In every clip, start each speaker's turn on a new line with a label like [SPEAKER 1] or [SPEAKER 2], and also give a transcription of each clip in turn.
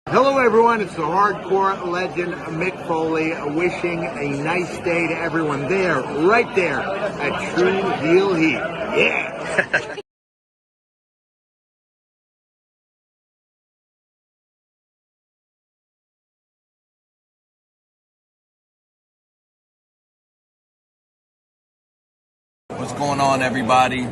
[SPEAKER 1] Hello everyone, it's the hardcore legend Mick Foley wishing a nice day to everyone there, right there at Tru Heel Heat. Yeah!
[SPEAKER 2] What's going on, everybody?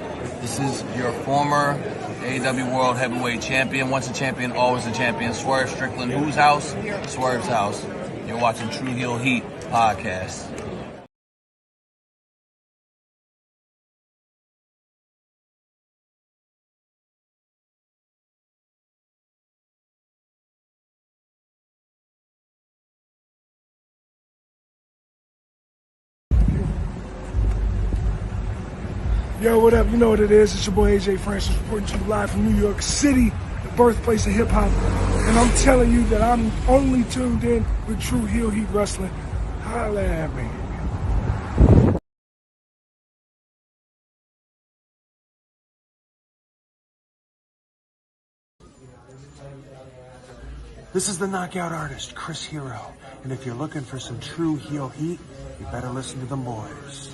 [SPEAKER 2] This is your former AEW World Heavyweight Champion. Once a champion, always a champion. Swerve Strickland. Whose house? Swerve's house. You're watching Tru Heel Heat podcast.
[SPEAKER 3] Yo, what up? You know what it is. It's your boy AJ Francis reporting to you live from New York City, the birthplace of hip-hop. And I'm telling you that I'm only tuned in with Tru Heel Heat Wrestling. Holla at me. This is the knockout artist, Chris Hero. And if you're looking for some Tru Heel Heat, you better listen to them boys.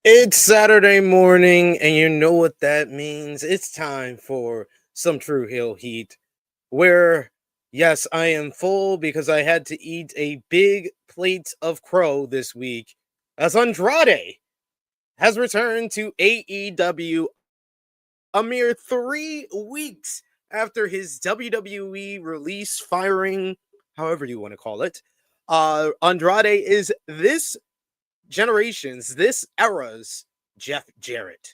[SPEAKER 4] It's Saturday morning, and you know what that means. It's time for some Tru Heel Heat, where, yes, I am full because I had to eat a big plate of crow this week, as Andrade has returned to AEW a mere 3 weeks after his WWE release firing, however you want to call it. Andrade is this era's Jeff Jarrett.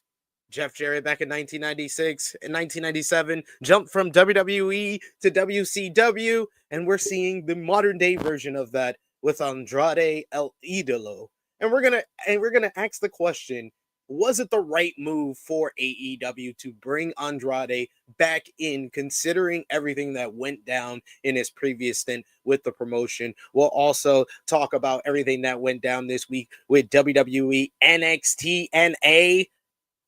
[SPEAKER 4] Jeff Jarrett back in 1996 and 1997 jumped from WWE to WCW, and we're seeing the modern day version of that with Andrade El Idolo. And we're gonna ask the question: was it the right move for AEW to bring Andrade back in, considering everything that went down in his previous stint with the promotion? We'll also talk about everything that went down this week with WWE NXTNA,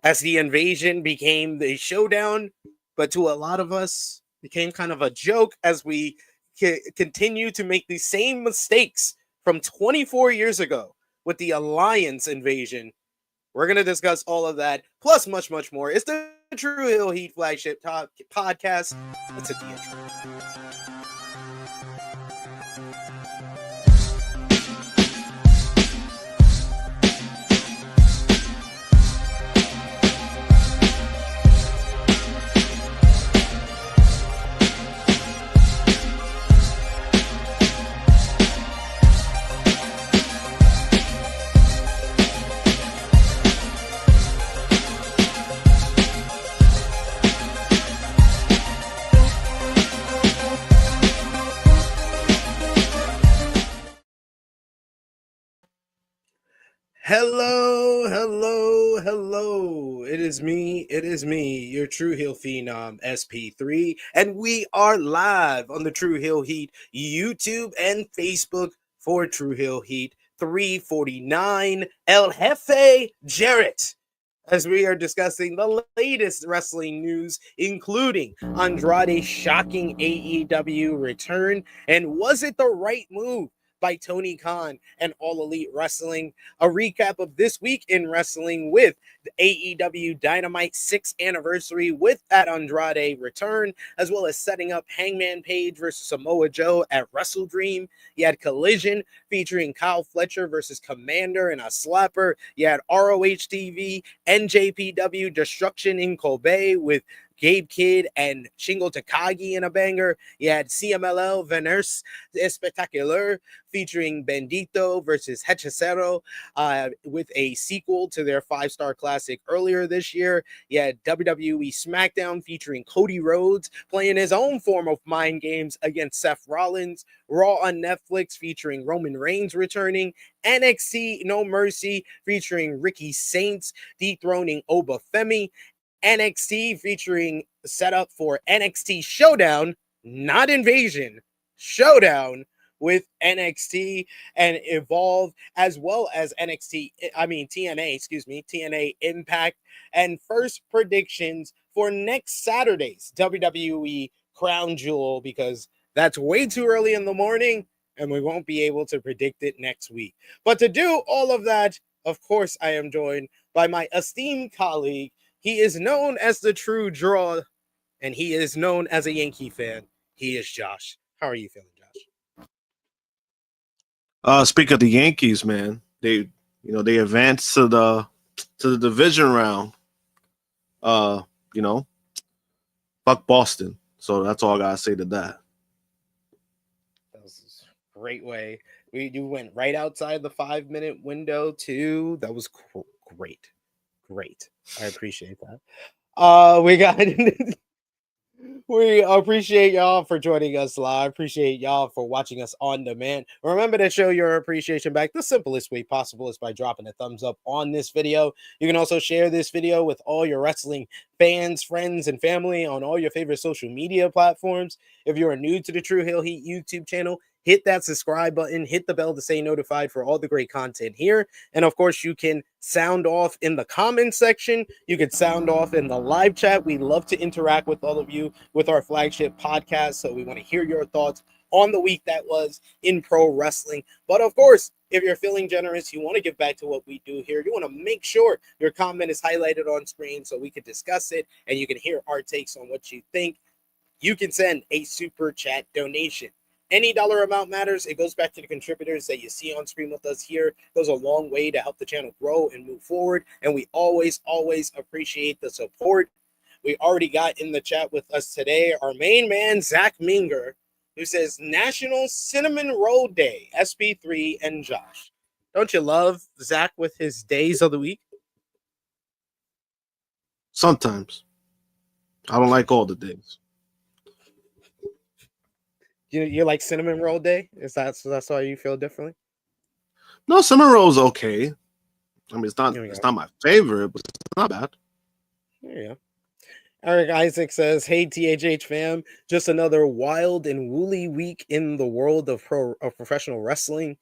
[SPEAKER 4] as the invasion became the showdown, but to a lot of us became kind of a joke as we continue to make the same mistakes from 24 years ago with the Alliance invasion. We're going to discuss all of that, plus much, much more. It's the Tru Heel Heat flagship podcast. Let's hit the intro. Hello. It is me, your Tru Heel Phenom, SP3, and we are live on the Tru Heel Heat YouTube and Facebook for Tru Heel Heat 349 El Jefe Jarrett, as we are discussing the latest wrestling news, including Andrade's shocking AEW return, and was it the right move by Tony Khan and All Elite Wrestling, a recap of this week in wrestling with the AEW Dynamite 6th anniversary with that Andrade return, as well as setting up Hangman Page versus Samoa Joe at Wrestle Dream. You had Collision featuring Kyle Fletcher versus Commander and a slapper. You had ROH TV, NJPW Destruction in Kobe with Gabe Kidd and Shingo Takagi in a banger. You had CMLL Viernes Espectacular featuring Bendito versus Hechicero with a sequel to their 5-star classic earlier this year. You had WWE SmackDown featuring Cody Rhodes playing his own form of mind games against Seth Rollins. Raw on Netflix featuring Roman Reigns returning. NXT No Mercy featuring Ricky Saints dethroning Oba Femi. NXT featuring setup for NXT Showdown, not Invasion, Showdown with NXT and Evolve, as well as TNA IMPACT, and first predictions for next Saturday's WWE Crown Jewel, because that's way too early in the morning and we won't be able to predict it next week. But to do all of that, of course, I am joined by my esteemed colleague. He is known as the Tru Draw, and he is known as a Yankee fan. He is Josh. How are you feeling, Josh?
[SPEAKER 5] Speak of the Yankees, man. They advanced to the division round. Fuck Boston. So that's all I gotta say to that.
[SPEAKER 4] That was a great way. You went right outside the 5-minute window too. That was great. I appreciate that. We appreciate y'all for joining us live. Appreciate y'all for watching us on demand. Remember to show your appreciation back the simplest way possible is by dropping a thumbs up on this video. You can also share this video with all your wrestling fans, friends, and family on all your favorite social media platforms. If you're new to the Tru Heel Heat YouTube channel, hit that subscribe button, hit the bell to stay notified for all the great content here. And of course, you can sound off in the comment section. You can sound off in the live chat. We love to interact with all of you with our flagship podcast. So we want to hear your thoughts on the week that was in pro wrestling. But of course, if you're feeling generous, you want to give back to what we do here, you want to make sure your comment is highlighted on screen so we can discuss it and you can hear our takes on what you think. You can send a super chat donation. Any dollar amount matters. It goes back to the contributors that you see on screen with us here. It goes a long way to help the channel grow and move forward. And we always appreciate the support. We already got in the chat with us today our main man, Zach Minger, who says National Cinnamon Roll Day, SP3 and Josh. Don't you love Zach with his days of the week?
[SPEAKER 5] Sometimes. I don't like all the days.
[SPEAKER 4] You like Cinnamon Roll Day? That's why you feel differently?
[SPEAKER 5] No, cinnamon roll's okay. I mean, it's not my favorite, but it's not bad.
[SPEAKER 4] Yeah. Eric Isaac says, "Hey THH fam, just another wild and woolly week in the world of professional wrestling.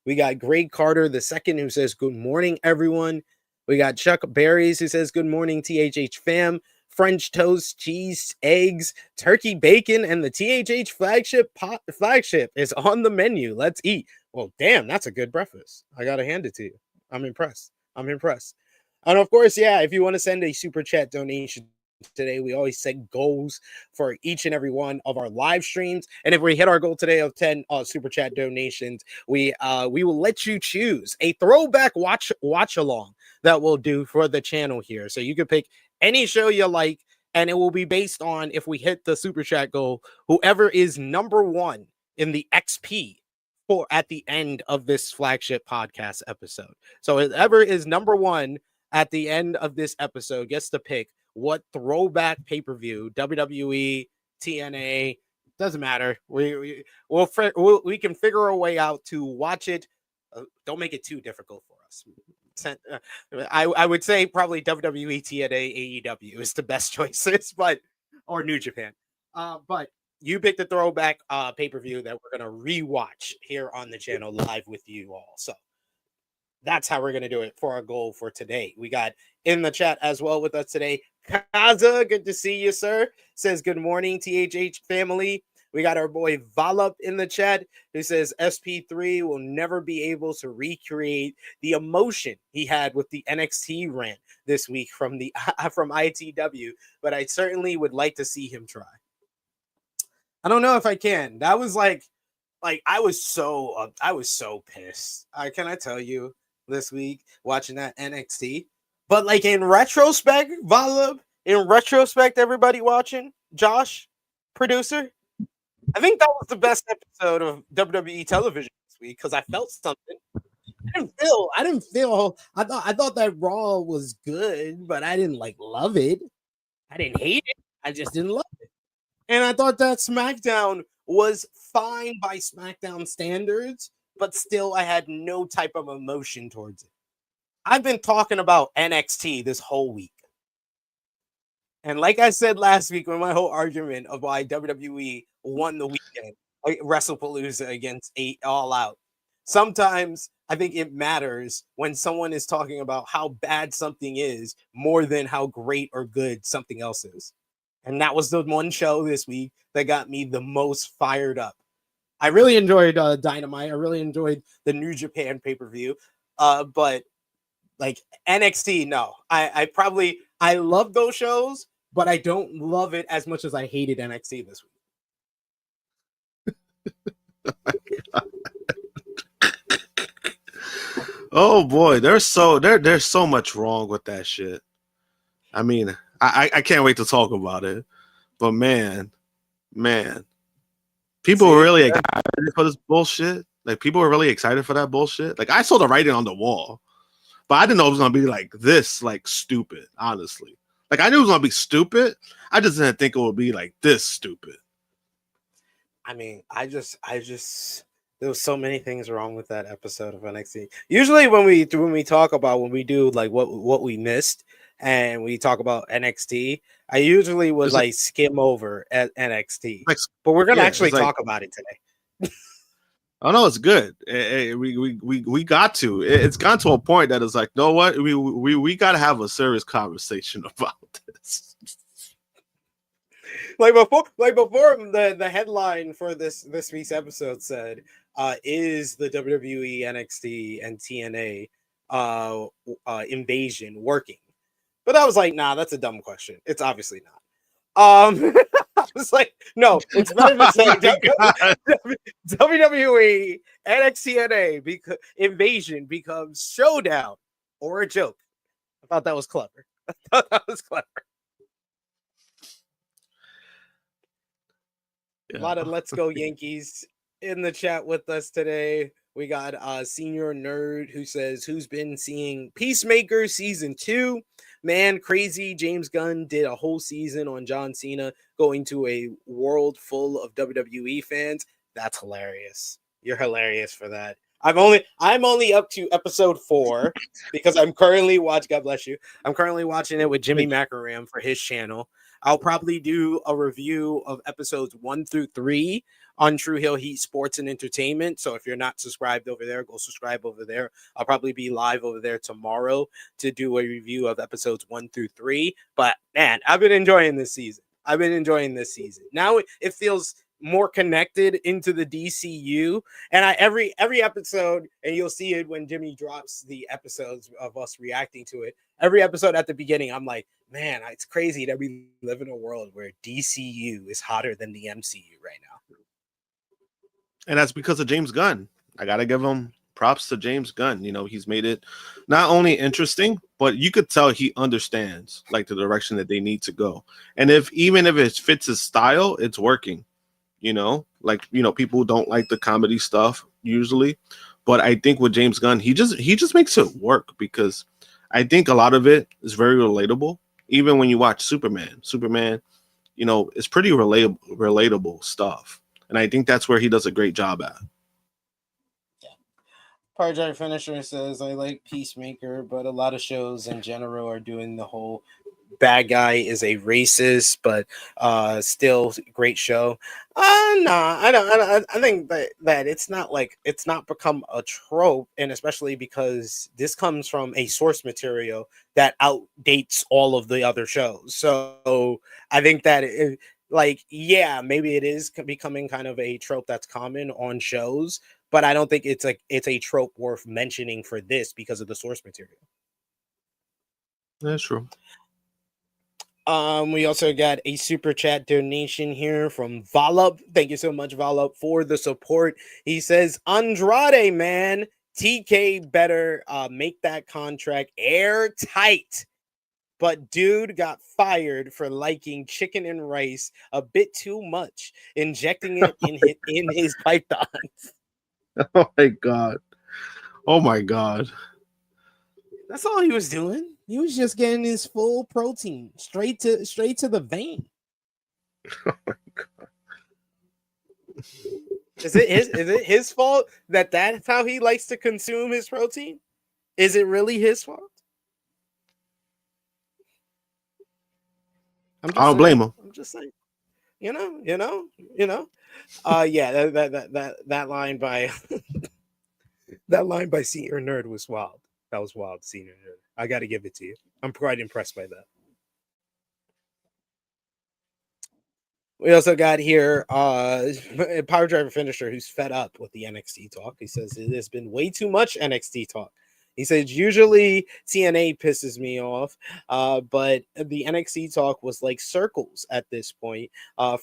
[SPEAKER 4] We got Greg Carter II who says, good morning, everyone. We got Chuck Berries who says, good morning, THH fam. French toast, cheese, eggs, turkey, bacon, and the THH flagship is on the menu. Let's eat." Well, damn, that's a good breakfast. I gotta hand it to you. I'm impressed. And of course, yeah, if you want to send a super chat donation today, we always set goals for each and every one of our live streams. And if we hit our goal today of 10 super chat donations, we will let you choose a throwback watch along that we'll do for the channel here. So you can pick any show you like, and it will be based on, if we hit the super chat goal, whoever is number one in the XP for at the end of this flagship podcast episode. So whoever is number one at the end of this episode gets to pick what throwback pay-per-view, WWE, TNA, doesn't matter. We can figure a way out to watch it. Don't make it too difficult for us. I would say probably WWE TNA AEW is the best choices, but or New Japan. But you picked the throwback pay-per-view that we're gonna rewatch here on the channel live with you all. So that's how we're gonna do it for our goal for today. We got in the chat as well with us today. Kaza, good to see you, sir. Says good morning, THH family. We got our boy Valop in the chat who says SP3 will never be able to recreate the emotion he had with the NXT rant this week from ITW, but I certainly would like to see him try. I don't know if I can. That was like I was so pissed. Can I tell you this week watching that NXT? But like in retrospect, Valop, in retrospect, everybody watching, Josh, producer, I think that was the best episode of WWE television this week because I felt something. I thought that Raw was good, but I didn't like love it. I didn't hate it. I just didn't love it. And I thought that SmackDown was fine by SmackDown standards, but still I had no type of emotion towards it. I've been talking about NXT this whole week. And like I said last week, when my whole argument of why WWE won the weekend, like WrestlePalooza against All Out, sometimes I think it matters when someone is talking about how bad something is more than how great or good something else is. And that was the one show this week that got me the most fired up. I really enjoyed Dynamite. I really enjoyed the New Japan pay-per-view. But like NXT, no. I love those shows, but I don't love it as much as I hated NXT this week.
[SPEAKER 5] Oh boy, there's so much wrong with that shit. I mean, I can't wait to talk about it. But man, people were really excited for this bullshit. Like people were really excited for that bullshit. Like I saw the writing on the wall, but I didn't know it was gonna be like this, like stupid. Honestly, like I knew it was gonna be stupid. I just didn't think it would be like this stupid.
[SPEAKER 4] I mean, I just there was so many things wrong with that episode of NXT. Usually when we do like what we missed and we talk about NXT, I usually would like skim over at NXT. But we're gonna actually talk about it today.
[SPEAKER 5] Oh no, it's good. We got to. It's gone to a point that it's like, you know what? We got to have a serious conversation about this.
[SPEAKER 4] Like before the headline for this week's episode said, is the WWE, NXT, and TNA invasion working? But I was like, nah, that's a dumb question. It's obviously not. I was like, no, it's better to say WWE NXTNA invasion becomes showdown or a joke. I thought that was clever.
[SPEAKER 5] Yeah.
[SPEAKER 4] A lot of Let's Go Yankees in the chat with us today. We got Senior Nerd who says, who's been seeing Peacemaker season 2? Man, crazy. James Gunn did a whole season on John Cena going to a world full of WWE fans. That's hilarious. You're hilarious for that. I'm only up to episode 4 because I'm currently God bless you. I'm currently watching it with Jimmy Macaram for his channel. I'll probably do a review of episodes 1 through 3 on Tru Heel Heat Sports and Entertainment. So if you're not subscribed over there, go subscribe over there. I'll probably be live over there tomorrow to do a review of episodes 1 through 3. But man, I've been enjoying this season. Now it feels more connected into the DCU, and every episode, and you'll see it when Jimmy drops the episodes of us reacting to it. Every episode at the beginning, I'm like, man, it's crazy that we live in a world where DCU is hotter than the MCU right now.
[SPEAKER 5] And that's because of James Gunn. I gotta give him props to James Gunn. You know, he's made it not only interesting, but you could tell he understands like the direction that they need to go. And even if it fits his style, it's working. You know, like, you know, people don't like the comedy stuff usually, but I think with James Gunn, he just makes it work because I think a lot of it is very relatable. Even when you watch Superman, you know, it's pretty relatable stuff. And I think that's where he does a great job at.
[SPEAKER 4] Part-time finisher says, I like Peacemaker, but a lot of shows in general are doing the whole bad guy is a racist, but still great show. No, I don't. I think that it's not like it's not become a trope, and especially because this comes from a source material that outdates all of the other shows. So I think that like, yeah, maybe it is becoming kind of a trope that's common on shows, but I don't think it's a trope worth mentioning for this because of the source material.
[SPEAKER 5] That's true.
[SPEAKER 4] We also got a super chat donation here from Volup. Thank you so much, Volup, for the support. He says, Andrade, man, TK better make that contract airtight. But dude got fired for liking chicken and rice a bit too much, injecting it in his pythons.
[SPEAKER 5] Oh my god. Oh my god.
[SPEAKER 4] That's all he was doing. He was just getting his full protein straight to the vein.
[SPEAKER 5] Oh my god.
[SPEAKER 4] Is it his fault that's how he likes to consume his protein? Is it really his fault?
[SPEAKER 5] I don't blame him.
[SPEAKER 4] I'm just saying. You know. Yeah, that line by that line by Senior Nerd was wild. That was wild, Senior Nerd. I got to give it to you. I'm quite impressed by that. We also got here a Power Driver finisher who's fed up with the NXT talk. He says it has been way too much NXT talk. He says usually TNA pisses me off, but the NXT talk was like circles at this point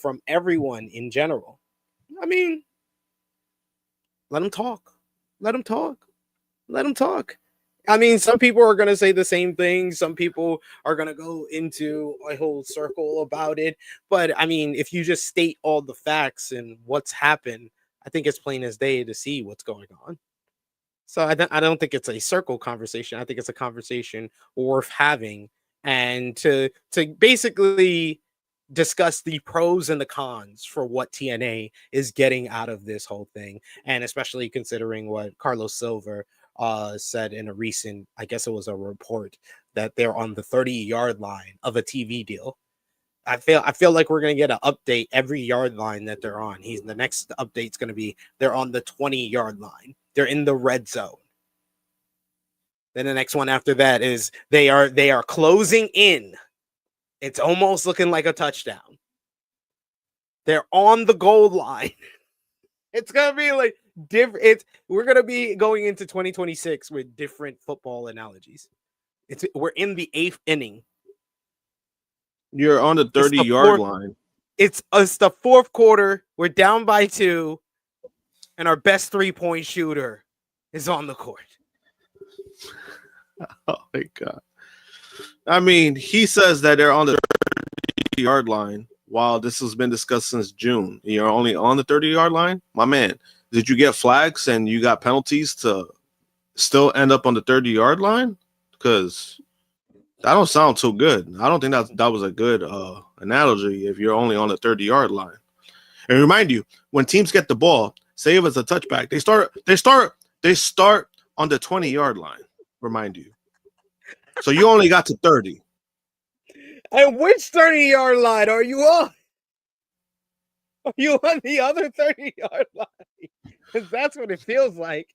[SPEAKER 4] from everyone in general. I mean, let them talk. Let them talk. Let them talk. I mean, some people are going to say the same thing. Some people are going to go into a whole circle about it. But I mean, if you just state all the facts and what's happened, I think it's plain as day to see what's going on. So I don't think it's a circle conversation. I think it's a conversation worth having, and to basically discuss the pros and the cons for what TNA is getting out of this whole thing, and especially considering what Carlos Silver said in a recent, I guess it was a report, that they're on the 30-yard line of a TV deal. I feel like we're gonna get an update every yard line that they're on. The next update's gonna be they're on the 20-yard line. They're in the red zone. Then the next one after that is they are closing in. It's almost looking like a touchdown. They're on the goal line. It's gonna be like different. We're gonna be going into 2026 with different football analogies. We're in the 8th inning.
[SPEAKER 5] You're on the 30-yard line.
[SPEAKER 4] It's the 4th quarter. We're down by 2, and our best 3-point shooter is on the court.
[SPEAKER 5] Oh my god. I mean, he says that they're on the 30-yard line while this has been discussed since June. You're only on the 30-yard line? My man, did you get flags and you got penalties to still end up on the 30-yard line? Because that don't sound too good. I don't think that was a good analogy if you're only on the 30-yard line. And remind you, when teams get the ball, say if it's a touchback, they start on the 20-yard line. Remind you. So you only got to 30.
[SPEAKER 4] And which 30-yard line are you on? Are you on the other 30-yard line? Because that's what it feels like.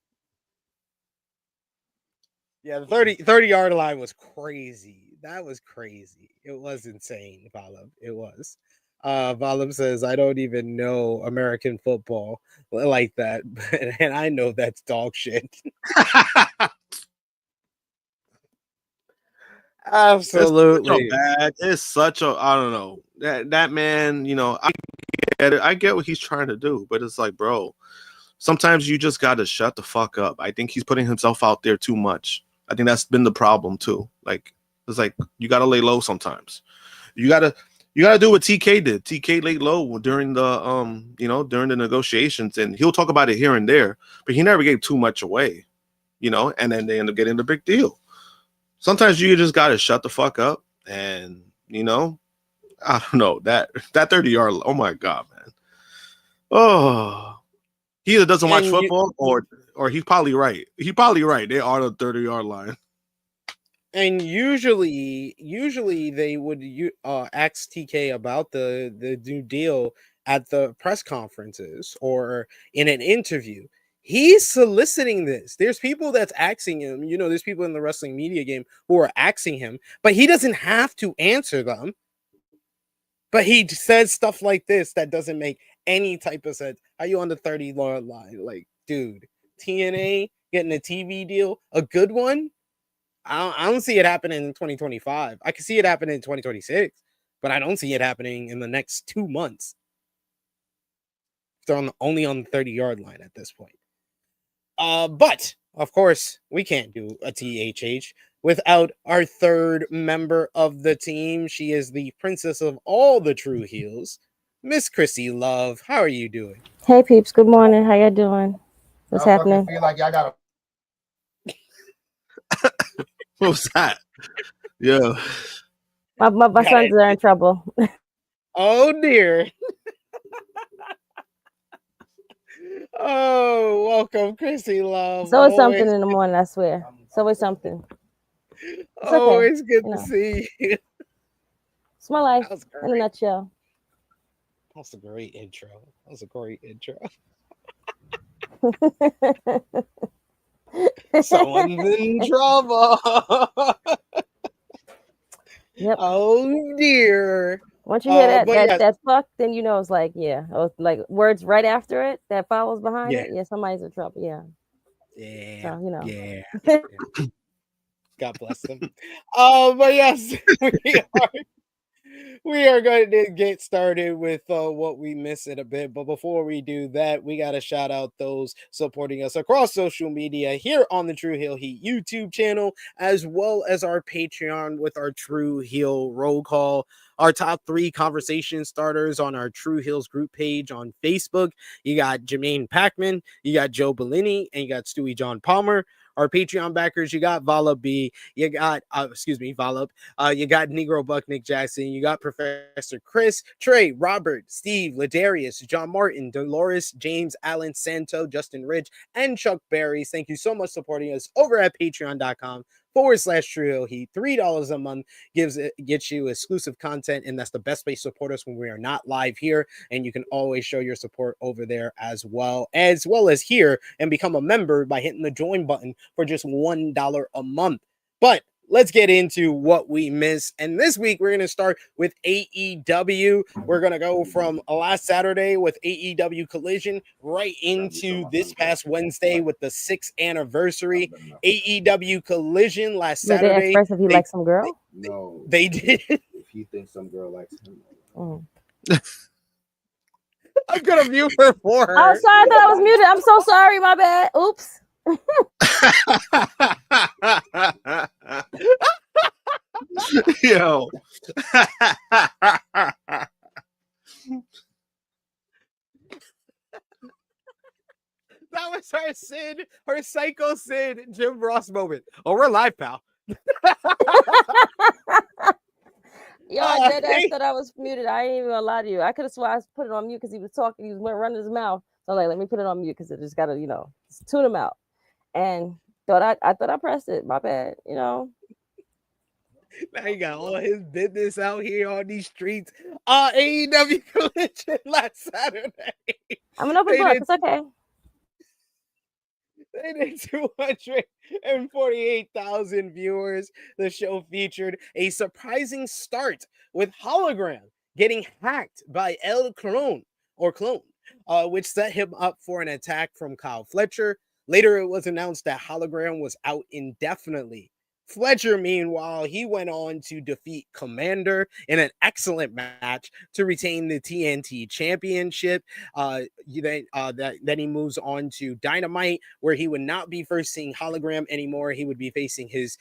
[SPEAKER 4] Yeah, the 30-yard line was crazy. That was crazy. It was insane, Valum. It was. Valum says, I don't even know American football like that. And I know that's dog shit. Absolutely.
[SPEAKER 5] It's such a I don't know. That man, you know, I get it. I get what he's trying to do, but it's like, bro, sometimes you just gotta shut the fuck up. I think he's putting himself out there too much. I think that's been the problem too. Like, it's like you gotta lay low sometimes. You gotta do what TK did. TK laid low during the during the negotiations, and he'll talk about it here and there, but he never gave too much away, and then they end up getting the big deal. Sometimes you just gotta shut the fuck up, and I don't know that 30-yard. Oh my god, man! Oh, he either doesn't watch football or or he's probably right. He's probably right. They are the 30-yard line.
[SPEAKER 4] And usually they would ask TK about the new deal at the press conferences or in an interview. He's soliciting this. There's people that's asking him. There's people in the wrestling media game who are asking him, but he doesn't have to answer them. But he says stuff like this that doesn't make any type of sense. Are you on the 30-yard line? Like, dude, TNA getting a TV deal, a good one? I don't see it happening in 2025. I can see it happening in 2026, but I don't see it happening in the next 2 months. They're only on the 30-yard line at this point. But, of course, we can't do a THH without our third member of the team. She is the princess of all the Tru Heels, Miss Krssi Love. How are you doing?
[SPEAKER 6] Hey, peeps. Good morning. How y'all doing? What's happening?
[SPEAKER 1] Feel like y'all got
[SPEAKER 5] What was that? Yeah.
[SPEAKER 6] My sons are in trouble.
[SPEAKER 4] Oh, dear. Oh, welcome, Krssi Love.
[SPEAKER 6] It's always something in the morning, I swear. It's always something. It's
[SPEAKER 4] always
[SPEAKER 6] okay,
[SPEAKER 4] good to see you.
[SPEAKER 6] It's my life
[SPEAKER 4] That was
[SPEAKER 6] in a
[SPEAKER 4] great.
[SPEAKER 6] nutshell.
[SPEAKER 4] That was a great intro. Someone's in trouble.
[SPEAKER 6] Yep.
[SPEAKER 4] Oh, dear.
[SPEAKER 6] Once you hear
[SPEAKER 4] but yes.
[SPEAKER 6] that fuck, then you know it's like, yeah, like words right after it that follows behind it. Yeah, somebody's in trouble. Yeah.
[SPEAKER 4] Yeah.
[SPEAKER 6] So,
[SPEAKER 4] Yeah. God bless them. But yes, we are going to get started with what we missed in a bit. But before we do that, we got to shout out those supporting us across social media here on the Tru Heel Heat YouTube channel, as well as our Patreon with our Tru Heel roll call. Our top 3 conversation starters on our Tru Heels group page on Facebook. You got Jermaine Packman, you got Joe Bellini, and you got Stewie John Palmer. Our Patreon backers, you got Vala B, you got, Vala, you got Negro Buck Nick Jackson, you got Professor Chris, Trey, Robert, Steve, Ladarius, John Martin, Dolores, James, Allen, Santo, Justin Ridge, and Chuck Berry. Thank you so much for supporting us over at patreon.com/Tru Heel Heat. $3 a month gets you exclusive content, and that's the best way to support us when we are not live here. And you can always show your support over there as well as here, and become a member by hitting the join button for just $1 a month. But let's get into what we missed. And this week, we're going to start with AEW. We're going to go from last Saturday with AEW Collision right into this past Wednesday with the 6th anniversary. AEW Collision last Saturday.
[SPEAKER 6] Did they express if he likes some girl?
[SPEAKER 1] No.
[SPEAKER 4] They did.
[SPEAKER 1] If he thinks some girl likes him.
[SPEAKER 6] Oh.
[SPEAKER 4] I'm going to mute her for her.
[SPEAKER 6] Oh, sorry. I thought I was muted. I'm so sorry. My bad. Oops.
[SPEAKER 5] Yo.
[SPEAKER 4] That was her Sid, her psycho Sid Jim Ross moment. Oh, we're live, pal.
[SPEAKER 6] Yo, I did that. Thought I was muted. I ain't even gonna lie to you. I could have sworn I put it on mute because he was talking. He was running his mouth. So I'm like, let me put it on mute because it just gotta, tune him out. And I thought I pressed it. My bad.
[SPEAKER 4] Now he got all his business out here on these streets. AEW Collision last Saturday.
[SPEAKER 6] I'm an open book. It's okay.
[SPEAKER 4] They did 248,000 viewers. The show featured a surprising start with Hologram getting hacked by El Clone, which set him up for an attack from Kyle Fletcher. Later, it was announced that Hologram was out indefinitely. Fletcher, meanwhile, he went on to defeat Commander in an excellent match to retain the TNT Championship. Then he moves on to Dynamite, where he would not be facing Hologram anymore. He would be facing his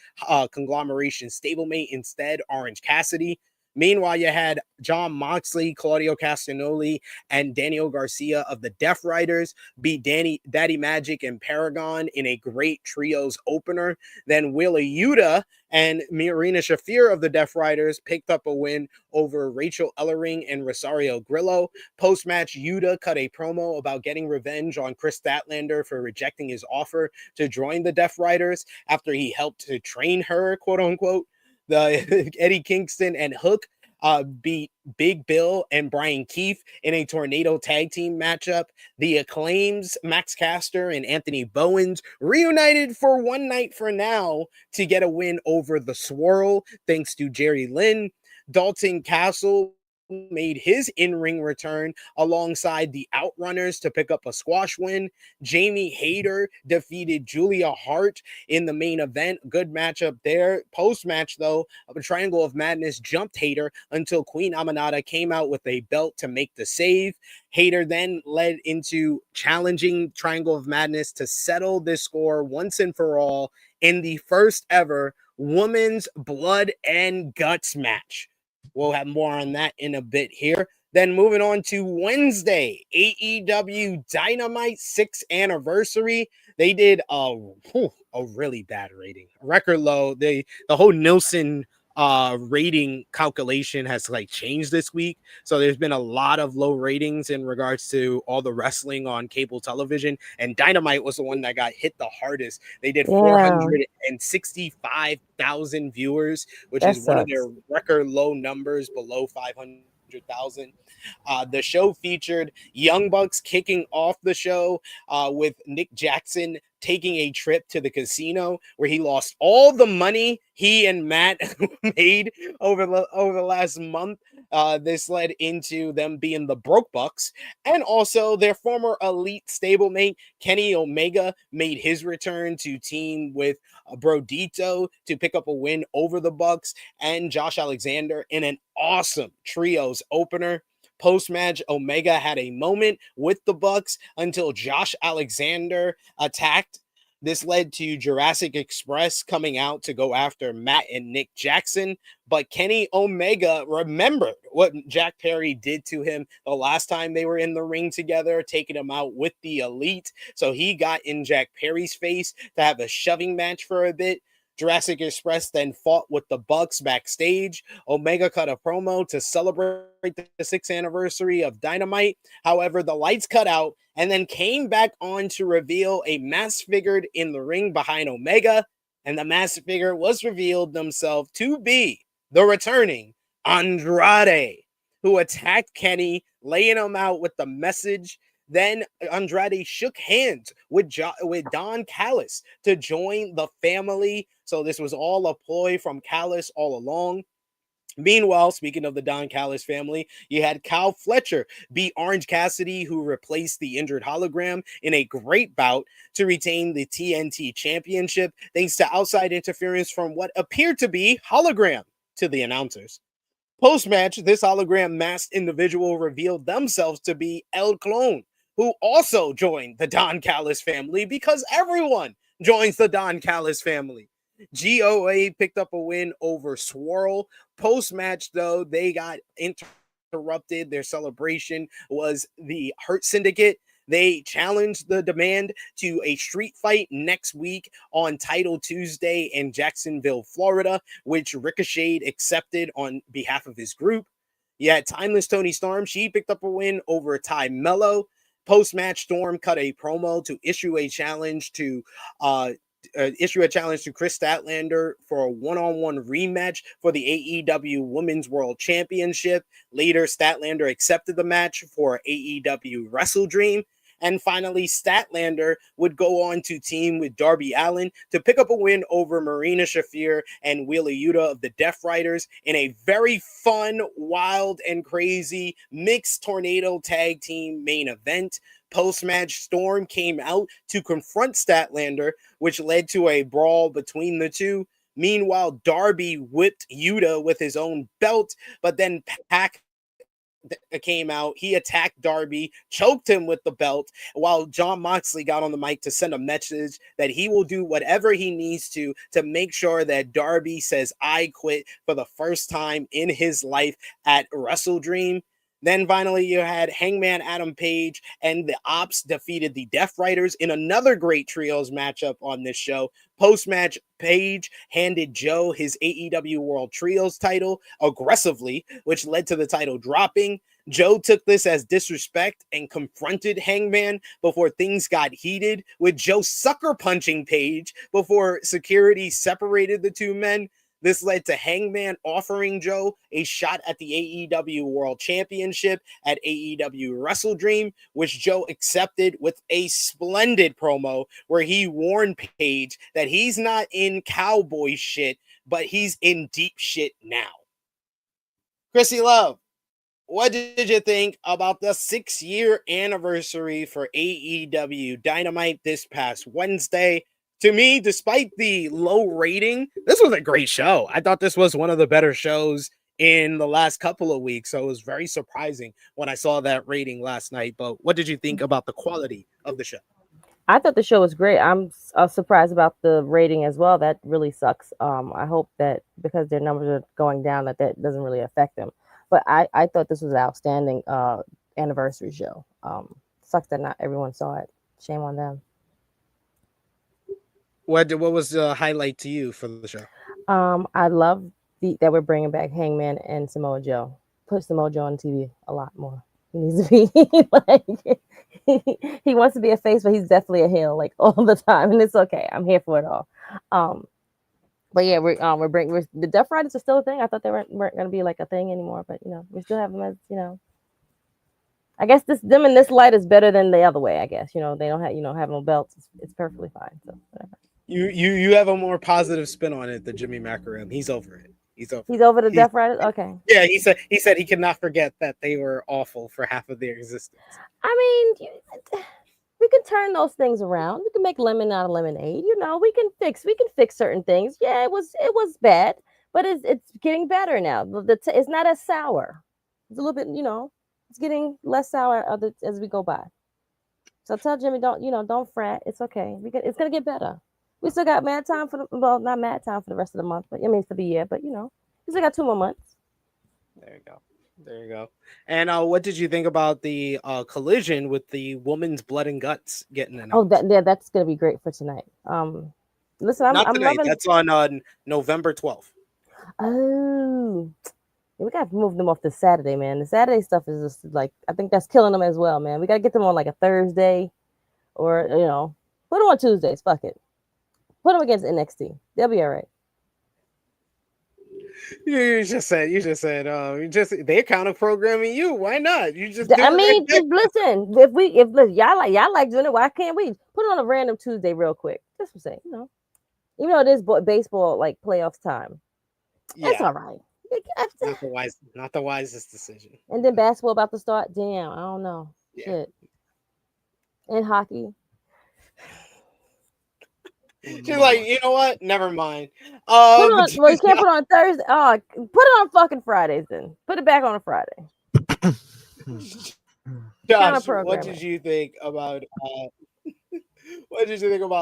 [SPEAKER 4] conglomeration stablemate instead, Orange Cassidy. Meanwhile, you had Jon Moxley, Claudio Castagnoli, and Daniel Garcia of the Death Riders beat Daddy Magic and Paragon in a great trios opener. Then Wheeler Yuta and Marina Shafir of the Death Riders picked up a win over Rachel Ellering and Rosario Grillo. Post-match, Yuta cut a promo about getting revenge on Chris Statlander for rejecting his offer to join the Death Riders after he helped to train her, quote unquote. The Eddie Kingston and Hook beat Big Bill and Brian Keefe in a tornado tag team matchup. The Acclaims, Max Caster and Anthony Bowens reunited for one night for now to get a win over the Swirl, thanks to Jerry Lynn. Dalton Castle made his in-ring return alongside the Outrunners to pick up a squash win. Jamie Hayter defeated Julia Hart in the main event. Good matchup there. Post-match, though, a Triangle of Madness jumped Hayter until Queen Aminata came out with a belt to make the save. Hayter then led into challenging Triangle of Madness to settle this score once and for all in the first ever Women's Blood and Guts match. We'll have more on that in a bit here. Then moving on to Wednesday, AEW Dynamite 6th anniversary. They did a really bad rating, a record low. The whole Nielsen rating calculation has like changed this week, so there's been a lot of low ratings in regards to all the wrestling on cable television, and Dynamite was the one that got hit the hardest. They did 465,000 viewers, which is one of their record low numbers, below 500,000. The show featured Young Bucks kicking off the show with Nick Jackson taking a trip to the casino where he lost all the money he and Matt made over the last month. This led into them being the Broke Bucks, and also their former elite stablemate Kenny Omega made his return to team with Brodito to pick up a win over the Bucks and Josh Alexander in an awesome trios opener. Post-match, Omega had a moment with the Bucks until Josh Alexander attacked. This led to Jurassic Express coming out to go after Matt and Nick Jackson, but Kenny Omega remembered what Jack Perry did to him the last time they were in the ring together, taking him out with the Elite. So he got in Jack Perry's face to have a shoving match for a bit. Jurassic Express then fought with the Bucks backstage. Omega cut a promo to celebrate the 6th anniversary of Dynamite. However, the lights cut out and then came back on to reveal a masked figure in the ring behind Omega. And the masked figure was revealed themselves to be the returning Andrade, who attacked Kenny, laying him out with the message. Then Andrade shook hands with Don Callis to join the family. So this was all a ploy from Callis all along. Meanwhile, speaking of the Don Callis family, you had Kyle Fletcher beat Orange Cassidy, who replaced the injured Hologram in a great bout to retain the TNT Championship, thanks to outside interference from what appeared to be Hologram to the announcers. Post-match, this Hologram masked individual revealed themselves to be El Clone, who also joined the Don Callis family, because everyone joins the Don Callis family. GOA picked up a win over Swirl. Post-match, though, they got interrupted. Their celebration was the Hurt Syndicate. They challenged the demand to a street fight next week on Title Tuesday in Jacksonville, Florida, which Ricochet accepted on behalf of his group. You had Timeless Tony Storm. She picked up a win over Ty Mello. Post-match, Storm cut a promo to issue a challenge to Chris Statlander for a one-on-one rematch for the AEW Women's World Championship. Later, Statlander accepted the match for AEW Wrestle Dream. And finally, Statlander would go on to team with Darby Allin to pick up a win over Marina Shafir and Wheeler Yuta of the Death Riders in a very fun, wild, and crazy mixed tornado tag team main event. Post-match, Storm came out to confront Statlander, which led to a brawl between the two. Meanwhile, Darby whipped Yuta with his own belt, but then Pac came out. He attacked Darby, choked him with the belt, while Jon Moxley got on the mic to send a message that he will do whatever he needs to make sure that Darby says I quit for the first time in his life at Wrestle Dream. Then finally, you had Hangman Adam Page and the Ops defeated the Death Riders in another great trios matchup on this show. Post-match, Page handed Joe his AEW World Trios title aggressively, which led to the title dropping. Joe took this as disrespect and confronted Hangman before things got heated, with Joe sucker punching Page before security separated the two men. This led to Hangman offering Joe a shot at the AEW World Championship at AEW Wrestle Dream, which Joe accepted with a splendid promo where he warned Page that he's not in cowboy shit, but he's in deep shit now. Krssi Love, what did you think about the 6-year anniversary for AEW Dynamite this past Wednesday? To me, despite the low rating, this was a great show. I thought this was one of the better shows in the last couple of weeks. So it was very surprising when I saw that rating last night. But what did you think about the quality of the show?
[SPEAKER 6] I thought the show was great. I'm surprised about the rating as well. That really sucks. I hope that because their numbers are going down, that doesn't really affect them. But I thought this was an outstanding anniversary show. Sucks that not everyone saw it. Shame on them.
[SPEAKER 4] What was the highlight to you for the show?
[SPEAKER 6] I love that we're bringing back Hangman and Samoa Joe. Put Samoa Joe on TV a lot more. He needs to be like he wants to be a face, but he's definitely a heel like all the time, and it's okay. I'm here for it all. But yeah, we're bringing the Death Riders are still a thing. I thought they weren't going to be like a thing anymore, but we still have them as I guess them in this light is better than the other way. I guess they don't have have no belts. It's perfectly fine. So whatever.
[SPEAKER 4] You have a more positive spin on it than Jimmy Macaram. He's over it. He's
[SPEAKER 6] over the Death Riders. Okay.
[SPEAKER 4] Yeah, he said he could not forget that they were awful for half of their existence.
[SPEAKER 6] I mean, we can turn those things around. We can make lemon out of lemonade. We can fix certain things. Yeah, it was bad, but it's getting better now. It's not as sour. It's a little bit, it's getting less sour as we go by. So tell Jimmy, don't fret. It's okay. It's gonna get better. We still got mad time not mad time for the rest of the month, but for the year. But we still got 2 more months.
[SPEAKER 4] There you go. And what did you think about the collision with the woman's blood and guts getting announced?
[SPEAKER 6] Oh, that's gonna be great for tonight. Listen, I'm loving.
[SPEAKER 4] That's on November 12th.
[SPEAKER 6] Oh, we gotta move them off to Saturday, man. The Saturday stuff is just like I think that's killing them as well, man. We gotta get them on like a Thursday, or put them on Tuesdays. Fuck it. Put them against NXT. They'll be all right.
[SPEAKER 4] You just said they're counter programming you. Why not? You just
[SPEAKER 6] listen. If y'all like doing it, why can't we put it on a random Tuesday real quick? Just for saying, even though it is baseball like playoffs time. Yeah. That's all right.
[SPEAKER 4] Not the wisest decision.
[SPEAKER 6] And then basketball about to start. Damn, I don't know. Yeah. Shit. And hockey.
[SPEAKER 4] She's like, you know what? Never mind.
[SPEAKER 6] You can't put it on Thursday. Oh, put it on fucking Fridays then. Put it back on a Friday.
[SPEAKER 4] Josh, what did you think about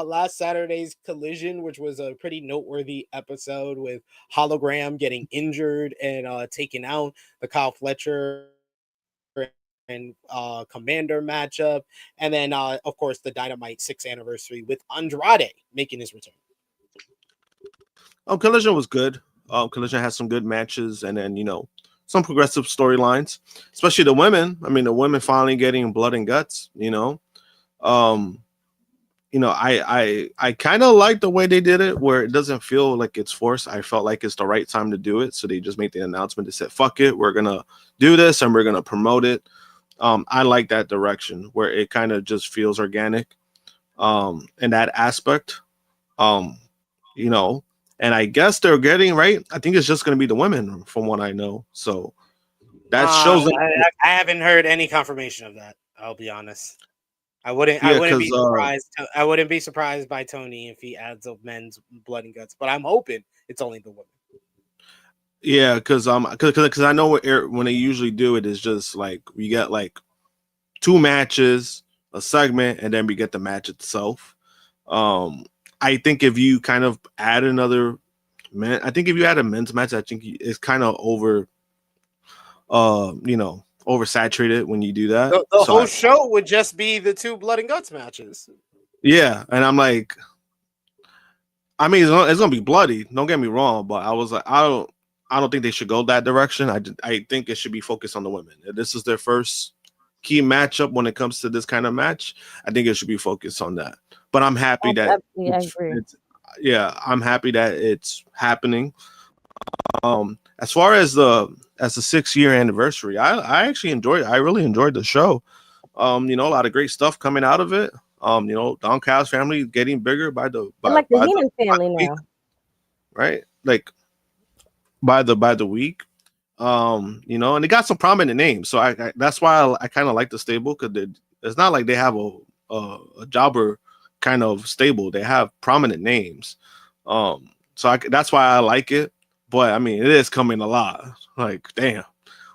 [SPEAKER 4] last Saturday's Collision, which was a pretty noteworthy episode with Hologram getting injured and taking out the Kyle Fletcher and Commander matchup, and then of course the Dynamite 6th anniversary with Andrade making his return.
[SPEAKER 5] Collision was good. Collision has some good matches, and then some progressive storylines, especially the women. I mean, the women finally getting blood and guts. I kind of like the way they did it, where it doesn't feel like it's forced. I felt like it's the right time to do it, so they just made the announcement. They said, "Fuck it, we're gonna do this and we're gonna promote it." I like that direction where it kind of just feels organic in that aspect, and I guess they're getting right. I think it's just going to be the women from what I know. So that shows.
[SPEAKER 4] I haven't heard any confirmation of that. I'll be honest. I wouldn't be surprised. I wouldn't be surprised by Tony if he adds up men's blood and guts, but I'm hoping it's only the women.
[SPEAKER 5] Yeah, because I know when they usually do it is just like we get like 2 matches, a segment, and then we get the match itself. I think if you kind of add another man, I think if you add a men's match, I think it's kind of oversaturated when you do that.
[SPEAKER 4] The whole show would just be the 2 blood and guts matches.
[SPEAKER 5] Yeah, and I'm like, I mean, it's gonna be bloody. Don't get me wrong, but I was like, I don't think they should go that direction. I think it should be focused on the women. If this is their first key matchup when it comes to this kind of match, I think it should be focused on that. But I'm happy that I'm happy that it's happening. As far as the 6-year anniversary, I actually enjoyed it. I really enjoyed the show. A lot of great stuff coming out of it. Don Callis family getting bigger by the
[SPEAKER 6] Heenan family now,
[SPEAKER 5] right? Like by the week. And they got some prominent names, so I that's why I kind of like the stable, because it's not like they have a jobber kind of stable. They have prominent names, so that's why I like it. But I mean, it is coming a lot. Like, damn,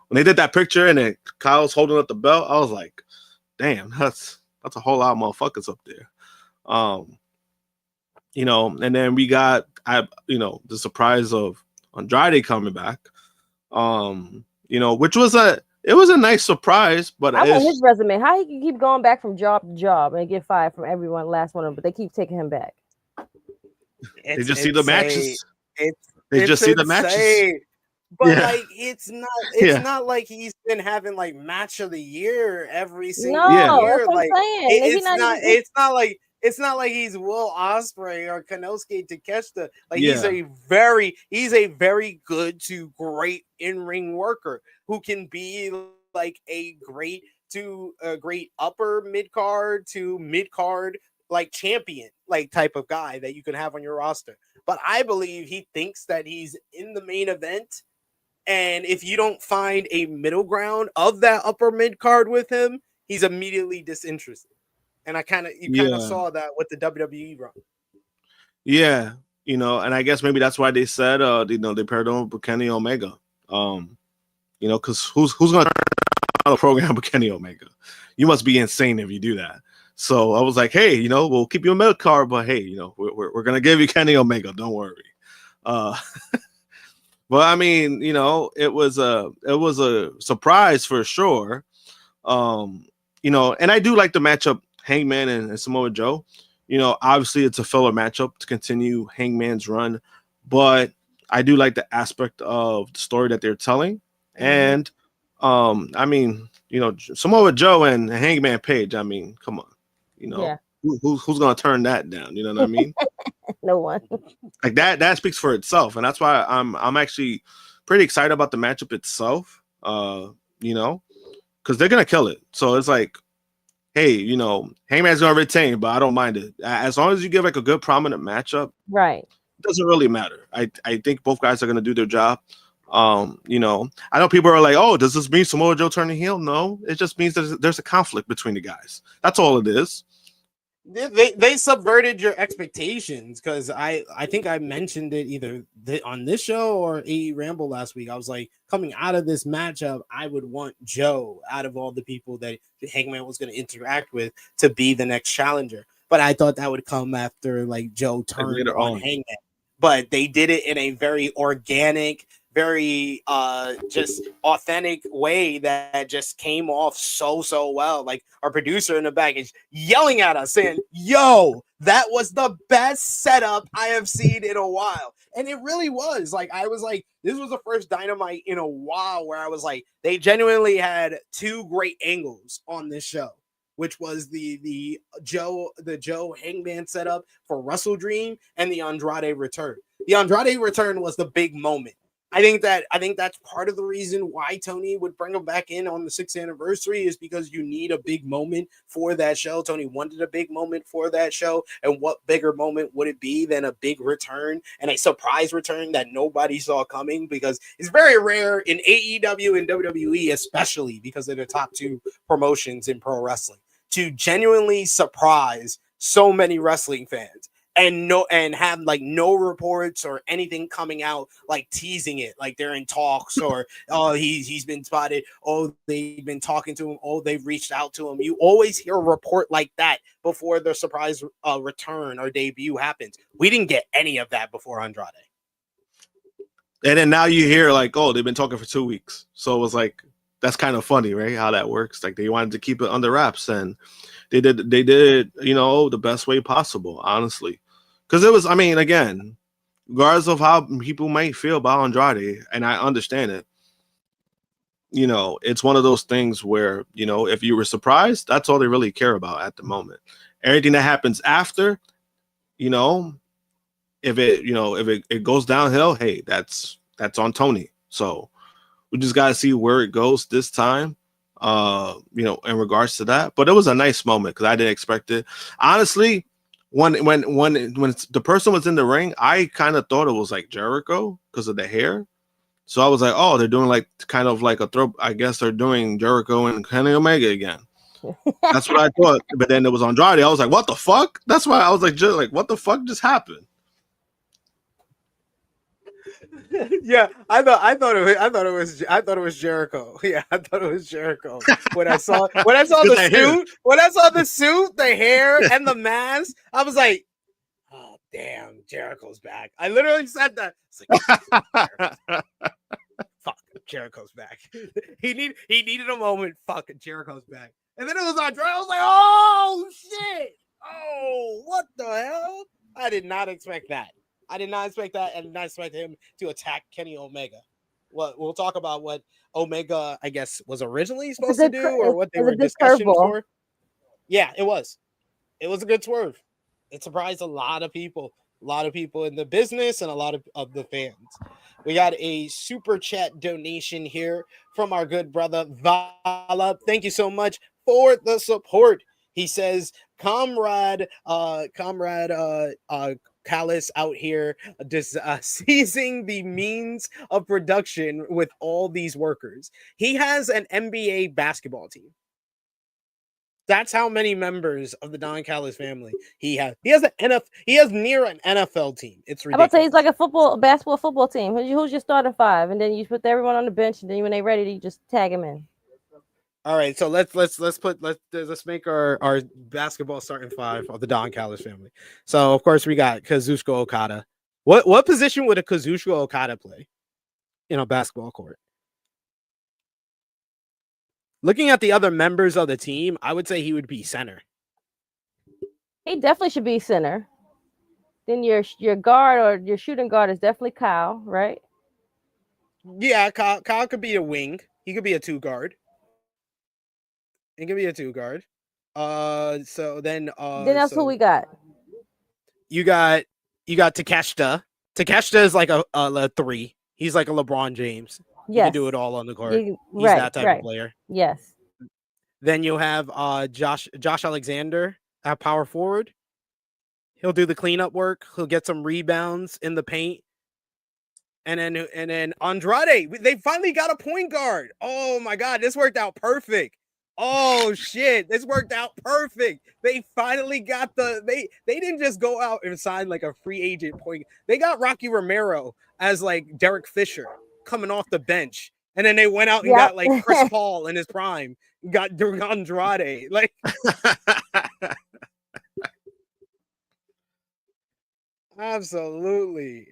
[SPEAKER 5] when they did that picture and then Kyle's holding up the belt, I was like, damn, that's a whole lot of motherfuckers up there. And then we got the surprise of Andrade coming back. Which was a nice surprise, but
[SPEAKER 6] I want his resume. How he can keep going back from job to job and get fired from everyone, last one of them, but they keep taking him back.
[SPEAKER 5] They just see the matches. They just see the matches.
[SPEAKER 4] But like, it's not like he's been having like match of the year every single year.
[SPEAKER 6] That's what I'm saying.
[SPEAKER 4] It's not like he's Will Ospreay or Konosuke Takeshita. Like, he's a very good to great in-ring worker who can be like a great upper mid-card to mid-card like champion like type of guy that you can have on your roster. But I believe he thinks that he's in the main event, and if you don't find a middle ground of that upper mid-card with him, he's immediately disinterested. And you kind of saw that with the WWE run.
[SPEAKER 5] Yeah, and I guess maybe that's why they said, they paired him with Kenny Omega. Because who's going to on a program with Kenny Omega? You must be insane if you do that. So I was like, hey, we'll keep you a middle card, but hey, we're going to give you Kenny Omega. Don't worry. But I mean, it was a surprise for sure. And I do like the matchup, Hangman and Samoa Joe. Obviously it's a filler matchup to continue Hangman's run, but I do like the aspect of the story that they're telling. And I mean, Samoa Joe and Hangman Page, I mean, come on, who's gonna turn that down? You know what I mean?
[SPEAKER 6] No one.
[SPEAKER 5] Like that speaks for itself, and that's why I'm actually pretty excited about the matchup itself. Because they're gonna kill it. So it's like, hey, Hangman's gonna retain, but I don't mind it as long as you give like a good prominent matchup.
[SPEAKER 6] Right.
[SPEAKER 5] It doesn't really matter. I think both guys are gonna do their job. I know people are like, oh, does this mean Samoa Joe turning heel? No, it just means there's a conflict between the guys. That's all it is.
[SPEAKER 4] They subverted your expectations, because I think I mentioned it either on this show or AE Ramble last week. I was like, coming out of this matchup, I would want Joe, out of all the people that Hangman was going to interact with, to be the next challenger. But I thought that would come after like Joe turned on Hangman. But they did it in a very organic, very just authentic way that just came off so well. Like, our producer in the back is yelling at us saying, yo, that was the best setup I have seen in a while. And it really was. Like, I was like, this was the first Dynamite in a while where I was like, they genuinely had 2 great angles on this show, which was the Joe Hangman setup for Wrestle Dream and the Andrade return. The Andrade return was the big moment. I think that's part of the reason why Tony would bring him back in on the 6th anniversary, is because you need a big moment for that show. Tony wanted a big moment for that show, and what bigger moment would it be than a big return and a surprise return that nobody saw coming? Because it's very rare in AEW and WWE, especially because they're the top 2 promotions in pro wrestling, to genuinely surprise so many wrestling fans. and have like no reports or anything coming out like teasing it, like they're in talks or oh he's been spotted, oh they've been talking to him, oh they've reached out to him. You always hear a report like that before the surprise return or debut happens. We didn't get any of that before Andrade.
[SPEAKER 5] And then now you hear like, oh, they've been talking for 2 weeks. So it was like, that's kind of funny, right? How that works. Like they wanted to keep it under wraps, and they did, the best way possible, honestly. Because it was, I mean, again, regardless of how people might feel about Andrade, and I understand it, it's one of those things where, if you were surprised, that's all they really care about at the moment. Everything that happens after, if it goes downhill, hey, that's on Tony. So we just got to see where it goes this time, in regards to that. But it was a nice moment because I didn't expect it. Honestly, when the person was in the ring, I kind of thought it was like Jericho because of the hair. So I was like, oh, they're doing like kind of like a throw. I guess they're doing Jericho and Kenny Omega again. That's what I thought. But then it was Andrade. I was like, what the fuck? That's why I was like, what the fuck just happened?
[SPEAKER 4] Yeah, I thought it was Jericho. Yeah, I thought it was Jericho. When I saw the suit, the hair, and the mask, I was like, oh damn, Jericho's back. I literally said that. It's like, fuck, Jericho's back. He needed a moment. Fuck, Jericho's back. And then it was Andrade. I was like, oh shit. Oh, what the hell? I did not expect that. I did not expect that, and not expect him to attack Kenny Omega. Well, we'll talk about what Omega, I guess, was originally supposed to do, or what they were discussing for. Yeah, it was. It was a good swerve. It surprised a lot of people in the business, and a lot of the fans. We got a super chat donation here from our good brother Vala. Thank you so much for the support. He says, comrade Callis out here just seizing the means of production with all these workers. He has an NBA basketball team. That's how many members of the Don Callis family he has. He has near an NFL team. It's ridiculous.
[SPEAKER 6] I'm about to say he's like a basketball football team. Who's your starting five? And then you put everyone on the bench, and then when they're ready, you just tag them in.
[SPEAKER 4] All right, so let's make our basketball starting five of the Don Callis family. So of course we got Kazuchika Okada. What position would a Kazuchika Okada play in a basketball court? Looking at the other members of the team, I would say he would be center.
[SPEAKER 6] He definitely should be center. Then your guard or your shooting guard is definitely Kyle, right?
[SPEAKER 4] Yeah, Kyle could be a wing. He could be a two guard. It could be a two guard. So then
[SPEAKER 6] that's who we got.
[SPEAKER 4] You got Takeshita. Takeshita is like a three. He's like a LeBron James. Yes. He can do it all on the court. He's that type of player.
[SPEAKER 6] Yes.
[SPEAKER 4] Then you have Josh Alexander at power forward. He'll do the cleanup work. He'll get some rebounds in the paint. And then Andrade. They finally got a point guard. Oh my God, this worked out perfect. Oh shit, this worked out perfect. They finally got they didn't just go out and sign like a free agent point. They got Rocky Romero as like Derek Fisher coming off the bench. And then they went out and got like Chris Paul in his prime. Got Andrade. Like Absolutely.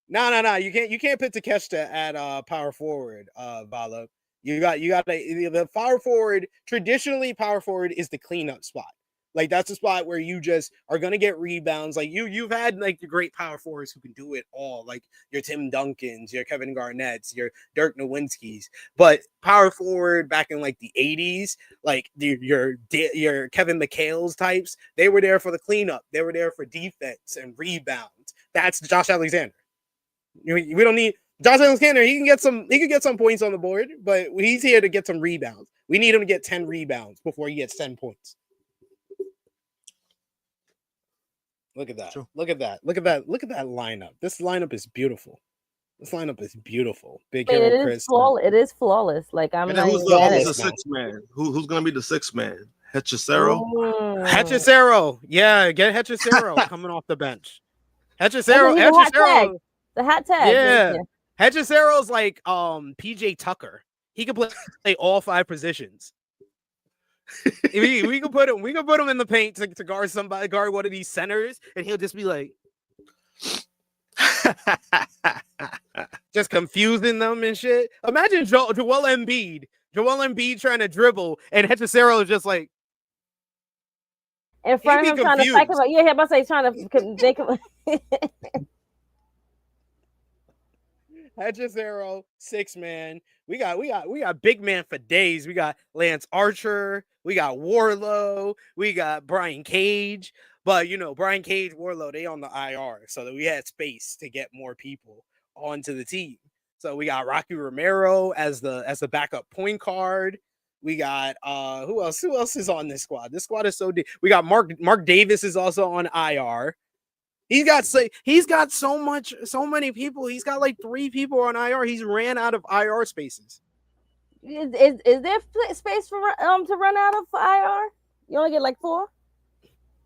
[SPEAKER 4] No. You can't put Takeshita at power forward, Bala. You got the power forward. Traditionally, power forward is the cleanup spot. Like that's a spot where you just are gonna get rebounds. Like you've had like the great power forwards who can do it all, like your Tim Duncans, your Kevin Garnett's, your Dirk Nowinski's. But power forward back in like the 80s, like your Kevin McHale's types, they were there for the cleanup. They were there for defense and rebounds. That's Josh Alexander. We don't need Josh Alexander. He can get some points on the board, but he's here to get some rebounds. We need him to get 10 rebounds before he gets 10 points. Look at that. Sure. Look at that lineup. This lineup is beautiful. Big Hero Chris.
[SPEAKER 6] It is flawless. Like I'm
[SPEAKER 5] and who's the sixth man? Who's gonna be the sixth man? Hechicero.
[SPEAKER 4] Hechicero. Yeah, get Hechicero coming off the bench. Hechicero.
[SPEAKER 6] The hot tag.
[SPEAKER 4] Yeah. Hechicero's like PJ Tucker. He can play all 5 positions. we can put him in the paint to guard somebody, guard one of these centers, and he'll just be like just confusing them and shit. Imagine Joel Embiid trying to dribble, and Hechicero is just like
[SPEAKER 6] in front of him trying to psych him out. Yeah, I'm about to say trying to make him.
[SPEAKER 4] Hechicero, 6-man. We got big man for days. We got Lance Archer, we got Wardlow, we got Brian Cage. But Brian Cage, Wardlow, they on the IR, so that we had space to get more people onto the team. So we got Rocky Romero as the backup point guard. We got who else is on this squad? This squad is so deep. We got Mark Davis is also on IR. He's got so many people. He's got like 3 people on IR. He's ran out of IR spaces.
[SPEAKER 6] Is there space for to run out of IR? You only get like 4.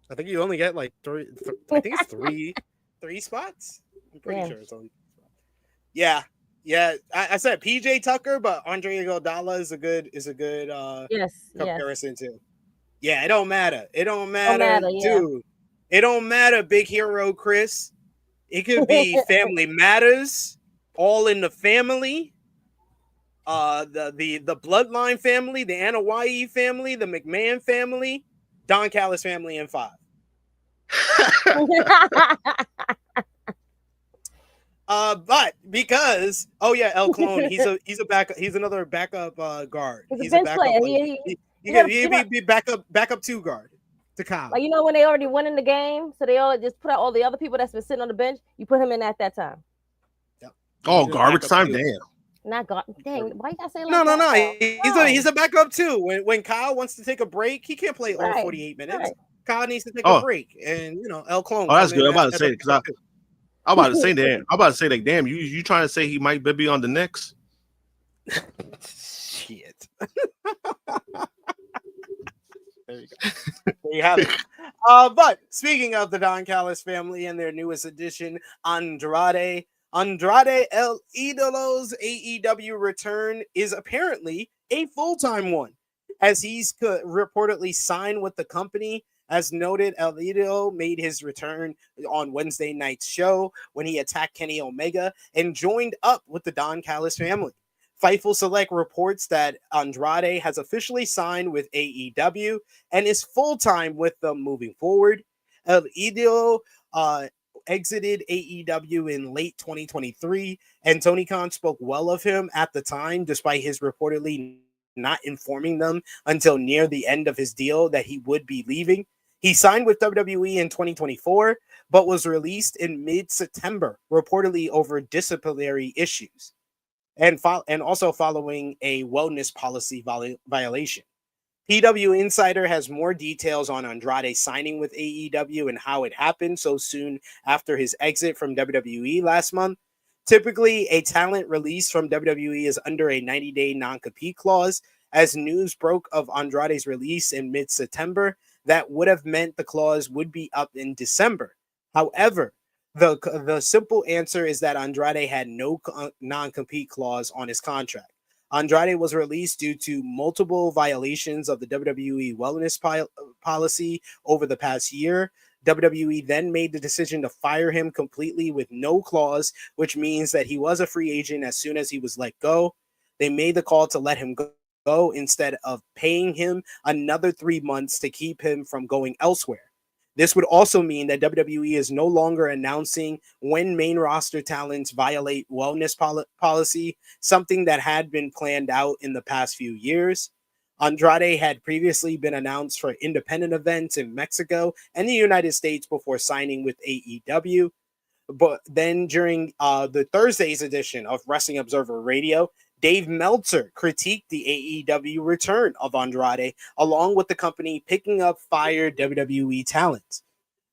[SPEAKER 4] I think you only get like 3. I think it's 3 spots. I'm pretty sure it's only. Yeah. I said PJ Tucker, but Andre Iguodala is a good comparison too. Yeah, it don't matter. It don't matter, dude. It don't matter, big hero Chris. It could be Family Matters, All in the Family, the Bloodline family, the Anoa'i family, the McMahon family, Don Callis family, and 5. But because El Clone, he's a backup. He's another backup guard. He's a backup player. He be backup 2 guard. To Kyle.
[SPEAKER 6] Like when they already won in the game, so they all just put out all the other people that's been sitting on the bench. You put him in at that time.
[SPEAKER 4] Yep.
[SPEAKER 5] Oh, garbage time, damn.
[SPEAKER 6] Not dang. Why you gotta say like
[SPEAKER 4] no?
[SPEAKER 6] that?
[SPEAKER 4] He's a backup too. When Kyle wants to take a break, he can't play all 48 minutes.
[SPEAKER 6] Right.
[SPEAKER 4] Kyle needs to take a break, and El Clone.
[SPEAKER 5] Oh, that's good. I'm about to say because I'm about to say that. I'm about to say like, damn, you trying to say he might be on the Knicks?
[SPEAKER 4] Shit. There you go. There you have it. But speaking of the Don Callis family and their newest addition, Andrade El Idolo's AEW return is apparently a full-time one, as he's reportedly signed with the company. As noted, El Idolo made his return on Wednesday night's show when he attacked Kenny Omega and joined up with the Don Callis family. Fightful Select reports that Andrade has officially signed with AEW and is full-time with them moving forward. El Idolo exited AEW in late 2023, and Tony Khan spoke well of him at the time, despite his reportedly not informing them until near the end of his deal that he would be leaving. He signed with WWE in 2024, but was released in mid-September, reportedly over disciplinary issues. And also following a wellness policy violation. PW Insider has more details on Andrade signing with AEW and how it happened so soon after his exit from WWE last month. Typically, a talent release from WWE is under a 90-day non-compete clause. As news broke of Andrade's release in mid-September, that would have meant the clause would be up in December. However, the simple answer is that Andrade had no non-compete clause on his contract. Andrade was released due to multiple violations of the WWE wellness policy over the past year. WWE then made the decision to fire him completely with no clause, which means that he was a free agent as soon as he was let go. They made the call to let him go instead of paying him another 3 months to keep him from going elsewhere. This would also mean that WWE is no longer announcing when main roster talents violate wellness policy, something that had been planned out in the past few years. Andrade had previously been announced for independent events in Mexico and the United States before signing with AEW. But then during the Thursday's edition of Wrestling Observer Radio, Dave Meltzer critiqued the AEW return of Andrade, along with the company picking up fired WWE talent.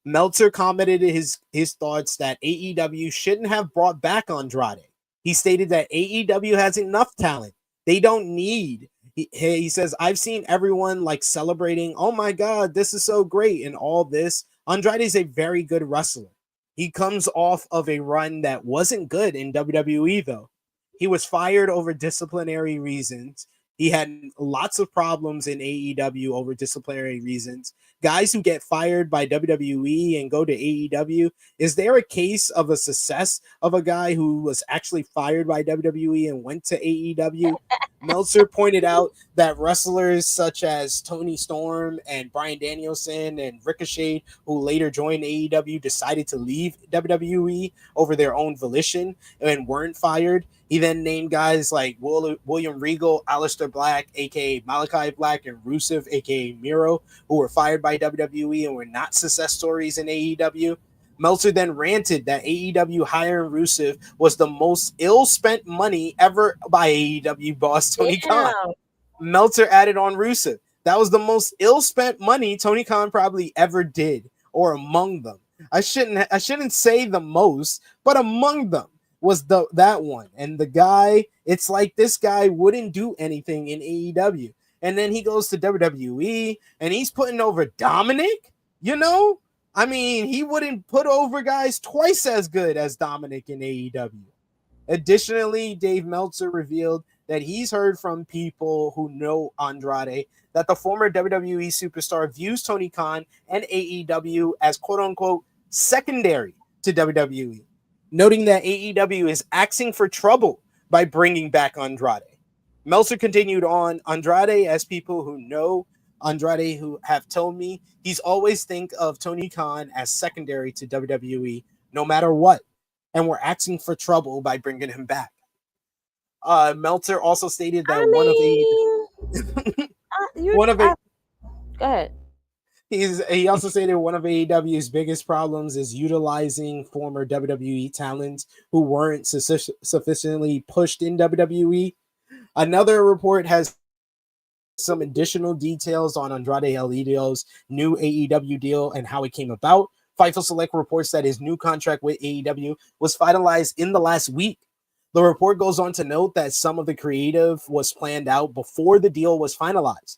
[SPEAKER 4] Meltzer commented his thoughts that AEW shouldn't have brought back Andrade. He stated that AEW has enough talent. They don't need. He says, I've seen everyone like celebrating, oh my God, this is so great, and all this. Andrade is a very good wrestler. He comes off of a run that wasn't good in WWE, though. He was fired over disciplinary reasons. He had lots of problems in AEW over disciplinary reasons. Guys who get fired by WWE and go to AEW, is there a case of a success of a guy who was actually fired by WWE and went to AEW? Meltzer pointed out that wrestlers such as Tony Storm and Bryan Danielson and Ricochet, who later joined AEW, decided to leave WWE over their own volition and weren't fired. He then named guys like William Regal, Aleister Black, aka Malachi Black, and Rusev, aka Miro, who were fired by WWE and were not success stories in AEW. Meltzer then ranted that AEW hiring Rusev was the most ill-spent money ever by AEW boss Tony Khan. Meltzer added on Rusev, that was the most ill-spent money Tony Khan probably ever did, or among them. I shouldn't say the most, but among them was that one. And the guy, it's like this guy wouldn't do anything in AEW. And then he goes to WWE and he's putting over Dominic, you know? I mean, he wouldn't put over guys twice as good as Dominic in AEW. Additionally, Dave Meltzer revealed that he's heard from people who know Andrade that the former WWE superstar views Tony Khan and AEW as quote-unquote secondary to WWE, noting that AEW is asking for trouble by bringing back Andrade. Meltzer continued on, Andrade, as people who know Andrade who have told me, he's always think of Tony Khan as secondary to WWE no matter what, and we're asking for trouble by bringing him back. Meltzer also stated that
[SPEAKER 6] go ahead.
[SPEAKER 4] He also stated one of AEW's biggest problems is utilizing former WWE talents who weren't sufficiently pushed in WWE. Another report has some additional details on Andrade El Idol's new AEW deal and how it came about. Fightful Select reports that his new contract with AEW was finalized in the last week. The report goes on to note that some of the creative was planned out before the deal was finalized.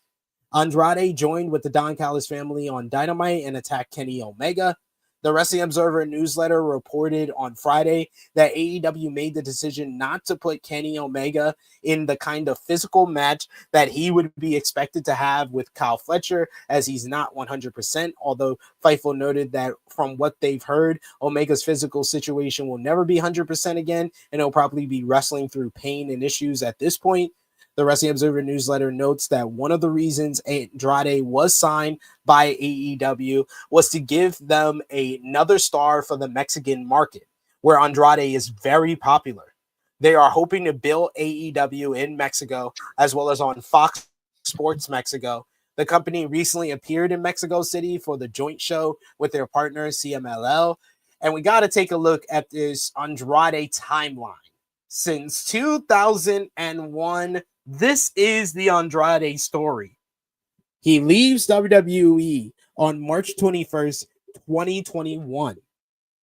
[SPEAKER 4] Andrade joined with the Don Callis family on Dynamite and attacked Kenny Omega. The Wrestling Observer newsletter reported on Friday that AEW made the decision not to put Kenny Omega in the kind of physical match that he would be expected to have with Kyle Fletcher, as he's not 100%, although Fightful noted that from what they've heard, Omega's physical situation will never be 100% again, and he'll probably be wrestling through pain and issues at this point. The Wrestling Observer newsletter notes that one of the reasons Andrade was signed by AEW was to give them another star for the Mexican market, where Andrade is very popular. They are hoping to build AEW in Mexico, as well as on Fox Sports Mexico. The company recently appeared in Mexico City for the joint show with their partner, CMLL. And we got to take a look at this Andrade timeline. Since 2001, this is the Andrade story. He leaves WWE on March 21st, 2021.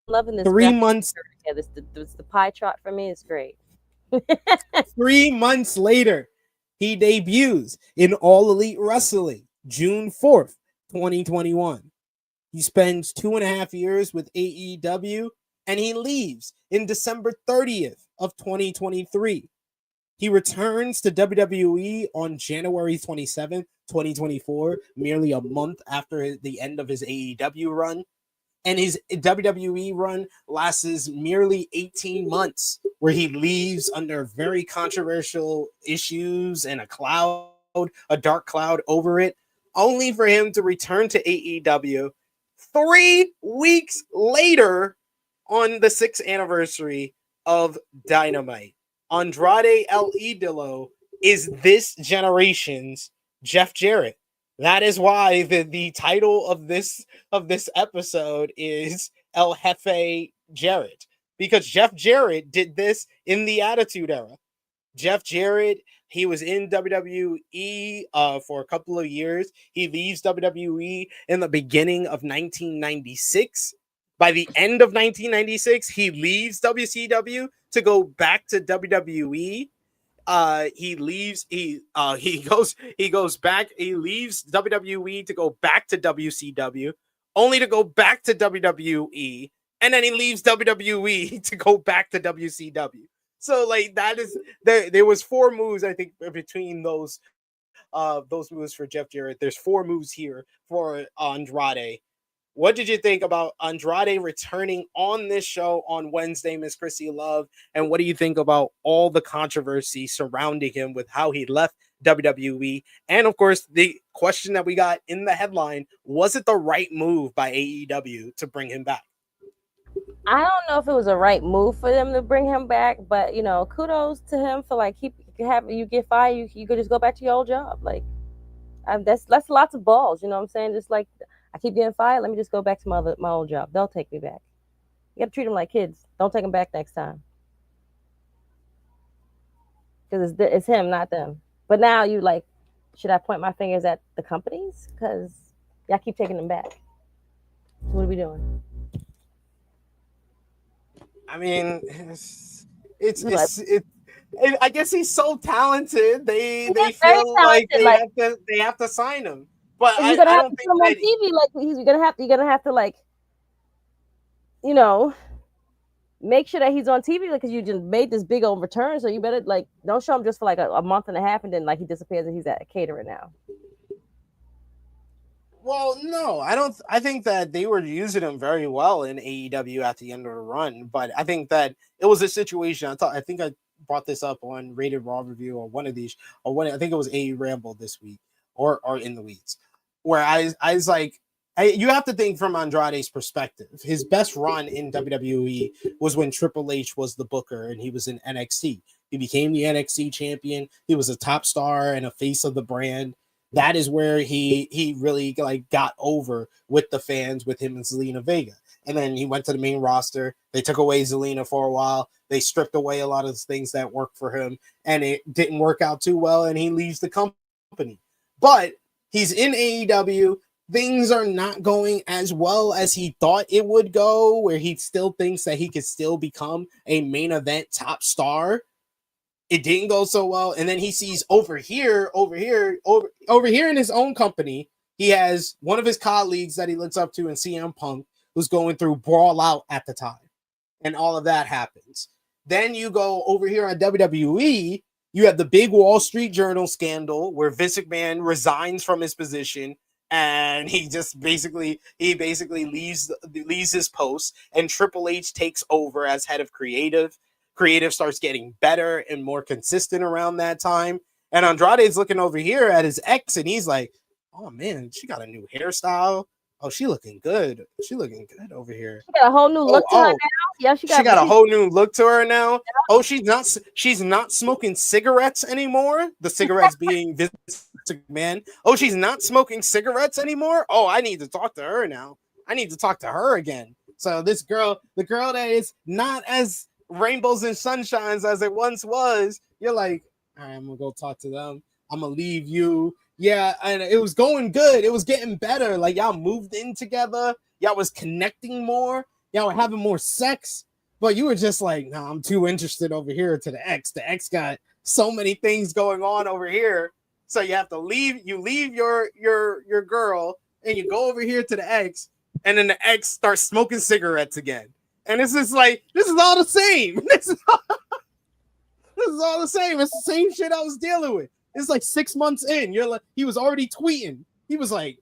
[SPEAKER 6] Loving this.
[SPEAKER 4] 3 months.
[SPEAKER 6] Yeah, this the pie chart for me is great.
[SPEAKER 4] 3 months later, he debuts in All Elite Wrestling, June 4th, 2021. He spends 2.5 years with AEW, and he leaves in December 30th of 2023. He returns to WWE on January 27th, 2024, merely a month after the end of his AEW run. And his WWE run lasts merely 18 months, where he leaves under very controversial issues and a dark cloud over it, only for him to return to AEW 3 weeks later on the 6th anniversary of Dynamite. Andrade El Idolo is this generation's Jeff Jarrett. That is why the title of this episode is El Jefe Jarrett, because Jeff Jarrett did this in the Attitude Era. Jeff Jarrett, he was in WWE for a couple of years. He leaves WWE in the beginning of 1996. By the end of 1996, he leaves WCW to go back to WWE. he leaves. He goes back. He leaves WWE to go back to WCW, only to go back to WWE, and then he leaves WWE to go back to WCW. So like that is there was 4 moves I think between those moves for Jeff Jarrett. There's 4 moves here for Andrade. What did you think about Andrade returning on this show on Wednesday, Miss Krssi Love? And what do you think about all the controversy surrounding him with how he left WWE? And of course, the question that we got in the headline, was it the right move by AEW to bring him back?
[SPEAKER 6] I don't know if it was a right move for them to bring him back, but you know, kudos to him for like you get fired, you could just go back to your old job. Like that's lots of balls, you know what I'm saying? Just like I keep getting fired, let me just go back to my old job. They'll take me back. You gotta treat them like kids. Don't take them back next time. Because it's him, not them. But now you like, should I point my fingers at the companies? Because y'all keep taking them back. So what are we doing?
[SPEAKER 4] I mean, I guess he's so talented. They feel like they have to sign him. But I don't think
[SPEAKER 6] on TV, like you're gonna have to like, you know, make sure that he's on TV because you just made this big old return. So you better like don't show him just for like a month and a half and then like he disappears and he's at a catering now.
[SPEAKER 4] Well, no, I don't. I think that they were using him very well in AEW at the end of the run, but I think that it was a situation. I think I brought this up on Rated Raw Review or one of these, I think it was AE Ramble this week or in the weeds, where I was like, you have to think from Andrade's perspective. His best run in WWE was when Triple H was the booker and he was in NXT. He became the NXT champion. He was a top star and a face of the brand. That is where he really like got over with the fans with him and Zelina Vega. And then he went to the main roster. They took away Zelina for a while. They stripped away a lot of the things that worked for him, and it didn't work out too well, and he leaves the company. But he's in AEW. Things are not going as well as he thought it would go, where he still thinks that he could still become a main event top star. It didn't go so well. And then he sees over here in his own company, he has one of his colleagues that he looks up to in CM Punk, who's going through Brawl Out at the time. And all of that happens. Then you go over here on WWE, you have the big Wall Street Journal scandal where Vince McMahon resigns from his position and he basically leaves his post, and Triple H takes over as head of creative. Creative starts getting better and more consistent around that time. And Andrade's looking over here at his ex and he's like, oh man, she got a new hairstyle. Oh, she looking good. She looking good over here.
[SPEAKER 6] She got a whole new look to her now. Yeah, she got
[SPEAKER 4] a whole new look to her now. Yeah. Oh, she's not smoking cigarettes anymore. The cigarettes being Vince McMahon. Oh, she's not smoking cigarettes anymore. Oh, I need to talk to her now. I need to talk to her again. So this girl, the girl that is not as rainbows and sunshines as it once was, you're like, all right, I'm gonna go talk to them. I'm gonna leave you. Yeah, and it was going good. It was getting better. Like y'all moved in together. Y'all was connecting more. Y'all were having more sex. But you were just like, no, I'm too interested over here to the ex. The ex got so many things going on over here. So you have to leave. You leave your girl and you go over here to the ex, and then the ex starts smoking cigarettes again. And it's just like, this is all the same. This is all the same. It's the same shit I was dealing with. It's like 6 months in. You're like, he was already tweeting. He was like,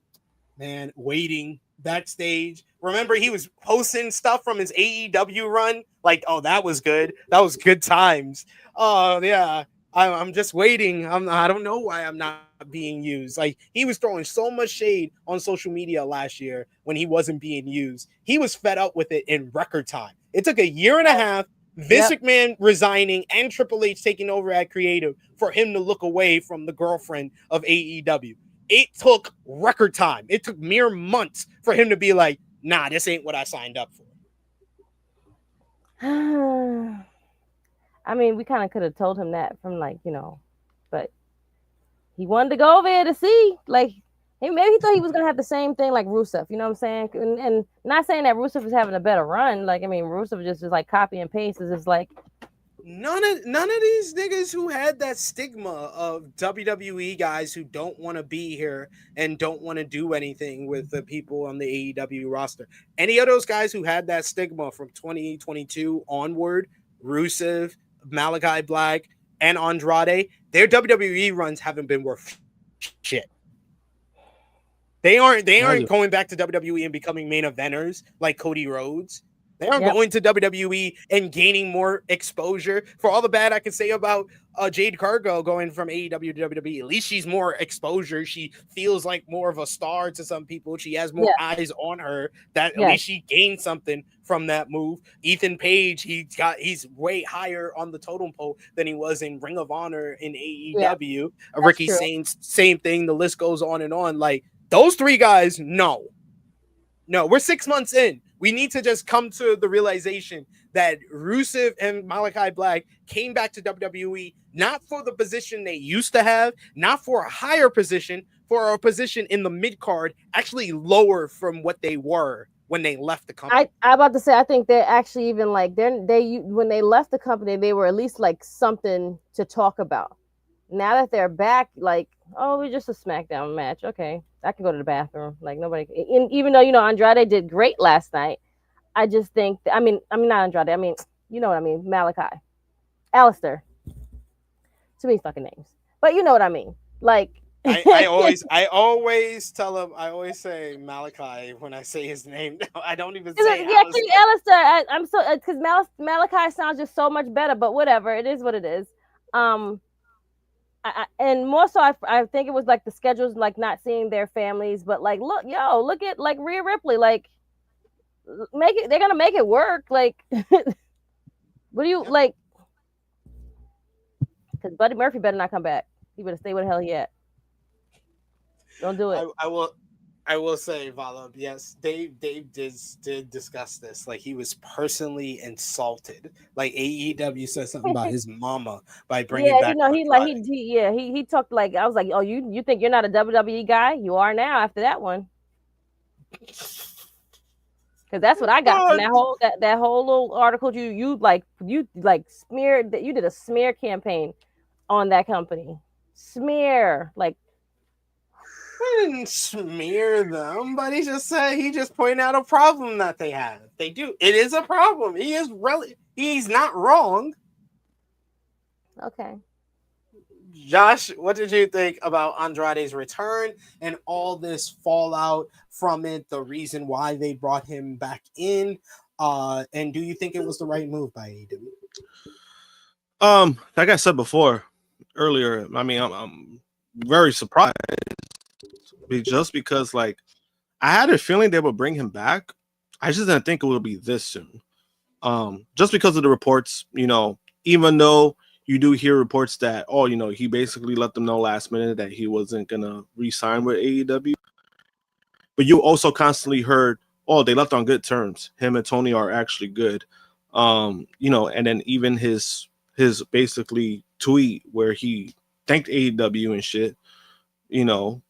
[SPEAKER 4] man, waiting backstage. Remember, he was posting stuff from his AEW run. Like, oh, that was good. That was good times. Oh, yeah. I'm just waiting. I don't know why I'm not being used. Like, he was throwing so much shade on social media last year when he wasn't being used. He was fed up with it in record time. It took a year and a half, Vince McMahon resigning and Triple H taking over at creative for him to look away from the girlfriend of AEW. It took record time. It took mere months for him to be like, nah, this ain't what I signed up for.
[SPEAKER 6] I mean, we kind of could have told him that from like, you know, but he wanted to go over there to see, like, maybe he thought he was going to have the same thing like Rusev, you know what I'm saying? And not saying that Rusev is having a better run. Like, I mean, Rusev just is like copy and paste. It's just like,
[SPEAKER 4] None of these niggas who had that stigma of WWE guys who don't want to be here and don't want to do anything with the people on the AEW roster. Any of those guys who had that stigma from 2022 onward, Rusev, Malachi Black, and Andrade, their WWE runs haven't been worth shit. They aren't going back to WWE and becoming main eventers like Cody Rhodes. They aren't going to WWE and gaining more exposure. For all the bad I can say about Jade Cargill going from AEW to WWE, at least she's more exposure. She feels like more of a star to some people. She has more eyes on her. That at least she gained something from that move. Ethan Page, he's way higher on the totem pole than he was in Ring of Honor in AEW. Ricky Saints, same thing. The list goes on and on. Like those three guys, no, we're 6 months in. We need to just come to the realization that Rusev and Malachi Black came back to WWE not for the position they used to have, not for a higher position, for a position in the mid card, actually lower from what they were when they left the company.
[SPEAKER 6] I'm about to say, I think they're actually even like they when they left the company, they were at least like something to talk about. Now that they're back, like, oh, we're just a SmackDown match. Okay, I can go to the bathroom. Like nobody. Even though Andrade did great last night, I just think. I mean not Andrade. I mean, you know what I mean. Malachi, Alistair. Too many fucking names, but you know what I mean. Like
[SPEAKER 4] I always tell him. I always say Malachi when I say his name. I don't even say.
[SPEAKER 6] Yeah, Alistair. I'm so because Malachi sounds just so much better. But whatever, it is what it is. And more so, I think it was like the schedules, like not seeing their families, but like, look at like Rhea Ripley, like they're gonna make it work. Like, what do you like? Because Buddy Murphy better not come back. He better stay where the hell he at. Don't do it.
[SPEAKER 4] I will say, Vala, yes, Dave did discuss this. Like he was personally insulted. Like AEW said something about his mama by bringing back.
[SPEAKER 6] He talked like I was like, oh, you think you're not a WWE guy? You are now after that one. Because that's what I got from that whole little article. You smeared that. You did a smear campaign on that company. Smear like.
[SPEAKER 4] I didn't smear them, but he just pointed out a problem that they have. They do. It is a problem. He's not wrong.
[SPEAKER 6] Okay.
[SPEAKER 4] Josh, what did you think about Andrade's return and all this fallout from it, the reason why they brought him back in? And do you think it was the right move by AEW?
[SPEAKER 5] Like I said earlier, I mean, I'm very surprised. Just because, like, I had a feeling they would bring him back. I just didn't think it would be this soon. Just because of the reports, even though you do hear reports that, he basically let them know last minute that he wasn't going to re-sign with AEW. But you also constantly heard, they left on good terms. Him and Tony are actually good. And then even his basically tweet where he thanked AEW and shit.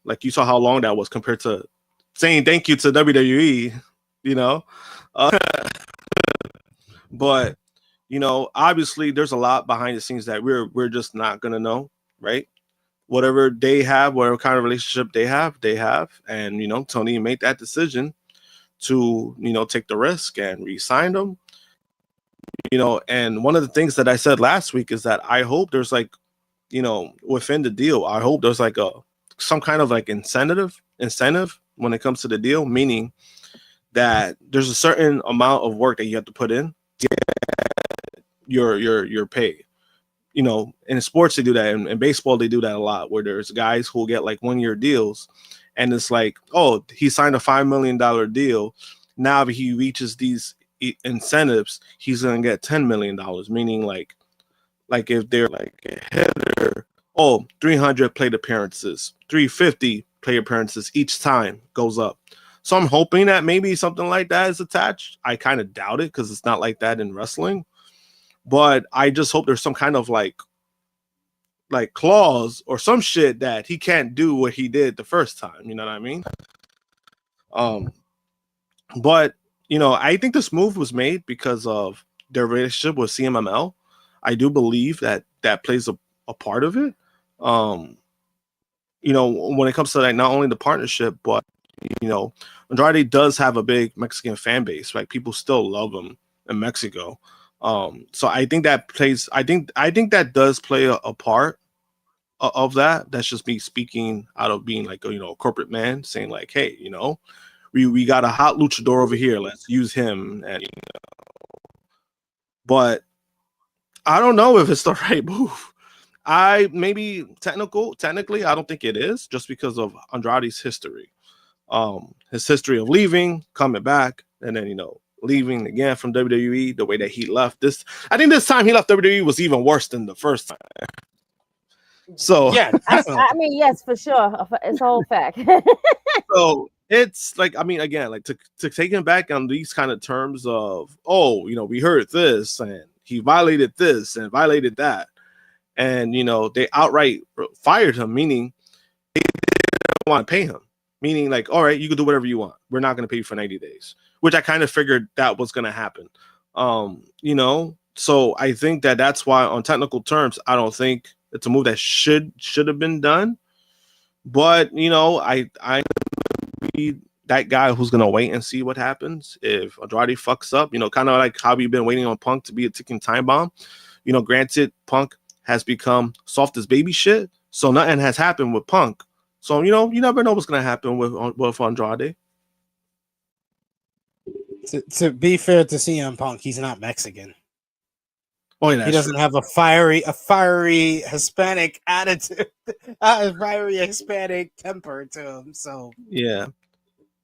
[SPEAKER 5] Like you saw how long that was compared to saying thank you to WWE, but obviously there's a lot behind the scenes that we're just not gonna know, right? Whatever they have, whatever kind of relationship they have, and Tony made that decision to take the risk and re-sign them, and one of the things that I said last week is that I hope there's like, within the deal, I hope there's like some kind of like incentive when it comes to the deal, meaning that there's a certain amount of work that you have to put in to get your pay. In sports they do that, in baseball they do that a lot, where there's guys who get like 1 year deals, and it's like, oh, he signed a $5 million deal. Now if he reaches these incentives, he's gonna get $10 million, meaning like if they're like a hitter, 300 plate appearances, 350 plate appearances each time goes up. So I'm hoping that maybe something like that is attached. I kind of doubt it because it's not like that in wrestling. But I just hope there's some kind of like clause or some shit that he can't do what he did the first time. You know what I mean? But I think this move was made because of their relationship with CMLL. I do believe that plays a part of it. You know, when it comes to like not only the partnership, but you know, Andrade does have a big Mexican fan base. Like people still love him in Mexico. So I think that plays. I think that does play a part of that. That's just me speaking out of being like a corporate man, saying like, hey, you know, we got a hot luchador over here. Let's use him. And but I don't know if it's the right move. Technically, I don't think it is, just because of Andrade's history. His history of leaving, coming back, and then leaving again from WWE. The way that he left I think this time he left WWE was even worse than the first time. So
[SPEAKER 4] Yeah,
[SPEAKER 6] I mean, yes, for sure, it's a whole fact.
[SPEAKER 5] So it's like, I mean, again, like to take him back on these kind of terms of, oh, we heard this and he violated this and violated that. And, they outright fired him, meaning they didn't want to pay him. Meaning like, all right, you can do whatever you want. We're not going to pay you for 90 days, which I kind of figured that was going to happen. So I think that's why on technical terms, I don't think it's a move that should have been done. But, I be that guy who's going to wait and see what happens if Andrade fucks up, kind of like how we've been waiting on Punk to be a ticking time bomb. Granted, Punk has become soft as baby shit, so nothing has happened with Punk. So, you never know what's going to happen with Andrade.
[SPEAKER 7] To be fair to CM Punk, he's not Mexican.
[SPEAKER 5] Oh, yeah,
[SPEAKER 7] he doesn't have a fiery Hispanic attitude, a fiery Hispanic temper to him. So
[SPEAKER 5] yeah,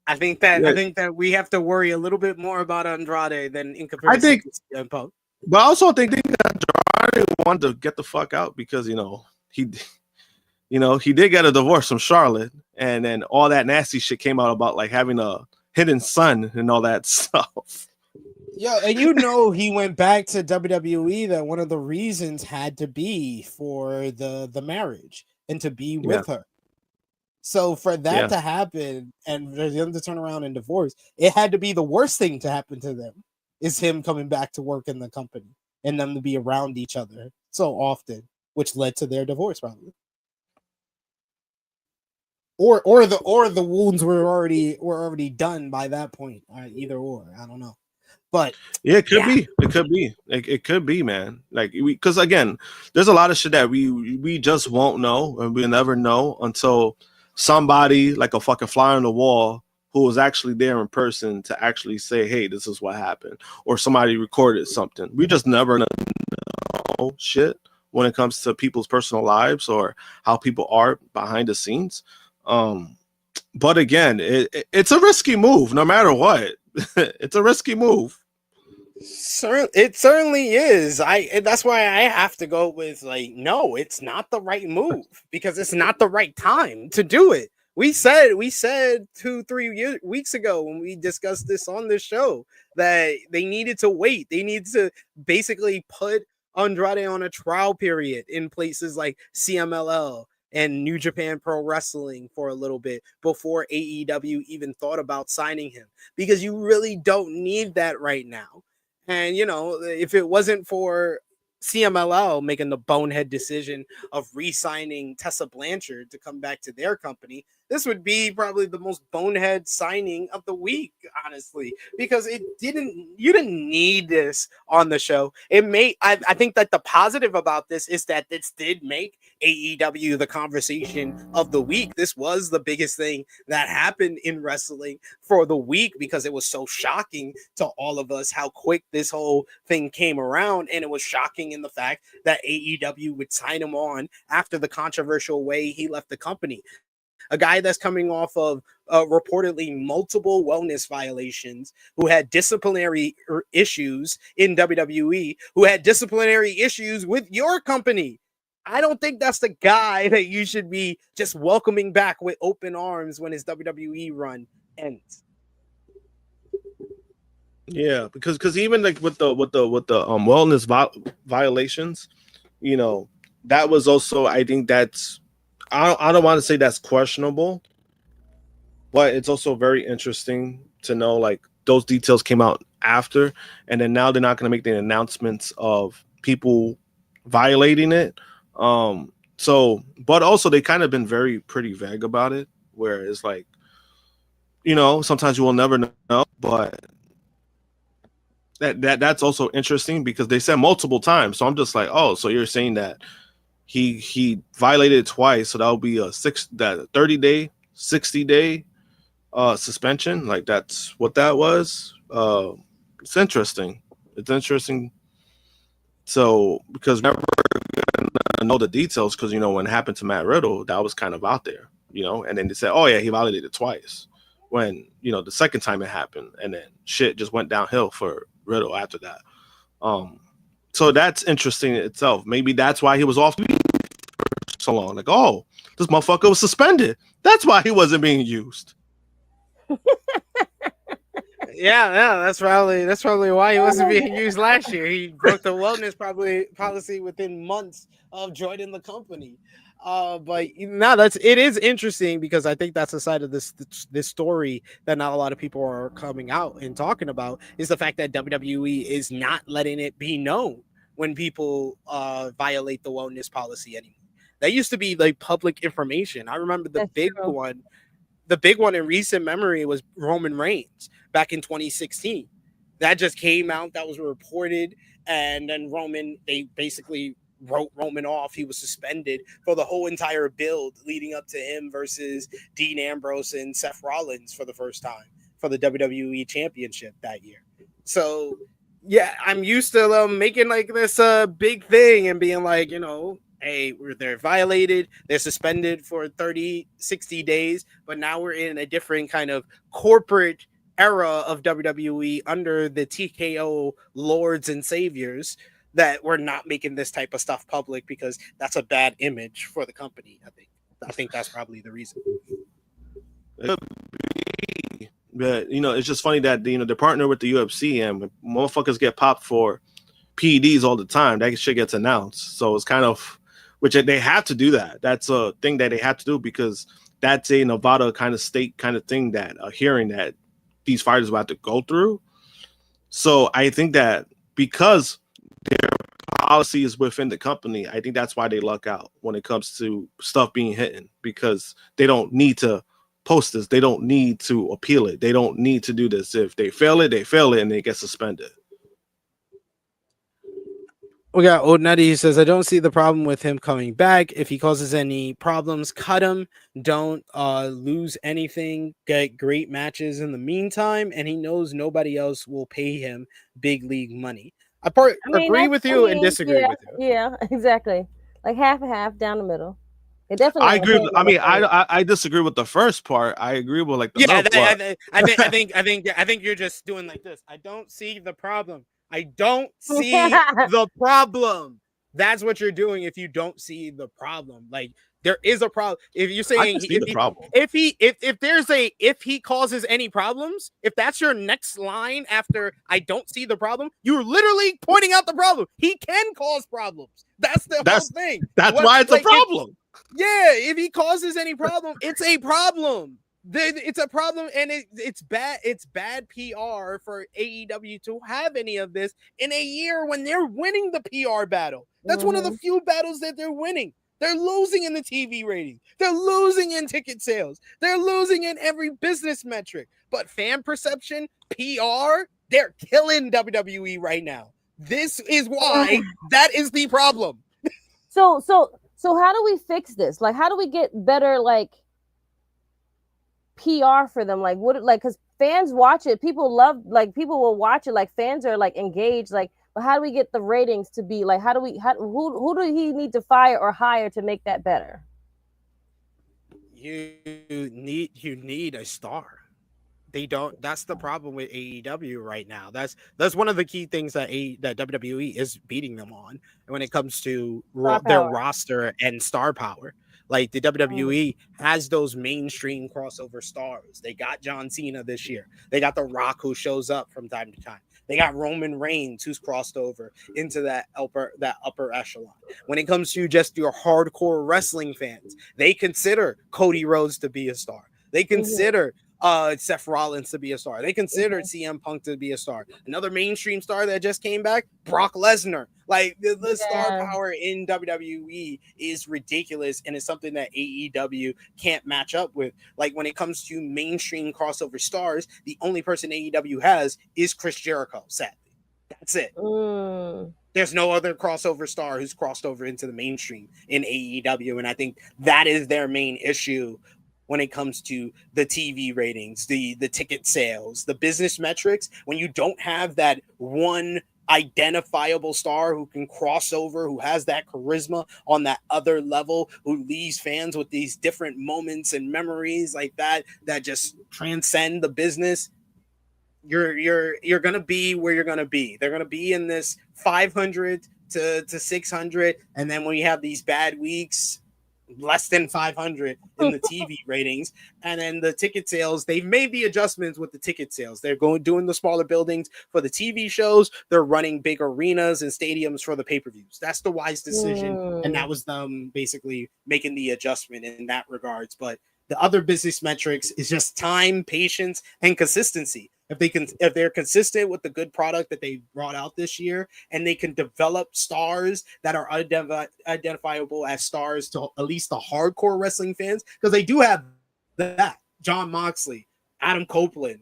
[SPEAKER 4] I think that we have to worry a little bit more about Andrade than in comparison to CM Punk.
[SPEAKER 5] But I also think Andrade wanted to get the fuck out because he did get a divorce from Charlotte, and then all that nasty shit came out about like having a hidden son and all that stuff.
[SPEAKER 7] Yeah, and he went back to WWE. That one of the reasons had to be for the marriage and to be with her. So for that to happen and for them to turn around and divorce, it had to be the worst thing to happen to them, is him coming back to work in the company and them to be around each other so often, which led to their divorce probably. Or the wounds were already done by that point. Either or, I don't know. But
[SPEAKER 5] yeah, it could be. It could be, man. Like because again, there's a lot of shit that we just won't know, and we'll never know until somebody like a fucking fly on the wall who was actually there in person to actually say, "Hey, this is what happened," or somebody recorded something. We just never know shit when it comes to people's personal lives or how people are behind the scenes. But again, it's a risky move, no matter what. It's a risky move.
[SPEAKER 4] It certainly is. That's why I have to go with like, no, it's not the right move because it's not the right time to do it. We said 2-3 weeks ago when we discussed this on this show that they needed to wait. They need to basically put Andrade on a trial period in places like CMLL and New Japan Pro Wrestling for a little bit before AEW even thought about signing him, because you really don't need that right now. And, if it wasn't for CMLL making the bonehead decision of re-signing Tessa Blanchard to come back to their company, this would be probably the most bonehead signing of the week, honestly, because you didn't need this on the show. I think that the positive about this is that this did make AEW the conversation of the week. This was the biggest thing that happened in wrestling for the week because it was so shocking to all of us how quick this whole thing came around. And it was shocking in the fact that AEW would sign him on after the controversial way he left the company. A guy that's coming off of reportedly multiple wellness violations, who had disciplinary issues in WWE, who had disciplinary issues with your company. I don't think that's the guy that you should be just welcoming back with open arms when his WWE run ends.
[SPEAKER 5] Yeah, because even like with the wellness violations, that was also, I think that's, I don't want to say that's questionable, but it's also very interesting to know like those details came out after, and then now they're not going to make the announcements of people violating it. So, but also they kind of been pretty vague about it, where it's like, you know, sometimes you will never know, but that's also interesting because they said multiple times. So I'm just like, oh, so you're saying that he violated it twice, so that'll be a 30-day, 60-day suspension. Like that's what that was. It's interesting. It's interesting. So because we're never gonna know the details, because you know when it happened to Matt Riddle, that was kind of out there, you know, and then they said, oh yeah, he violated it twice. When you know the second time it happened, and then shit just went downhill for Riddle after that. So that's interesting in itself. Maybe that's why he was off for so long. Like, oh, this motherfucker was suspended. That's why he wasn't being used.
[SPEAKER 4] Yeah, that's probably why he wasn't being used last year. He broke the wellness policy within months of joining the company. But no, it is interesting because I think that's a side of this story that not a lot of people are coming out and talking about, is the fact that WWE is not letting it be known when people violate the wellness policy anymore. That used to be like public information. I remember the big one in recent memory was Roman Reigns back in 2016. That just came out, that was reported, and then they basically wrote Roman off. He was suspended for the whole entire build leading up to him versus Dean Ambrose and Seth Rollins for the first time for the WWE Championship that year. So yeah, I'm used to them making like this big thing and being like, you know, hey, they're violated, they're suspended for 30, 60 days, but now we're in a different kind of corporate era of WWE under the TKO lords and saviors, that we're not making this type of stuff public because that's a bad image for the company. I think that's probably the reason.
[SPEAKER 5] But you know, it's just funny that you know they're partnered with the UFC, and motherfuckers get popped for PEDs all the time. That shit gets announced, so it's kind of, which they have to do that. That's a thing that they have to do because that's a Nevada kind of state kind of thing, that a hearing that these fighters will have to go through. So I think that because their policy is within the company, I think that's why they luck out when it comes to stuff being hidden, because they don't need to post this. They don't need to appeal it. They don't need to do this. If they fail it, and they get suspended.
[SPEAKER 4] We got Old Nutty. He says, I don't see the problem with him coming back. If he causes any problems, cut him. Don't lose anything. Get great matches in the meantime. And he knows nobody else will pay him big league money. I agree with you and disagree with you.
[SPEAKER 6] Yeah, exactly. Like half and half down the middle. It definitely.
[SPEAKER 5] I agree. I disagree with the first part. I agree with like the
[SPEAKER 4] I think you're just doing like this. I don't see the problem. I don't see the problem. That's what you're doing if you don't see the problem. Like there is a problem. If you're saying if he causes any problems, if that's your next line after I don't see the problem, you're literally pointing out the problem. He can cause problems. That's the whole thing.
[SPEAKER 5] That's why it's a problem.
[SPEAKER 4] If he causes any problem, it's a problem. It's a problem, and it's bad. It's bad PR for AEW to have any of this in a year when they're winning the PR battle. That's one of the few battles that they're winning. They're losing in the TV rating. They're losing in ticket sales. They're losing in every business metric. But fan perception, PR, they're killing WWE right now. This is why that is the problem.
[SPEAKER 6] So how do we fix this? Like, how do we get better, like, PR for them? Like, what, like, because fans watch it, people will watch it, like fans are like engaged, like, but how do we get the ratings to be like, who do he need to fire or hire to make that better?
[SPEAKER 4] You need a star. They don't. That's the problem with AEW right now. That's one of the key things that WWE is beating them on when it comes to their roster and star power. Like the WWE has those mainstream crossover stars. They got John Cena this year. They got The Rock, who shows up from time to time. They got Roman Reigns, who's crossed over into that upper echelon. When it comes to just your hardcore wrestling fans, they consider Cody Rhodes to be a star. They consider Seth Rollins to be a star. They considered CM Punk to be a star. Another mainstream star that just came back, Brock Lesnar. Like the star power in WWE is ridiculous, and it's something that AEW can't match up with. Like when it comes to mainstream crossover stars, the only person AEW has is Chris Jericho. Sadly, that's it. There's no other crossover star who's crossed over into the mainstream in AEW, and I think that is their main issue when it comes to the TV ratings, the ticket sales, the business metrics. When you don't have that one identifiable star who can cross over, who has that charisma on that other level, who leaves fans with these different moments and memories like that just transcend the business, you're gonna be where you're gonna be. They're gonna be in this 500 to 600, and then when you have these bad weeks, less than 500 in the TV ratings, and then the ticket sales. They've made the adjustments with the ticket sales. They're doing the smaller buildings for the TV shows. They're running big arenas and stadiums for the pay-per-views. That's the wise decision, and that was them basically making the adjustment in that regards. But the other business metrics is just time, patience, and consistency. If they're consistent with the good product that they brought out this year, and they can develop stars that are identifiable as stars to at least the hardcore wrestling fans, because they do have that. Jon Moxley, Adam Copeland,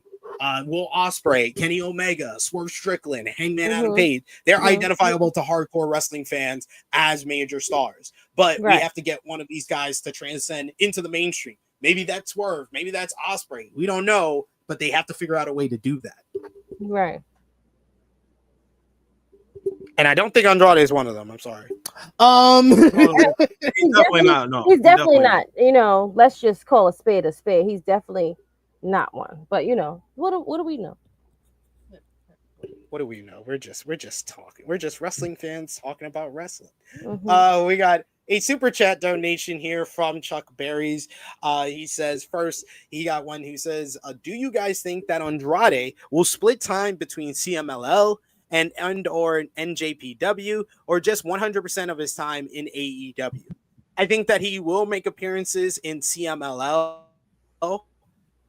[SPEAKER 4] Will Ospreay, Kenny Omega, Swerve Strickland, Hangman Adam Page. They're identifiable to hardcore wrestling fans as major stars. But we have to get one of these guys to transcend into the mainstream. Maybe that's Swerve. Maybe that's Ospreay. We don't know. But they have to figure out a way to do that.
[SPEAKER 6] Right.
[SPEAKER 4] And I don't think Andrade is one of them. I'm sorry.
[SPEAKER 5] He's definitely not. No,
[SPEAKER 6] he's definitely not. You know, let's just call a spade a spade. He's definitely not one. But you know, what do we know?
[SPEAKER 4] What do we know? We're just talking. We're just wrestling fans talking about wrestling. We got a super chat donation here from Chuck Berries. He says, first, he got one who says, do you guys think that Andrade will split time between CMLL and or NJPW, or just 100% of his time in AEW? I think that he will make appearances in CMLL.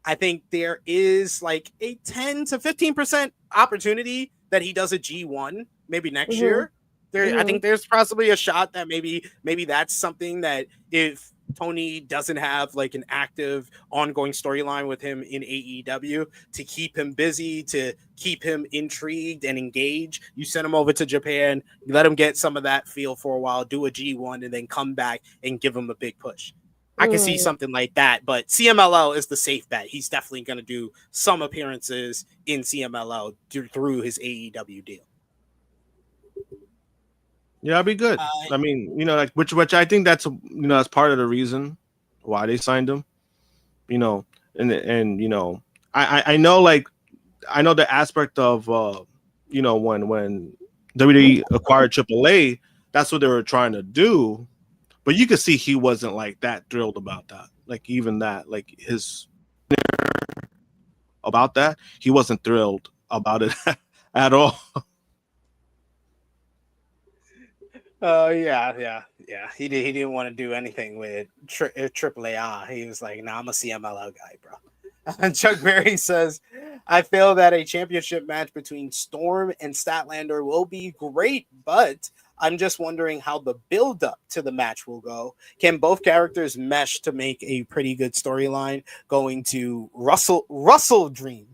[SPEAKER 4] I think there is like a 10 to 15% opportunity that he does a G1 maybe next year. I think there's possibly a shot that maybe that's something that if Tony doesn't have like an active ongoing storyline with him in AEW to keep him busy, to keep him intrigued and engaged, you send him over to Japan, you let him get some of that feel for a while, do a G1, and then come back and give him a big push. I can see something like that, but CMLL is the safe bet. He's definitely going to do some appearances in CMLL through his AEW deal.
[SPEAKER 5] Yeah, I'd be good. I mean, you know, like which I think that's that's part of the reason why they signed him. You know, and you know, I know the aspect of you know, when WWE acquired AAA, that's what they were trying to do, but you could see he wasn't like that thrilled about that. Like even that, like his about that, he wasn't thrilled about it at all.
[SPEAKER 4] Yeah. He didn't want to do anything with AAA. He was like, "Nah, I'm a CMLL guy, bro." And Chuck Berry says, "I feel that a championship match between Storm and Statlander will be great, but I'm just wondering how the build-up to the match will go. Can both characters mesh to make a pretty good storyline going to Russell Dream?"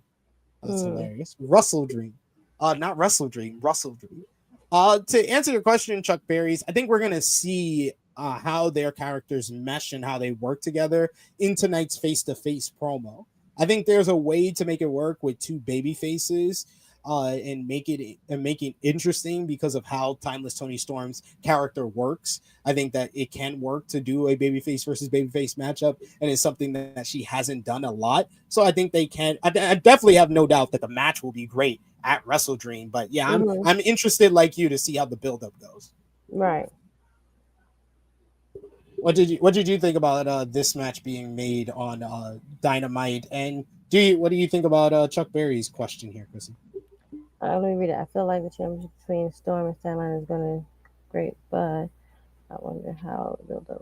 [SPEAKER 4] That's hilarious. Russell Dream. Not Russell Dream, Russell Dream. To answer your question, Chuck Berries, I think we're going to see how their characters mesh and how they work together in tonight's face-to-face promo. I think there's a way to make it work with two baby faces and make it interesting because of how Timeless Tony Storm's character works. I think that it can work to do a babyface versus babyface matchup, and it's something that she hasn't done a lot. So I think they can. I definitely have no doubt that the match will be great at Wrestle Dream. But yeah, I'm interested, like you, to see how the buildup goes.
[SPEAKER 6] Right.
[SPEAKER 4] What did you think about this match being made on Dynamite? And what do you think about Chuck Berry's question here, Krssi?
[SPEAKER 6] Let me read it. I feel like the championship between Storm and Statlander is going to great, but I wonder how they'll do.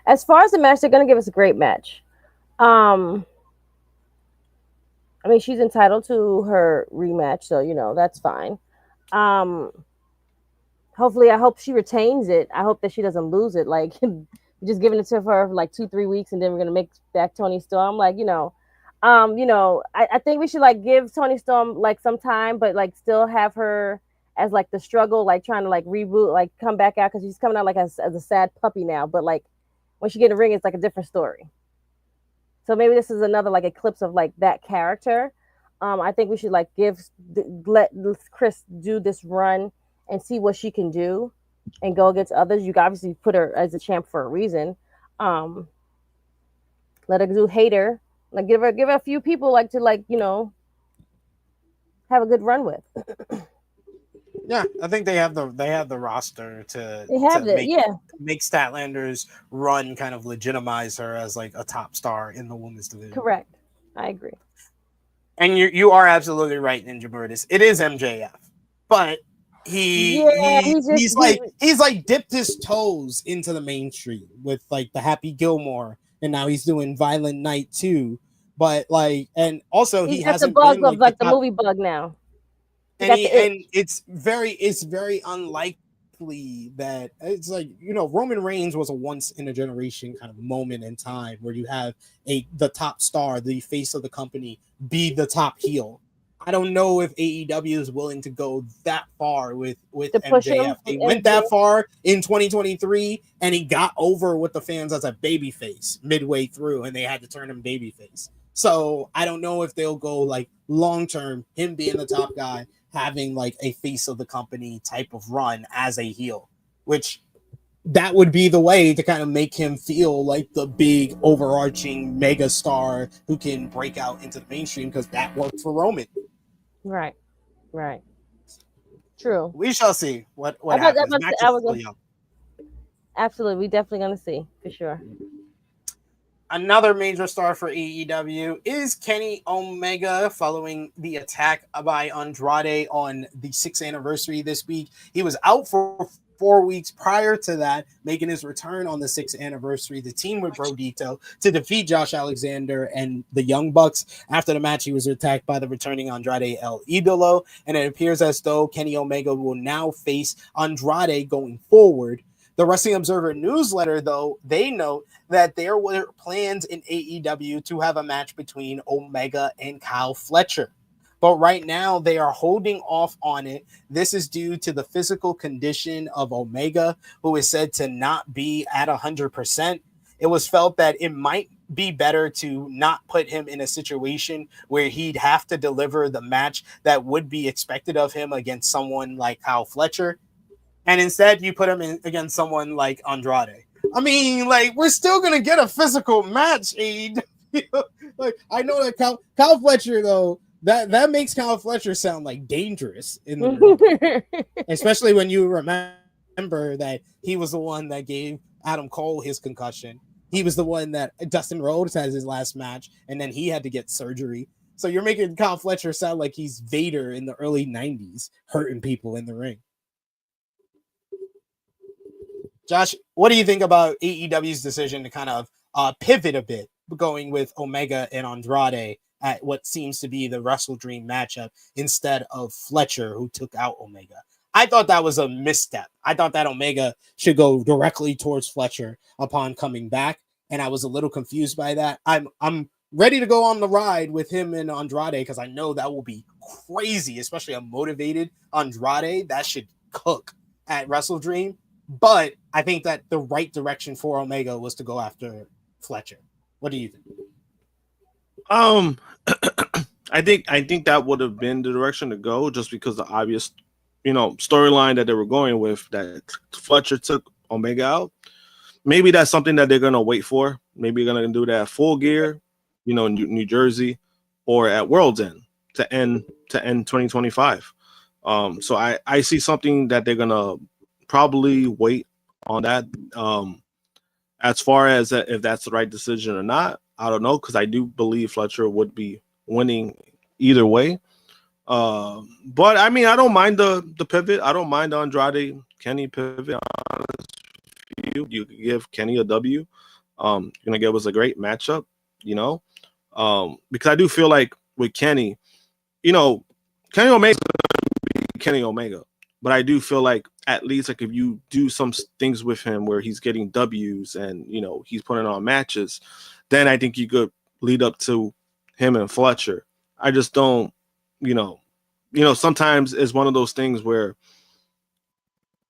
[SPEAKER 6] As far as the match, they're gonna give us a great match. I mean, she's entitled to her rematch, so that's fine. Hopefully, I hope she retains it. I hope that she doesn't lose it. Like, just giving it to her for like 2-3 weeks, and then we're gonna make back Toni Storm. Like, I think we should like give Toni Storm like some time, but like still have her as like the struggle, like trying to like reboot, like come back out, because she's coming out like as a sad puppy now. But like when she get in the ring, it's like a different story. So maybe this is another like eclipse of like that character. I think we should like let Kris do this run and see what she can do and go against others. You obviously put her as a champ for a reason. Let her do Hater. Like give her a few people like to like, have a good run with.
[SPEAKER 7] Yeah, I think they have the roster to make Statlander's run kind of legitimize her as like a top star in the women's division.
[SPEAKER 6] Correct. I agree.
[SPEAKER 7] And you are absolutely right, Ninja Brutus. It is MJF, but he's like dipped his toes into the mainstream with like the Happy Gilmore, and now he's doing Violent Night too. But like, and also he has
[SPEAKER 6] the bug of like the movie bug now.
[SPEAKER 7] And it's very unlikely that it's like, Roman Reigns was a once in a generation kind of moment in time where you have the top star, the face of the company, be the top heel. I don't know if AEW is willing to go that far with MJF. They went that far in 2023 and he got over with the fans as a babyface midway through, and they had to turn him babyface. So I don't know if they'll go like long term, him being the top guy, having like a face of the company type of run as a heel, which that would be the way to kind of make him feel like the big overarching mega star who can break out into the mainstream, because that worked for Roman.
[SPEAKER 6] Right. True.
[SPEAKER 7] We shall see what happens.
[SPEAKER 6] Absolutely, we definitely gonna see for sure.
[SPEAKER 7] Another major star for AEW is Kenny Omega, following the attack by Andrade on the 6th anniversary this week. He was out for 4 weeks prior to that, making his return on the 6th anniversary. The team with Brodito to defeat Josh Alexander and the Young Bucks. After the match, he was attacked by the returning Andrade El Idolo, and it appears as though Kenny Omega will now face Andrade going forward. The Wrestling Observer newsletter, though, they note that there were plans in AEW to have a match between Omega and Kyle Fletcher. But right now, they are holding off on it. This is due to the physical condition of Omega, who is said to not be at 100%. It was felt that it might be better to not put him in a situation where he'd have to deliver the match that would be expected of him against someone like Kyle Fletcher. And instead, you put him in against someone like Andrade. I mean, like, we're still going to get a physical match, Aid. Like, I know that Kyle Fletcher, though, that makes Kyle Fletcher sound like dangerous in the especially when you remember that he was the one that gave Adam Cole his concussion. He was the one that Dustin Rhodes has his last match, and then he had to get surgery. So you're making Kyle Fletcher sound like he's Vader in the early 90s, hurting people in the ring. Josh, what do you think about AEW's decision to kind of pivot a bit, going with Omega and Andrade at what seems to be the Wrestle Dream matchup instead of Fletcher, who took out Omega? I thought that was a misstep. I thought that Omega should go directly towards Fletcher upon coming back, and I was a little confused by that. I'm ready to go on the ride with him and Andrade, because I know that will be crazy, especially a motivated Andrade. That should cook at Wrestle Dream. But I think that the right direction for Omega was to go after Fletcher. What do you think?
[SPEAKER 5] I think that would have been the direction to go, just because the obvious, storyline that they were going with, that Fletcher took Omega out. Maybe that's something that they're gonna wait for. Maybe they're gonna do that at Full Gear, New Jersey, or at World's End to end 2025. So I see something that they're gonna probably wait on that. As far as if that's the right decision or not, I don't know, because I do believe Fletcher would be winning either way. But I mean, I don't mind the pivot. I don't mind the Andrade Kenny pivot. feud. You could give Kenny a W. You're gonna give us a great matchup, you know. Because I do feel like with Kenny, you know, Kenny Omega, Kenny Omega. But I do feel like at least like if you do some things with him where he's getting W's and you know he's putting on matches, then I think you could lead up to him and Fletcher. I just don't, you know, sometimes it's one of those things where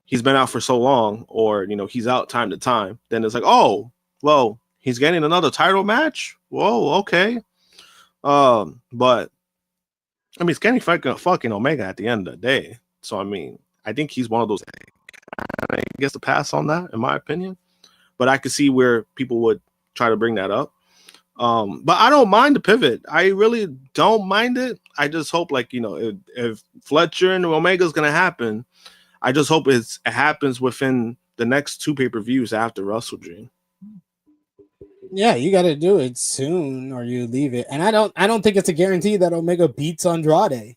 [SPEAKER 5] he's been out for so long, or you know he's out time to time. Then it's like, oh, well, he's getting another title match. Whoa, okay. But I mean, it's Kenny fucking Omega at the end of the day. So I mean, I think he's one of those. I guess to pass on that, in my opinion. But I could see where people would try to bring that up. But I don't mind the pivot. I really don't mind it. I just hope, like, you know, if Fletcher and Omega is gonna happen, I just hope it happens within the next 2 pay-per-views after Wrestle Dream.
[SPEAKER 7] Yeah, you got to do it soon, or you leave it. And I don't think it's a guarantee that Omega beats Andrade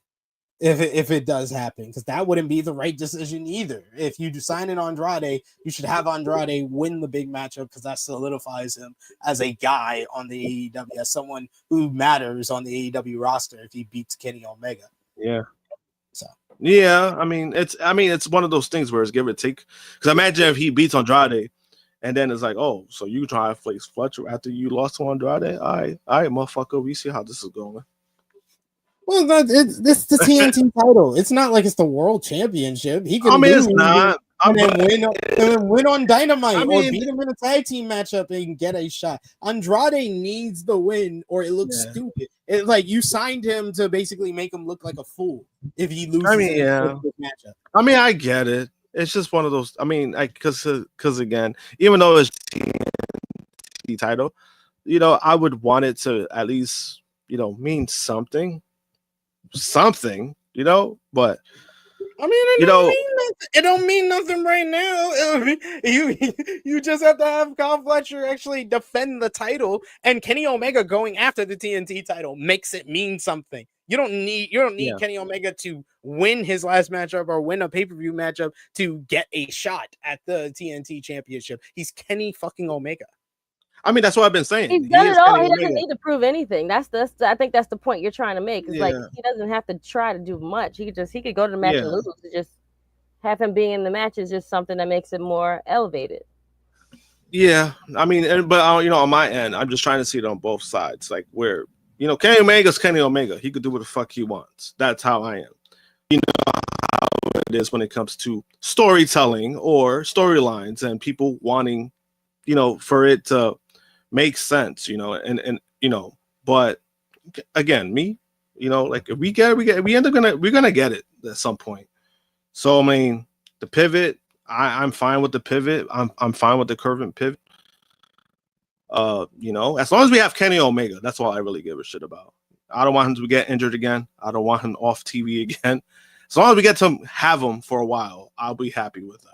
[SPEAKER 7] if it does happen, because that wouldn't be the right decision either. If you sign in Andrade, you should have Andrade win the big matchup, because that solidifies him as a guy on the AEW, as someone who matters on the AEW roster if he beats Kenny Omega.
[SPEAKER 5] Yeah.
[SPEAKER 7] So
[SPEAKER 5] yeah, I mean it's one of those things where it's give or take. Because imagine if he beats Andrade, and then it's like, oh, so you try to face Fletcher after you lost to Andrade? All right, motherfucker, we see how this is going.
[SPEAKER 7] Well, it's the TNT title. It's not like it's the world championship. He can
[SPEAKER 5] it's not.
[SPEAKER 7] And then win on Dynamite, or beat him in a tag team matchup and get a shot. Andrade needs the win, or it looks stupid. It's like you signed him to basically make him look like a fool if he loses a matchup.
[SPEAKER 5] I mean, I get it. It's just one of those. I mean, because again, even though it's TNT title, you know, I would want it to at least, you know, mean something, you know. But
[SPEAKER 4] I mean, it don't mean nothing right now. You just have to have Kyle Fletcher actually defend the title, and Kenny Omega going after the TNT title makes it mean something. You don't need Kenny Omega to win his last matchup or win a pay-per-view matchup to get a shot at the TNT championship. He's Kenny fucking Omega.
[SPEAKER 5] I mean, that's what I've been saying.
[SPEAKER 6] He's done it all. He doesn't need to prove anything. I think that's the point you're trying to make. It's like he doesn't have to try to do much. He could go to the match and lose. Just have him being in the match is just something that makes it more elevated.
[SPEAKER 5] Yeah, I mean, but you know, on my end, I'm just trying to see it on both sides. Like where, you know, Kenny Omega's Kenny Omega. He could do what the fuck he wants. That's how I am. You know how it is when it comes to storytelling or storylines and people wanting, you know, for it to makes sense, you know, and you know, but again, me, you know, like if we're gonna get it at some point. So I mean, the pivot, I'm fine with the pivot. I'm fine with the curving pivot. You know, as long as we have Kenny Omega, that's all I really give a shit about. I don't want him to get injured again. I don't want him off TV again. As long as we get to have him for a while, I'll be happy with that.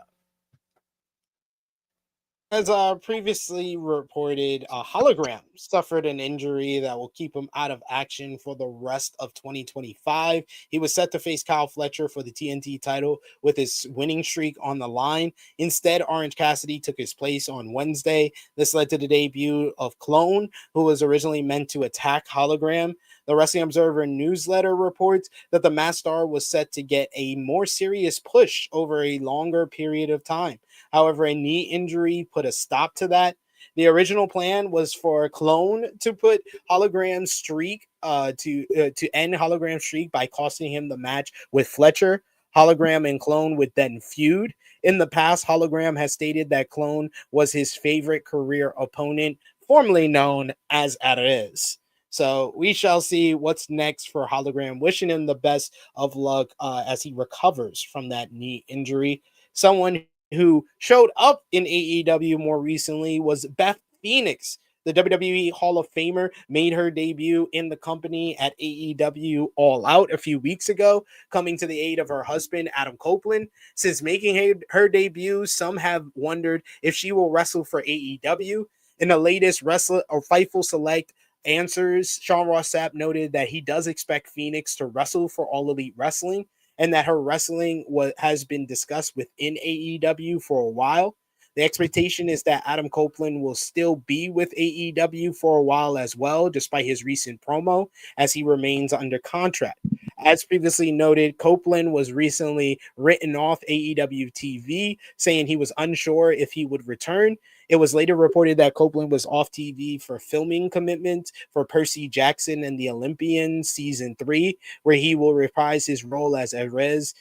[SPEAKER 7] As previously reported, Hologram suffered an injury that will keep him out of action for the rest of 2025. He was set to face Kyle Fletcher for the TNT title with his winning streak on the line. Instead, Orange Cassidy took his place on Wednesday. This led to the debut of Clone, who was originally meant to attack Hologram. The Wrestling Observer newsletter reports that the Masked Star was set to get a more serious push over a longer period of time. However, a knee injury put a stop to that. The original plan was for Clone to put Hologram's streak to end Hologram's streak by costing him the match with Fletcher. Hologram and Clone would then feud. In the past, Hologram has stated that Clone was his favorite career opponent, formerly known as Ariz. So we shall see what's next for Hologram. Wishing him the best of luck as he recovers from that knee injury. Someone who showed up in AEW more recently was Beth Phoenix. The WWE Hall of Famer made her debut in the company at AEW All Out a few weeks ago, coming to the aid of her husband, Adam Copeland. Since making her debut, some have wondered if she will wrestle for AEW. In the latest Wrestle or Fightful Select answers, Sean Ross Sapp noted that he does expect Phoenix to wrestle for All Elite Wrestling, and that her wrestling has been discussed within AEW for a while.
[SPEAKER 4] The expectation is that Adam Copeland will still be with AEW for a while as well, despite his recent promo, as he remains under contract. As previously noted, Copeland was recently written off AEW TV, saying he was unsure if he would return. It was later reported that Copeland was off TV for filming commitments for Percy Jackson and the Olympians Season 3, where he will reprise his role as Ares,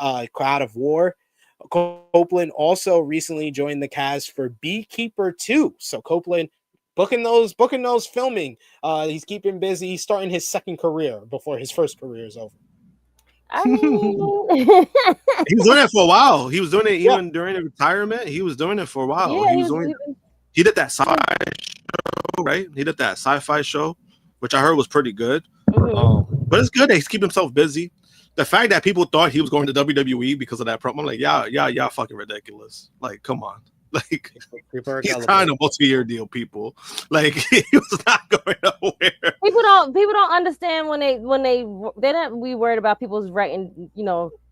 [SPEAKER 4] God of War. Copeland also recently joined the cast for Beekeeper 2. So Copeland booking those filming. He's keeping busy. He's starting his second career before his first career is over.
[SPEAKER 6] I mean,
[SPEAKER 5] he was doing it for a while. He was doing it even during the retirement. He was doing it for a while.
[SPEAKER 6] Yeah,
[SPEAKER 5] he did that sci-fi show, right? He did that sci-fi show, which I heard was pretty good. But it's good that he's keeping himself busy. The fact that people thought he was going to WWE because of that promo, I'm like, y'all fucking ridiculous. Like, come on. Like, he's trying a multi-year deal, people. Like, he was not going nowhere.
[SPEAKER 6] People don't understand they're not worried about people's writing,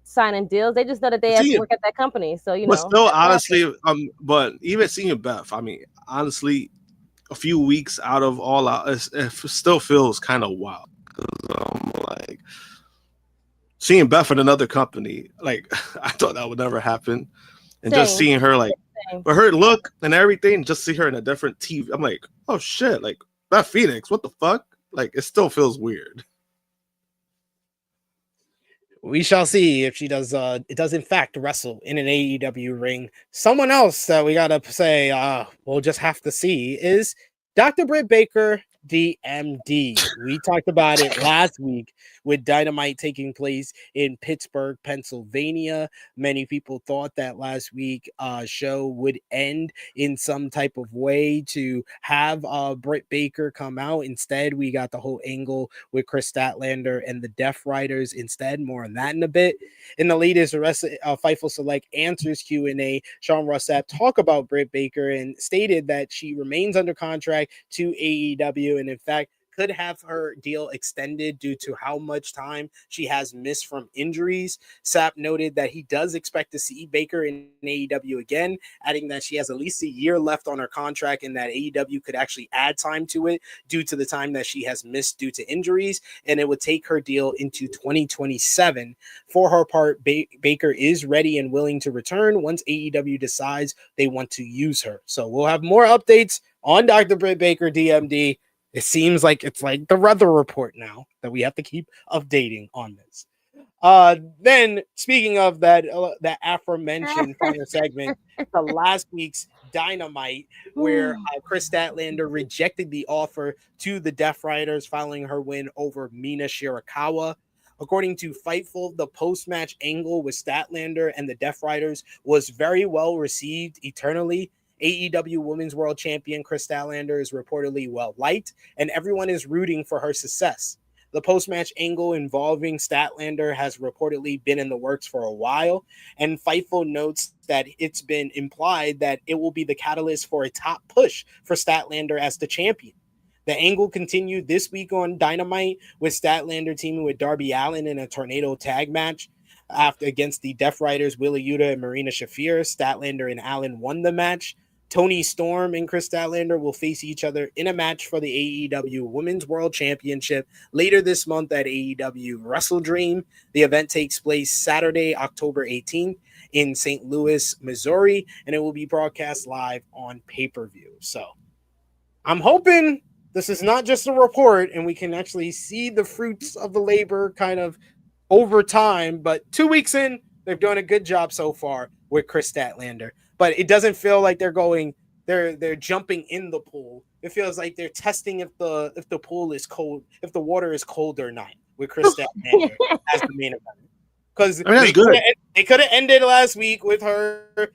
[SPEAKER 6] signing deals. They just know that they have to work at that company. So
[SPEAKER 5] but still, honestly, but even seeing Beth, I mean, honestly, a few weeks out of all out, it still feels kind of wild. Like seeing Beth in another company, like I thought that would never happen, and just seeing her like. But her look and everything, just see her in a different TV. I'm like, oh shit, like Beth Phoenix, what the fuck? Like, it still feels weird.
[SPEAKER 4] We shall see if she does. It does in fact wrestle in an AEW ring. Someone else that we gotta say, we'll just have to see is Dr. Britt Baker, DMD. We talked about it last week with Dynamite taking place in Pittsburgh, Pennsylvania. Many people thought that last week show would end in some type of way to have Britt Baker come out. Instead, we got the whole angle with Chris Statlander and the Death Riders instead. More on that in a bit. In the latest Fightful Select Answers Q&A, Sean Ross Sapp talked about Britt Baker and stated that she remains under contract to AEW and in fact could have her deal extended due to how much time she has missed from injuries. Sapp noted that he does expect to see Baker in AEW again, adding that she has at least a year left on her contract and that AEW could actually add time to it due to the time that she has missed due to injuries, and it would take her deal into 2027. For her part, Baker is ready and willing to return once AEW decides they want to use her. So we'll have more updates on Dr. Britt Baker, DMD. It seems like it's like the weather report now that we have to keep updating on this. Then speaking of that aforementioned final segment, the last week's Dynamite, where Chris Statlander rejected the offer to the Death Riders following her win over Mina Shirakawa. According to Fightful, the post-match angle with Statlander and the Death Riders was very well received eternally. AEW Women's World Champion Chris Statlander is reportedly well-liked, and everyone is rooting for her success. The post-match angle involving Statlander has reportedly been in the works for a while, and Fightful notes that it's been implied that it will be the catalyst for a top push for Statlander as the champion. The angle continued this week on Dynamite, with Statlander teaming with Darby Allin in a tornado tag match. Against the Death Riders, Wheeler Yuta and Marina Shafir. Statlander and Allin won the match. Tony Storm and Chris Statlander will face each other in a match for the AEW Women's World Championship later this month at AEW Wrestle Dream. The event takes place Saturday, October 18th in St. Louis, Missouri, and it will be broadcast live on pay-per-view. So I'm hoping this is not just a report and we can actually see the fruits of the labor kind of over time, but 2 weeks in, they've done a good job so far with Chris Statlander. But it doesn't feel like they're jumping in the pool. It feels like they're testing if the pool is cold, if the water is cold or not with Chris Statlander as the main event. Because they could have ended last week with her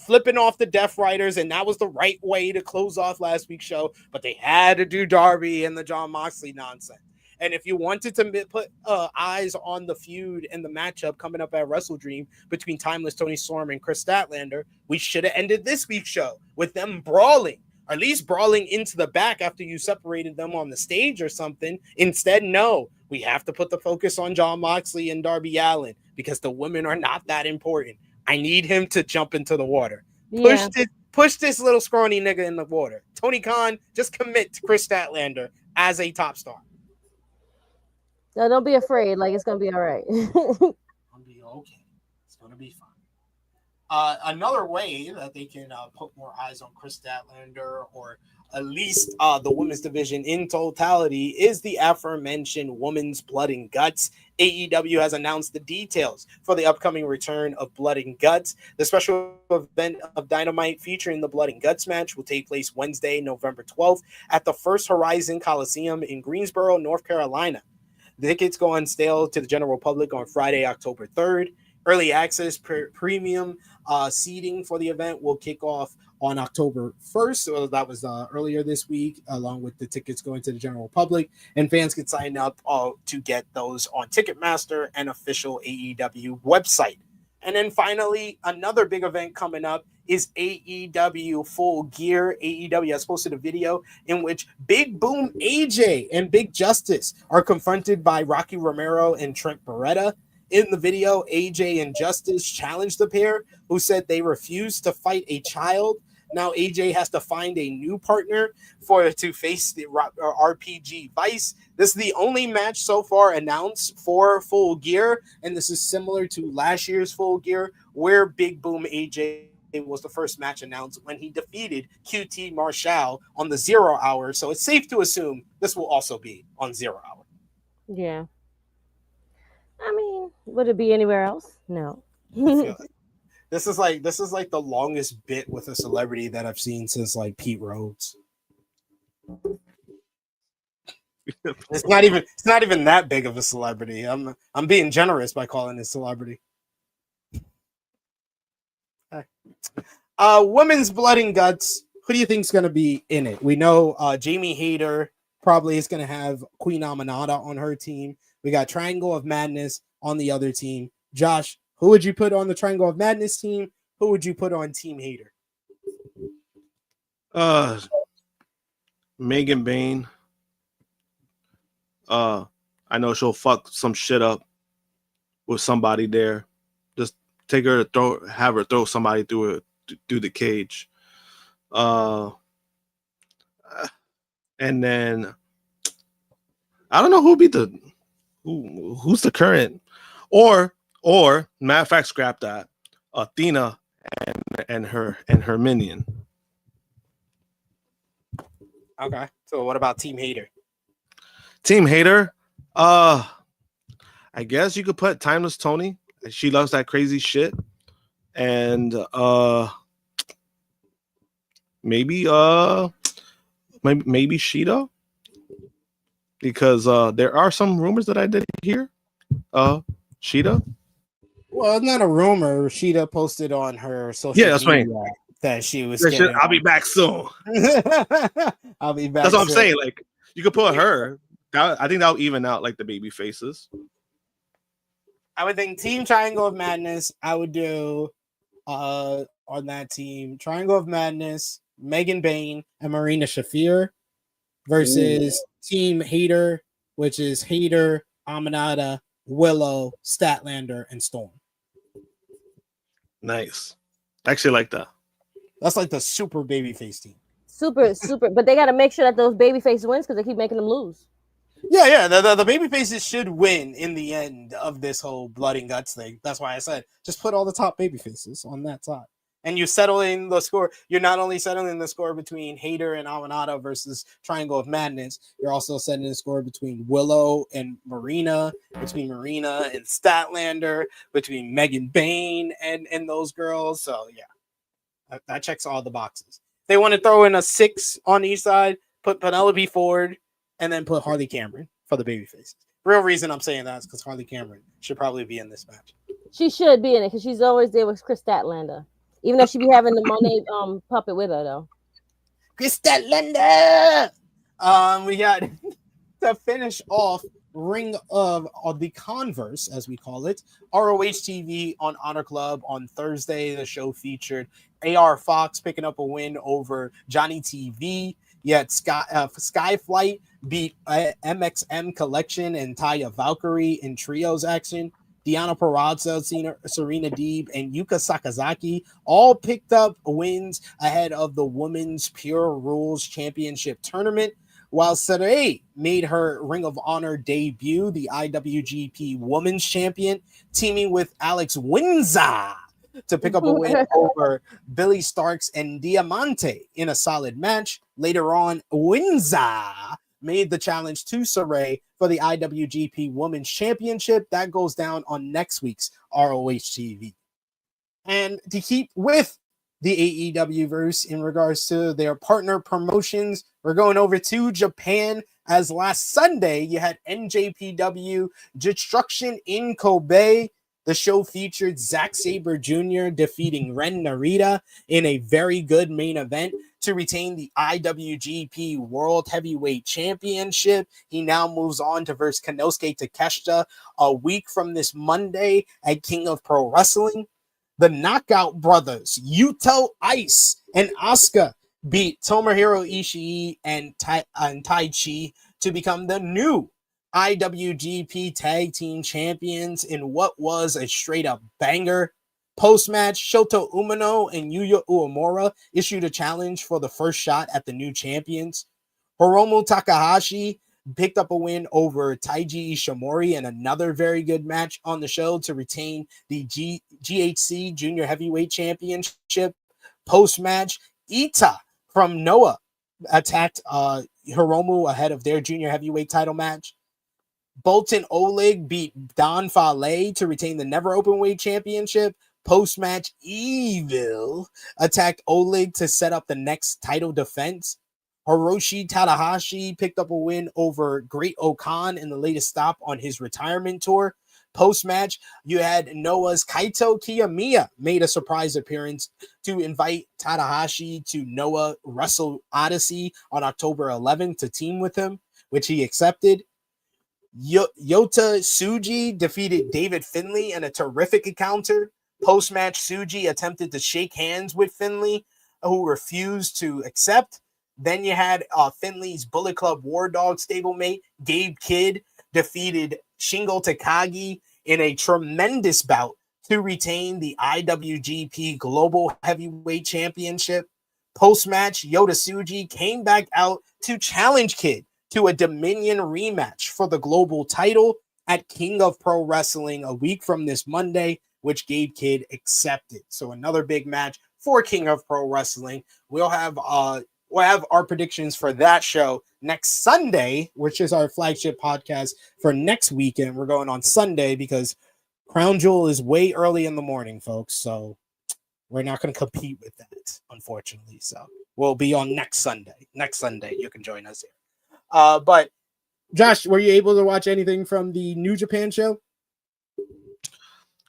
[SPEAKER 4] flipping off the Death Riders, and that was the right way to close off last week's show. But they had to do Darby and the Jon Moxley nonsense. And if you wanted to put eyes on the feud and the matchup coming up at Wrestle Dream between Timeless Tony Storm and Chris Statlander, we should have ended this week's show with them brawling, or at least brawling into the back after you separated them on the stage or something. Instead, no, we have to put the focus on Jon Moxley and Darby Allin because the women are not that important. I need him to jump into the water.
[SPEAKER 6] Yeah.
[SPEAKER 4] Push this little scrawny nigga in the water. Tony Khan, just commit to Chris Statlander as a top star.
[SPEAKER 6] No, don't be afraid. Like, it's gonna be all right.
[SPEAKER 4] It's gonna be okay. It's gonna be fine. Another way that they can put more eyes on Chris Statlander, or at least the women's division in totality, is the aforementioned Women's Blood and Guts. AEW has announced the details for the upcoming return of Blood and Guts. The special event of Dynamite featuring the Blood and Guts match will take place Wednesday, November 12th at the First Horizon Coliseum in Greensboro, North Carolina. The tickets go on sale to the general public on Friday, October 3rd. Early access premium seating for the event will kick off on October 1st. So that was earlier this week, along with the tickets going to the general public. And fans can sign up to get those on Ticketmaster and official AEW website. And then finally, another big event coming up is AEW Full Gear. AEW has posted a video in which Big Boom AJ and Big Justice are confronted by Rocky Romero and Trent Beretta. In the video, AJ and Justice challenged the pair, who said they refused to fight a child. Now AJ has to find a new partner to face the RPG Vice. This is the only match so far announced for Full Gear, and this is similar to last year's Full Gear, where Big Boom AJ was the first match announced when he defeated QT Marshall on the 0 hour. So it's safe to assume this will also be on 0 hour.
[SPEAKER 6] Yeah. I mean, would it be anywhere else? No.
[SPEAKER 4] This is like the longest bit with a celebrity that I've seen since like Pete Rhodes. It's not even that big of a celebrity. I'm being generous by calling it celebrity. Women's Blood and Guts. Who do you think is going to be in it? We know Jamie Hayter probably is going to have Queen Aminata on her team. We got Triangle of Madness on the other team. Josh, who would you put on the Triangle of Madness team? Who would you put on Team Hayter?
[SPEAKER 5] Megan Bain. I know she'll fuck some shit up with somebody there. Just take her to have her throw somebody through the cage. And then I don't know who's the current, or matter of fact, scrap that. Athena and her minion.
[SPEAKER 4] Okay, so what about Team Hayter?
[SPEAKER 5] Team Hayter, I guess you could put Timeless Tony. She loves that crazy shit, and maybe Sheeta, because there are some rumors that I did hear. Sheeta.
[SPEAKER 7] Well, it's not a rumor. Sheeta posted on her social media that she was.
[SPEAKER 5] I'll be back soon.
[SPEAKER 7] I'll be back.
[SPEAKER 5] That's what I'm saying. Like, you could put her. I think that'll even out like the baby faces.
[SPEAKER 7] I would think Team Triangle of Madness. I would do on that team Triangle of Madness, Megan Bain and Marina Shafir versus Team Hayter, which is Hayter, Aminata, Willow, Statlander, and Storm.
[SPEAKER 5] Nice. I actually like that.
[SPEAKER 7] That's like the super babyface team.
[SPEAKER 6] Super, but they got to make sure that those babyface wins because they keep making them lose.
[SPEAKER 4] Yeah. The babyfaces should win in the end of this whole Blood and Guts thing. That's why I said just put all the top babyfaces on that side. And you settle in the score. You're not only settling the score between Hayter and Aminata versus Triangle of Madness, you're also settling the score between Willow and Marina, between Marina and Statlander, between Megan Bain and those girls. So, yeah, that checks all the boxes. They want to throw in a 6 on each side, put Penelope Ford, and then put Harley Cameron for the babyfaces. Real reason I'm saying that is because Harley Cameron should probably be in this match.
[SPEAKER 6] She should be in it because she's always there with Chris Statlander. Even though she be having the Monet puppet with her, though.
[SPEAKER 4] Chris Statlander! We got to finish off Ring of the Converse, as we call it. ROH TV on Honor Club on Thursday. The show featured AR Fox picking up a win over Johnny TV. Yet Skyflight beat MXM Collection and Taya Valkyrie in trios action.
[SPEAKER 7] Deonna Purrazzo, Serena Deeb, and Yuka Sakazaki all picked up wins ahead of the Women's Pure Rules Championship tournament, while Sarray made her Ring of Honor debut, the IWGP Women's Champion, teaming with Alex Windsor to pick up a win over Billy Starks and Diamante in a solid match. Later on, Windsor made the challenge to Sarray for the IWGP Women's Championship. That goes down on next week's ROH TV. And to keep with the AEW verse in regards to their partner promotions, we're going over to Japan, as last Sunday you had NJPW Destruction in Kobe. The show featured Zack Sabre Jr. defeating Ren Narita in a very good main event to retain the IWGP World Heavyweight Championship. He now moves on to verse Konosuke Takeshita a week from this Monday at King of Pro Wrestling. The Knockout Brothers, Yuto Ice and Asuka, beat Tomohiro Ishii and Taichi to become the new IWGP Tag Team Champions in what was a straight-up banger. Post-match, Shota Umino and Yuya Uemura issued a challenge for the first shot at the new champions. Hiromu Takahashi picked up a win over Taiji Ishimori in another very good match on the show to retain the GHC Junior Heavyweight Championship. Post-match, Ita from Noah attacked Hiromu ahead of their Junior Heavyweight title match. Bolton Oleg beat Don Fale to retain the Never Openweight Championship. Post-match, Evil attacked Oleg to set up the next title defense. Hiroshi Tanahashi picked up a win over Great Okan in the latest stop on his retirement tour. Post-match, you had Noah's Kaito Kiyomiya made a surprise appearance to invite Tanahashi to Noah Wrestle Odyssey on October 11th to team with him, which he accepted. Yota Tsuji defeated David Finlay in a terrific encounter. Post-match, Tsuji attempted to shake hands with Finlay, who refused to accept. Then you had Finlay's Bullet Club War Dog stablemate, Gabe Kidd, defeated Shingo Takagi in a tremendous bout to retain the IWGP Global Heavyweight Championship. Post-match, Yota Tsuji came back out to challenge Kidd to a Dominion rematch for the global title at King of Pro Wrestling a week from this Monday, which Gabe Kidd accepted. So another big match for King of Pro Wrestling. We'll have our predictions for that show next Sunday, which is our flagship podcast for next weekend. We're going on Sunday because Crown Jewel is way early in the morning, folks. So we're not going to compete with that, unfortunately. So we'll be on next Sunday. Next Sunday, you can join us here. But Josh, were you able to watch anything from the New Japan show?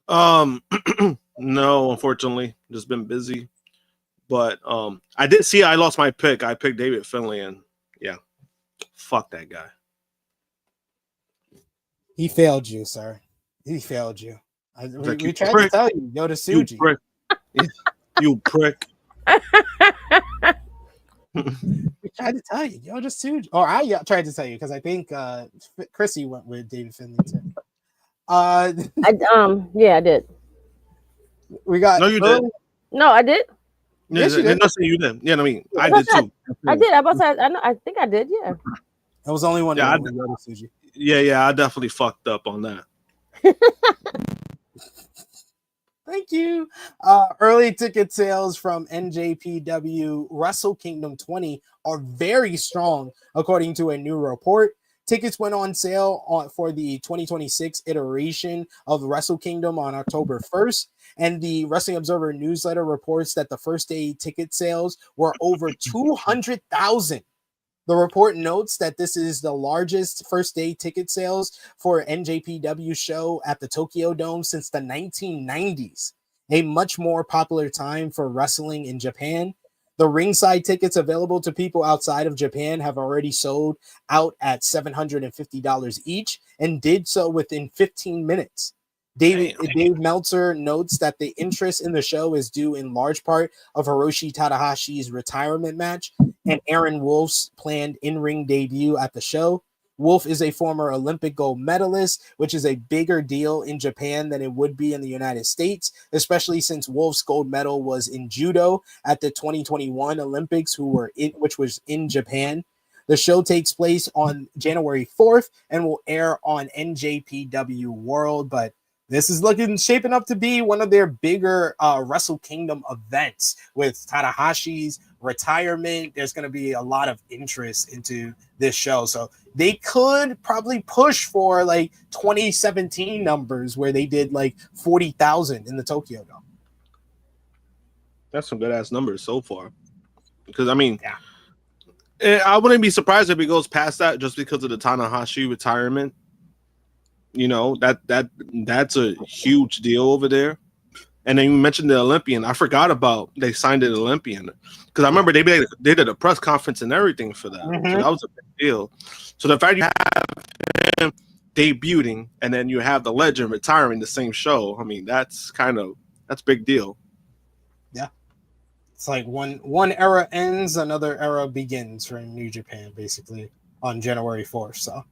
[SPEAKER 5] No, unfortunately, just been busy. But I did see I lost my pick. I picked David Finlay, and yeah, fuck that guy.
[SPEAKER 7] He failed you, sir. He failed you. We tried to tell you, Yota Tsuji.
[SPEAKER 5] You prick. You prick.
[SPEAKER 7] We tried to tell you, Yota Tsuji. Or I tried to tell you because I think Krssi went with David Finlay too.
[SPEAKER 6] Yeah, I did.
[SPEAKER 7] We got
[SPEAKER 5] no, you did.
[SPEAKER 6] No, I did.
[SPEAKER 7] Yes, you did.
[SPEAKER 5] You did. Yeah, I mean, I did too.
[SPEAKER 6] I did. I think I did. Yeah.
[SPEAKER 7] That was the only one.
[SPEAKER 5] Yeah, I definitely fucked up on that.
[SPEAKER 7] Thank you. Early ticket sales from NJPW Wrestle Kingdom 20 are very strong, according to a new report. Tickets went on sale for the 2026 iteration of Wrestle Kingdom on October 1st, and the Wrestling Observer newsletter reports that the first day ticket sales were over 200,000. The report notes that this is the largest first day ticket sales for NJPW show at the Tokyo Dome since the 1990s, a much more popular time for wrestling in Japan. The ringside tickets available to people outside of Japan have already sold out at $750 each and did so within 15 minutes. Dave Meltzer notes that the interest in the show is due in large part of Hiroshi Tanahashi's retirement match and Aaron Wolf's planned in-ring debut at the show. Wolf is a former Olympic gold medalist, which is a bigger deal in Japan than it would be in the United States, especially since Wolf's gold medal was in judo at the 2021 Olympics, which was in Japan. The show takes place on January 4th and will air on NJPW World, but this is shaping up to be one of their bigger Wrestle Kingdom events with Tanahashi's retirement. There's going to be a lot of interest into this show. So they could probably push for like 2017 numbers where they did like 40,000 in the Tokyo Dome.
[SPEAKER 5] That's some good ass numbers so far. Because I mean, I wouldn't be surprised if it goes past that just because of the Tanahashi retirement. You know, that's a huge deal over there. And then you mentioned the Olympian. I forgot about they signed an Olympian because I remember they did a press conference and everything for that. Mm-hmm. So that was a big deal. So the fact you have him debuting and then you have the legend retiring the same show, I mean, that's a big deal.
[SPEAKER 7] Yeah. It's like one era ends, another era begins for New Japan, basically, on January 4th. So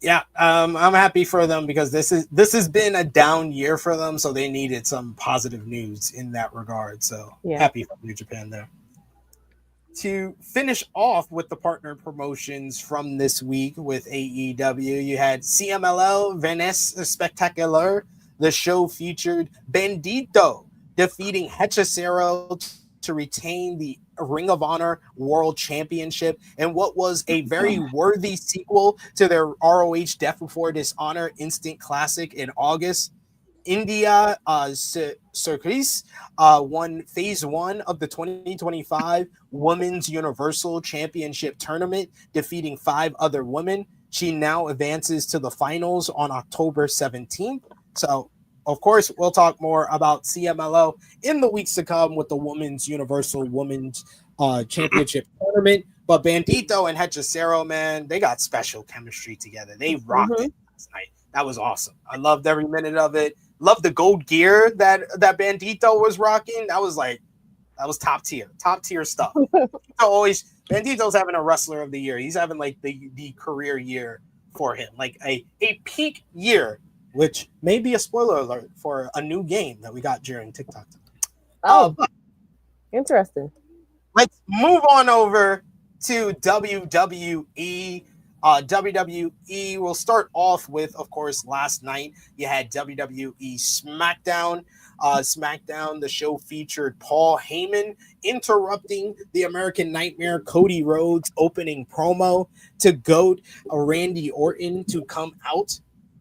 [SPEAKER 7] yeah, I'm happy for them because this has been a down year for them, so they needed some positive news in that regard. So happy for New Japan there. To finish off with the partner promotions from this week with AEW, you had CMLL Viernes Espectacular. The show featured Bandito defeating Hechicero to retain the Ring of Honor World Championship and what was a very worthy sequel to their ROH Death Before Dishonor Instant Classic in August. India Circus won Phase 1 of the 2025 Women's Universal Championship Tournament, defeating 5 other women. She now advances to the finals on October 17th. So, of course, we'll talk more about CMLL in the weeks to come with the Women's Universal Women's Championship Tournament. But Bandito and Hechicero, man, they got special chemistry together. They rocked it last night. That was awesome. I loved every minute of it. Loved the gold gear that Bandito was rocking. That was top tier stuff. Bandito's having a wrestler of the year. He's having like the career year for him, like a peak year, which may be a spoiler alert for a new game that we got during TikTok.
[SPEAKER 6] Interesting.
[SPEAKER 7] Let's move on over to WWE. WWE will start off with, of course, last night you had WWE SmackDown. SmackDown, the show featured Paul Heyman interrupting the American Nightmare Cody Rhodes opening promo to goad Randy Orton to come out.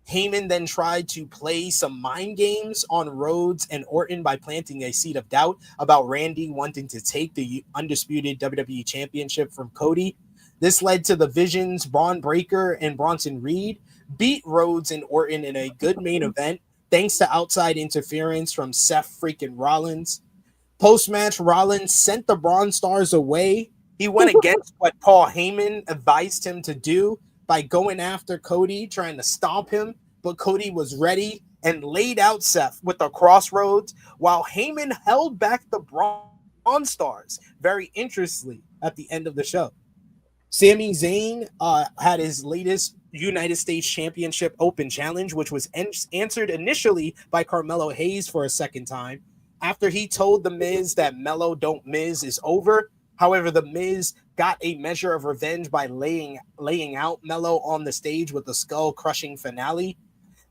[SPEAKER 7] Heyman then tried to play some mind games on Rhodes and Orton by planting a seed of doubt about Randy wanting to take the undisputed WWE Championship from Cody. This led to the Visions, Braun Breaker, and Bronson Reed beat Rhodes and Orton in a good main event, thanks to outside interference from Seth freaking Rollins. Post-match, Rollins sent the Braun Stars away. He went against what Paul Heyman advised him to do by going after Cody, trying to stomp him, but Cody was ready and laid out Seth with the crossroads while Heyman held back the Braun Stars very interestingly at the end of the show. Sami Zayn had his latest United States Championship Open Challenge, which was answered initially by Carmelo Hayes for a second time. After he told The Miz that Melo Don't Miz is over. However, The Miz got a measure of revenge by laying out Melo on the stage with a skull-crushing finale.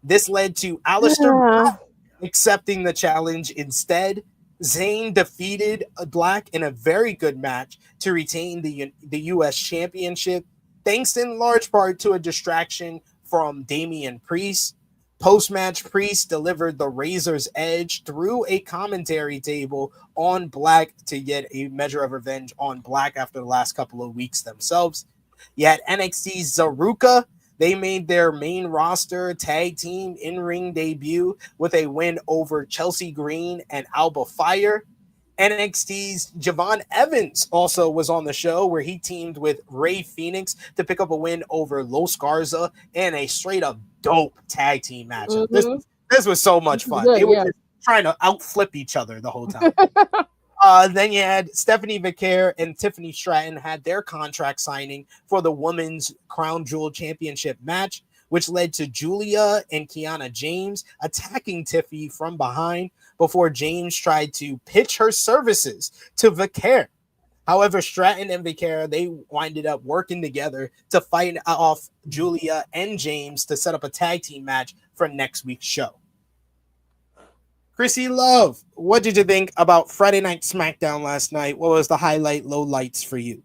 [SPEAKER 7] This led to Aleister accepting the challenge instead. Zayn defeated Black in a very good match to retain the U.S. Championship, thanks in large part to a distraction from Damian Priest. Post-match, Priest delivered the Razor's Edge through a commentary table on Black to get a measure of revenge on Black after the last couple of weeks themselves. You had NXT's Zaruka. They made their main roster tag team in-ring debut with a win over Chelsea Green and Alba Fire. NXT's Javon Evans also was on the show where he teamed with Rey Fenix to pick up a win over Los Garza and a straight-up dope tag team matchup. This was so much fun. They were just trying to outflip each other the whole time. Then you had Stephanie Vicaire and Tiffany Stratton had their contract signing for the Women's Crown Jewel Championship match, which led to Julia and Kiana James attacking Tiffy from behind before James tried to pitch her services to Vicaire. However, Stratton and Vicaire, they winded up working together to fight off Julia and James to set up a tag team match for next week's show. Krssi Love, what did you think about Friday Night SmackDown last night? What was the highlight, low lights for you?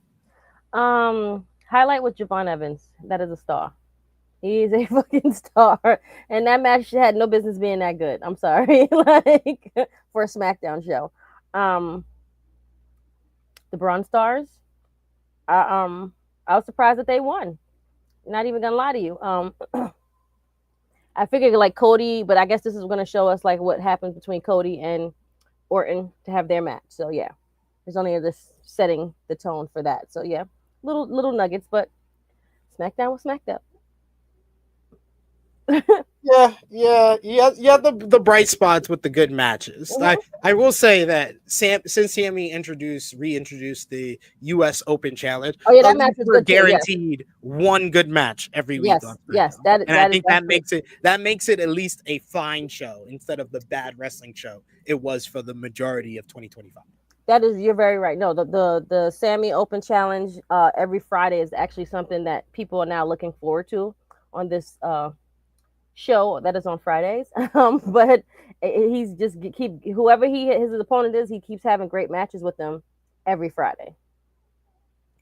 [SPEAKER 6] Highlight with Javon Evans. That is a star. He is a fucking star. And that match had no business being that good. I'm sorry. Like, for a SmackDown show. The Bronze Stars. I was surprised that they won. Not even gonna lie to you. I figured like Cody, but I guess this is going to show us like what happens between Cody and Orton to have their match. So yeah, there's only this setting the tone for that. So yeah, little nuggets, but SmackDown was SmackDown.
[SPEAKER 7] Yeah. The bright spots with the good matches.
[SPEAKER 6] Mm-hmm.
[SPEAKER 7] I will say that since Sammy reintroduced the U.S. Open Challenge,
[SPEAKER 6] that match was good
[SPEAKER 7] guaranteed one good match every week.
[SPEAKER 6] Yes,
[SPEAKER 7] I think that makes it at least a fine show instead of the bad wrestling show it was for the majority of 2025.
[SPEAKER 6] You're very right. No, the Sammy Open Challenge every Friday is actually something that people are now looking forward to on this show that is on Fridays. But he's just whoever his opponent is, he keeps having great matches with them every Friday.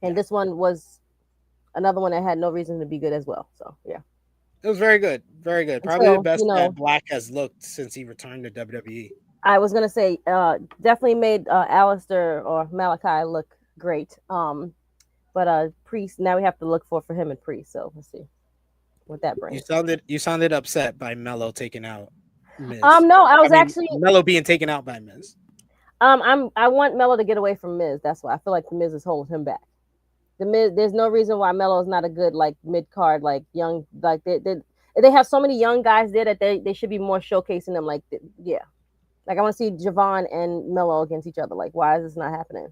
[SPEAKER 6] And this one was another one that had no reason to be good as well. So yeah.
[SPEAKER 7] It was very good. Very good. Probably the best that Black has looked since he returned to WWE.
[SPEAKER 6] I was gonna say definitely made Alistair or Malachi look great. But Priest, now we have to look for him and Priest. So let's see what that brings.
[SPEAKER 7] You sounded upset by Mello taking out Miz.
[SPEAKER 6] No, I was actually
[SPEAKER 7] Mello being taken out by Miz.
[SPEAKER 6] I want Mello to get away from Miz. That's why I feel like the Miz is holding him back. The Miz, there's no reason why Mello is not a good like mid card like young like they have so many young guys there that they should be more showcasing them like yeah. Like I want to see Javon and Mello against each other. Like why is this not happening?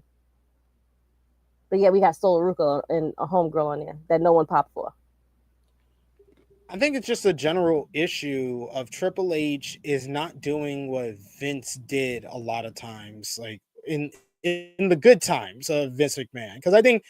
[SPEAKER 6] But yeah, we got Solar Ruka and a homegirl on there that no one popped for.
[SPEAKER 7] I think it's just a general issue of Triple H is not doing what Vince did a lot of times, like in the good times of Vince McMahon. Because I think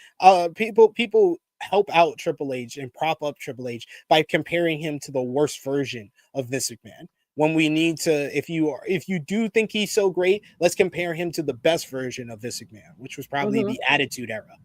[SPEAKER 7] people help out Triple H and prop up Triple H by comparing him to the worst version of Vince McMahon. When we need to, if you do think he's so great, let's compare him to the best version of Vince McMahon, which was probably the Attitude Era.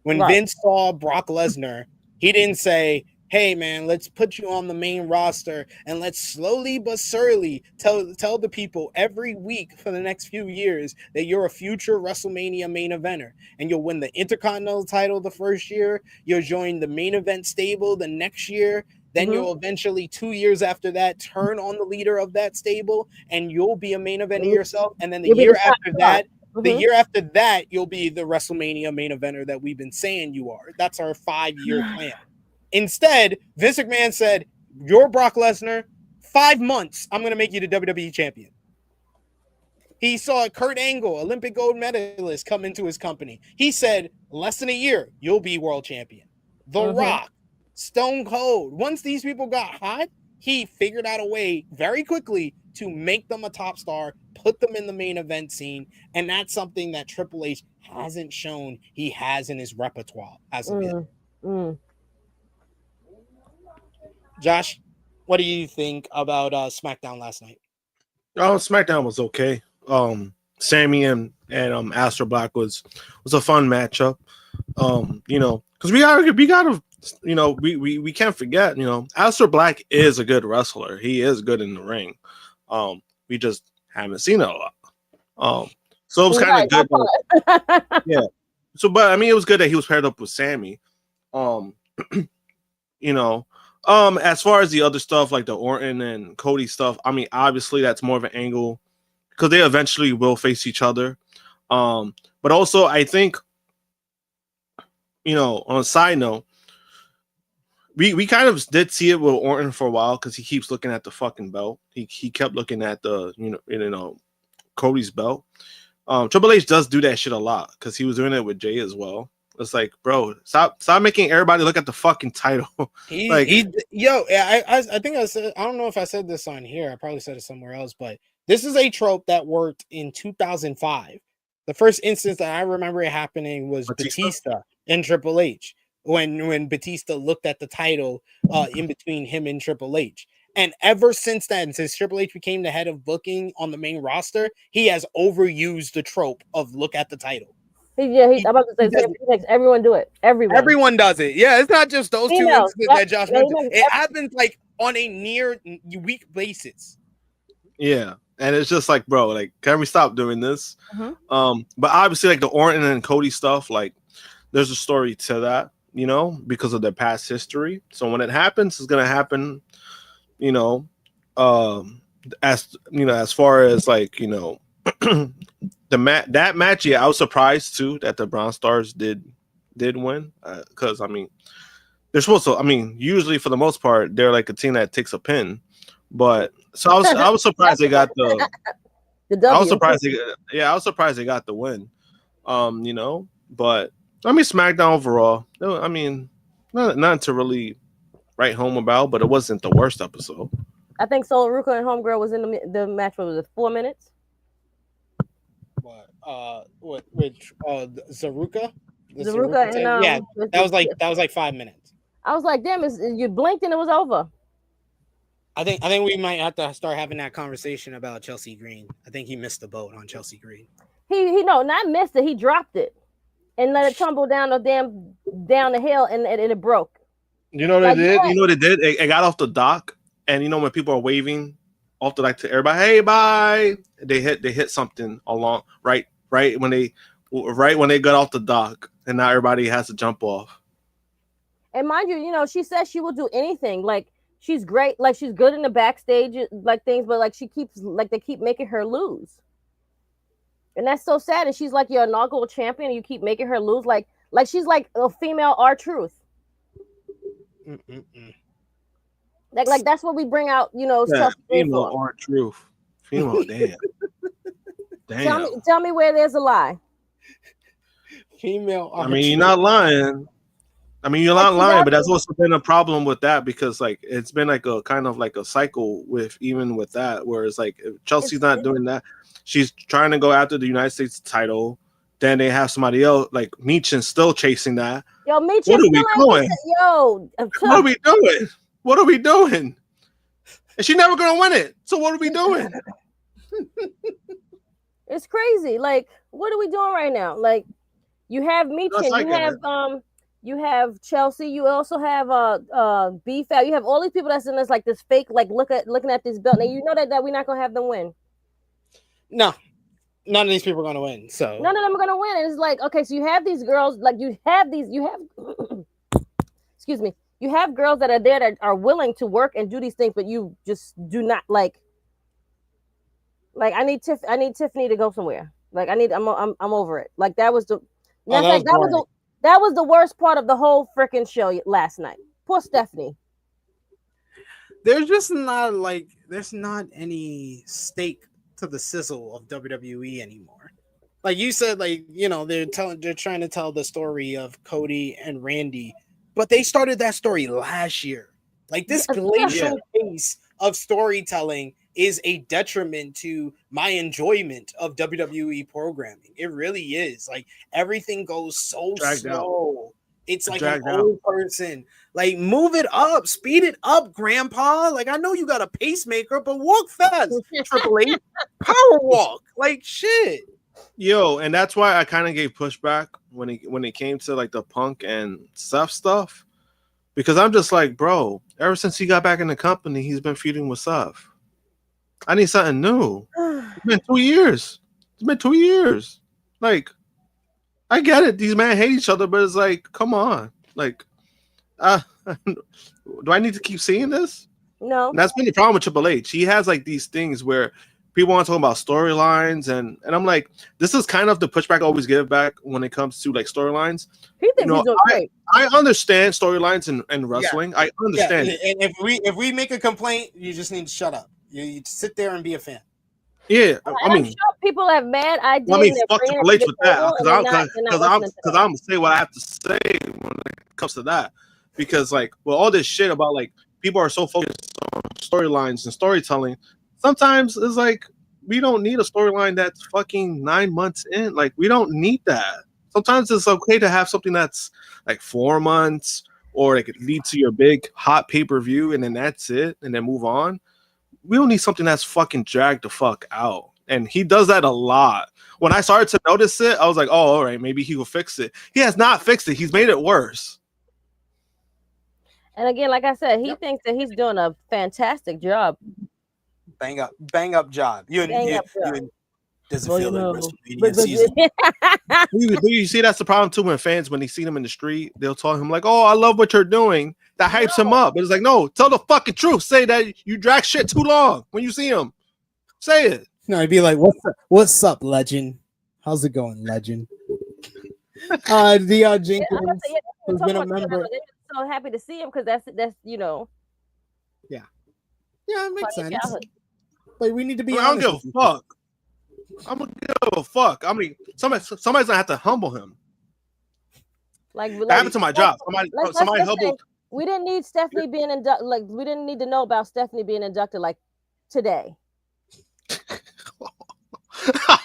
[SPEAKER 7] When Vince saw Brock Lesnar, he didn't say, hey man, let's put you on the main roster and let's slowly but surely tell the people every week for the next few years that you're a future WrestleMania main eventer and you'll win the Intercontinental title the first year, you'll join the main event stable the next year, then you'll eventually 2 years after that turn on the leader of that stable and you'll be a main eventer yourself, and then the year after that you'll be the WrestleMania main eventer that we've been saying you are. That's our 5-year plan. Instead, Vince McMahon said, you're Brock Lesnar, 5 months, I'm going to make you the WWE champion. He saw Kurt Angle, Olympic gold medalist, come into his company. He said, less than a year, you'll be world champion. The Rock, Stone Cold. Once these people got hot, he figured out a way very quickly to make them a top star, put them in the main event scene, and that's something that Triple H hasn't shown he has in his repertoire as of yet. Josh, what do you think about SmackDown last night?
[SPEAKER 5] Oh, SmackDown was okay. Sammy and Aleister Black was a fun matchup. Because we gotta we can't forget, Aleister Black is a good wrestler. He is good in the ring. We just haven't seen it a lot. So it was kind of good. Yeah. So, but I mean, it was good that he was paired up with Sammy. As far as the other stuff like the Orton and Cody stuff, I mean, obviously that's more of an angle because they eventually will face each other. But also I think, on a side note, we kind of did see it with Orton for a while because he keeps looking at the fucking belt. He kept looking at the Cody's belt. Triple H does do that shit a lot because he was doing it with Jay as well. It's like, bro, stop making everybody look at the fucking title.
[SPEAKER 7] I think I said, I don't know if I said this on here. I probably said it somewhere else, but this is a trope that worked in 2005. The first instance that I remember it happening was Batista and Triple H when Batista looked at the title in between him and Triple H. And ever since then, since Triple H became the head of booking on the main roster, he has overused the trope of look at the title.
[SPEAKER 6] I'm about to say, he makes everyone do it.
[SPEAKER 4] Everyone does it. Yeah, it's not just those two instances that Josh mentioned. It happens like on a near week basis.
[SPEAKER 5] Yeah, and it's just like, bro, like, can we stop doing this? But obviously, like the Orton and Cody stuff, like, there's a story to that, you know, because of their past history. So when it happens, it's gonna happen, you know, as you know, as far as like, you know. That match, yeah, I was surprised too that the Bronze Stars did win because I mean they're supposed to. I mean, usually for the most part they're like a team that takes a pin, but so I was surprised they got the. I was surprised they got the win, you know. But I mean, SmackDown overall, I mean, nothing to really write home about, but it wasn't the worst episode.
[SPEAKER 6] I think Soul Ruka and Homegirl was in the match. What was it, 4 minutes?
[SPEAKER 7] Zaruka?
[SPEAKER 6] Zaruka and
[SPEAKER 7] that was like 5 minutes.
[SPEAKER 6] I was like, damn, you blinked and it was over.
[SPEAKER 7] I think we might have to start having that conversation about Chelsea Green. I think he missed the boat on Chelsea Green.
[SPEAKER 6] He not missed it. He dropped it and let it tumble down the hill and it broke.
[SPEAKER 5] You know what it did? You know what it did? It got off the dock, and you know when people are waving off the dock to everybody, hey, bye. They hit something along right when they got off the dock, and now everybody has to jump off.
[SPEAKER 6] And mind you, you know, she says she will do anything. Like, she's great, like she's good in the backstage, like things, but like they keep making her lose. And that's so sad. And she's like your inaugural champion, and you keep making her lose. Like she's like a female R-Truth. Like that's what we bring out, you know.
[SPEAKER 5] Yeah, female R-Truth. Female, damn.
[SPEAKER 6] Tell me where there's a lie.
[SPEAKER 7] Female.
[SPEAKER 5] I mean, you're not lying. I mean, you're not lying, but that's also been a problem with that because, like, it's been like a kind of like a cycle with that, where it's like if Chelsea's not doing that, she's trying to go after the United States title. Then they have somebody else like Meechin still chasing that.
[SPEAKER 6] Yo, Meechin,
[SPEAKER 5] what are we doing? What are we doing? What are we doing? And she's never gonna win it. So what are we doing?
[SPEAKER 6] It's crazy. Like, what are we doing right now? Like, you have Meechin, you have Chelsea, you also have B-Fab, you have all these people that's in this like this fake, like looking at this belt. Now you know that we're not gonna have them win.
[SPEAKER 7] No, none of these people are gonna win. So
[SPEAKER 6] none of them are gonna win. And it's like, okay, so you have these girls, like you have excuse me. You have girls that are there that are willing to work and do these things, but you just do not like I need Tiffany to go somewhere. Like I'm over it. Like that was the that was the worst part of the whole freaking show last night. Poor Stephanie.
[SPEAKER 7] There's just not there's not any stake to the sizzle of WWE anymore. Like you said, like, you know, they're trying to tell the story of Cody and Randy. But they started that story last year. Like this glacial pace of storytelling is a detriment to my enjoyment of WWE programming. It really is. Like everything goes so slow. It's like an old person. Like move it up, speed it up, Grandpa. Like I know you got a pacemaker, but walk fast, Triple H. Power walk, like shit.
[SPEAKER 5] Yo, and that's why I kind of gave pushback when it came to like the Punk and Seth stuff, because I'm just like, bro, ever since he got back in the company, he's been feuding with Seth. I need something new. It's been 2 years. It's been 2 years. Like, I get it. These men hate each other, but it's like, come on. Like, do I need to keep seeing this?
[SPEAKER 6] No.
[SPEAKER 5] And that's been the problem with Triple H. He has like these things where people want to talk about storylines, and I'm like, this is kind of the pushback I always give back when it comes to like storylines.
[SPEAKER 6] He thinks he's okay.
[SPEAKER 5] I understand storylines and wrestling. Yeah. I understand.
[SPEAKER 7] Yeah. And if we make a complaint, you just need to shut up. You sit there and be a fan.
[SPEAKER 5] Yeah, I mean,
[SPEAKER 6] I'm sure people have mad ideas.
[SPEAKER 5] well, I mean,
[SPEAKER 6] and
[SPEAKER 5] fuck
[SPEAKER 6] they're
[SPEAKER 5] Triple H with that,
[SPEAKER 6] and they're not listening to
[SPEAKER 5] because
[SPEAKER 6] that.
[SPEAKER 5] I'm gonna say what I have to say when it comes to that, because like, well, all this shit about like people are so focused on storylines and storytelling. Sometimes it's like we don't need a storyline that's fucking 9 months in. Like we don't need that. Sometimes it's okay to have something that's like 4 months, or it could lead to your big hot pay-per-view, and then that's it, and then move on. We don't need something that's fucking dragged the fuck out. And he does that a lot. When I started to notice it, I was like, oh, all right, maybe he will fix it. He has not fixed it. He's made it worse.
[SPEAKER 6] And again, like I said, he thinks that he's doing a fantastic job.
[SPEAKER 7] Bang up job. You doesn't feel like WrestleMania season.
[SPEAKER 5] You see, that's the problem too when fans, when they see them in the street, they'll tell him like, oh, I love what you're doing. That hypes him up. But it's like, no, tell the fucking truth. Say that you drag shit too long when you see him. Say it.
[SPEAKER 7] No, I'd be like, what's up, legend? How's it going, legend? Dion Jenkins has been a member.
[SPEAKER 6] So happy to see him because that's
[SPEAKER 7] Yeah, it makes sense. But we need to be.
[SPEAKER 5] I don't give a fuck. I'm gonna give a fuck. I mean, somebody's gonna have to humble him.
[SPEAKER 6] Like
[SPEAKER 5] that happened to my job. Somebody humbled.
[SPEAKER 6] We didn't need Stephanie being inducted. Like we didn't need to know about Stephanie being inducted like today.
[SPEAKER 5] Oh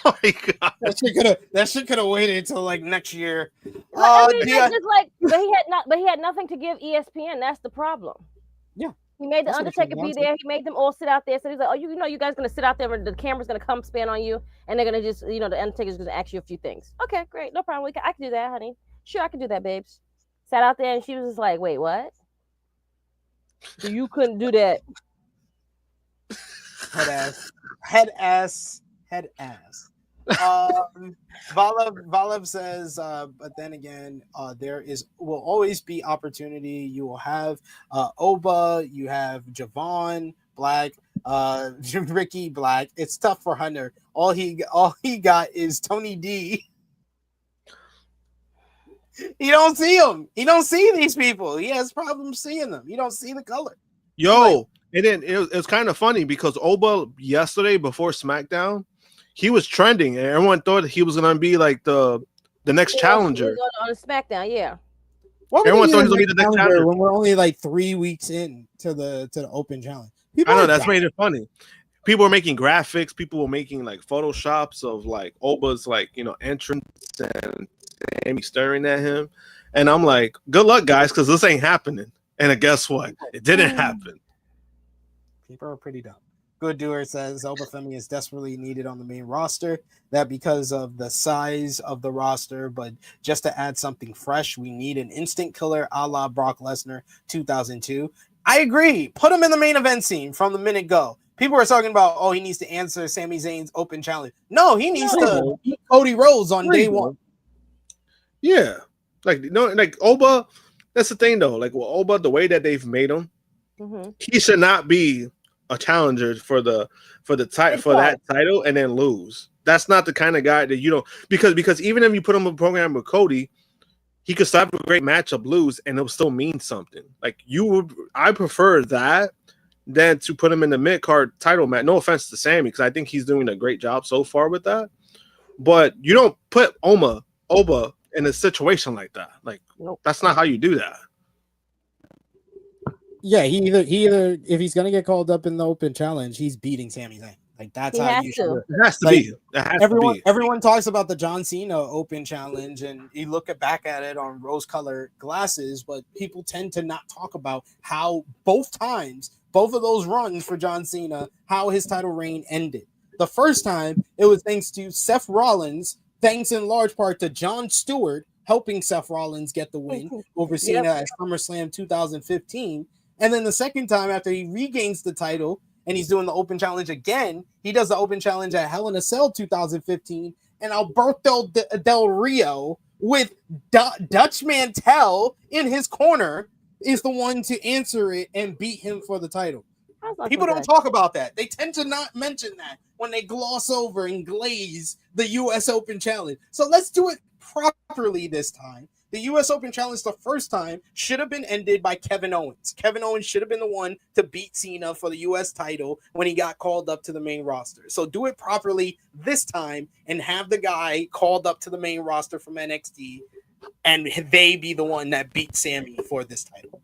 [SPEAKER 5] my god!
[SPEAKER 7] That shit could have waited until like next year.
[SPEAKER 6] But he had nothing to give ESPN. That's the problem.
[SPEAKER 7] Yeah.
[SPEAKER 6] He made the Undertaker be there. He made them all sit out there. So he's like, oh, you guys gonna sit out there and the camera's gonna come span on you, and they're gonna just, the Undertaker's gonna ask you a few things. Okay, great, no problem. I can do that, honey. Sure, I can do that, babes. Sat out there and she was just like, wait, what? So you couldn't do that.
[SPEAKER 7] Head ass. Valev says, but then again, there will always be opportunity. You will have Oba, you have Javon Black, Ricky Black. It's tough for Hunter. All he got is Tony D. You don't see him. He don't see these people. He has problems seeing them. You don't see the color.
[SPEAKER 5] Yo, and then it was kind of funny because Oba yesterday before SmackDown, he was trending, and everyone thought he was gonna be like the next challenger
[SPEAKER 6] on SmackDown. Yeah,
[SPEAKER 5] everyone thought he was gonna be the next challenger
[SPEAKER 7] when we're only like 3 weeks in to the Open Challenge.
[SPEAKER 5] I know that's made it funny. People were making graphics. People were making like photoshops of like Oba's entrance and Amy staring at him, and I'm like, good luck, guys, because this ain't happening. And guess what? It didn't happen.
[SPEAKER 7] People are pretty dumb. Good Doer says Oba Femi is desperately needed on the main roster. That because of the size of the roster, but just to add something fresh, we need an instant killer a la Brock Lesnar 2002. I agree. Put him in the main event scene from the minute go. People are talking about, he needs to answer Sami Zayn's open challenge. No, he needs to beat Cody Rhodes on day one.
[SPEAKER 5] Yeah, like Oba. That's the thing though. Like Oba, the way that they've made him, he should not be a challenger for that title and then lose. That's not the kind of guy that because even if you put him in a program with Cody, he could still have a great matchup, lose, and it'll still mean something. Like I prefer that than to put him in the mid card title match. No offense to Sammy, because I think he's doing a great job so far with that. But you don't put Oba in a situation like that. Like that's not how you do that.
[SPEAKER 7] Yeah, he either if he's gonna get called up in the Open Challenge, he's beating Sami Zayn. Like that's how you should.
[SPEAKER 5] It has to be.
[SPEAKER 7] Everyone talks about the John Cena Open Challenge, and you look back at it on rose-colored glasses, but people tend to not talk about how both of those runs for John Cena, how his title reign ended. The first time it was thanks to Seth Rollins, thanks in large part to Jon Stewart helping Seth Rollins get the win over Cena at SummerSlam 2015. And then the second time after he regains the title and he's doing the Open Challenge again, he does the Open Challenge at Hell in a Cell 2015, and Alberto Del Rio with Dutch Mantel in his corner is the one to answer it and beat him for the title. People don't talk about that. They tend to not mention that when they gloss over and glaze the U.S. Open Challenge. So let's do it properly this time.
[SPEAKER 4] The U.S. Open Challenge the first time should have been ended by Kevin Owens. Kevin Owens should have been the one to beat Cena for the U.S. title when he got called up to the main roster. So do it properly this time and have the guy called up to the main roster from NXT and they be the one that beat Sammy for this title.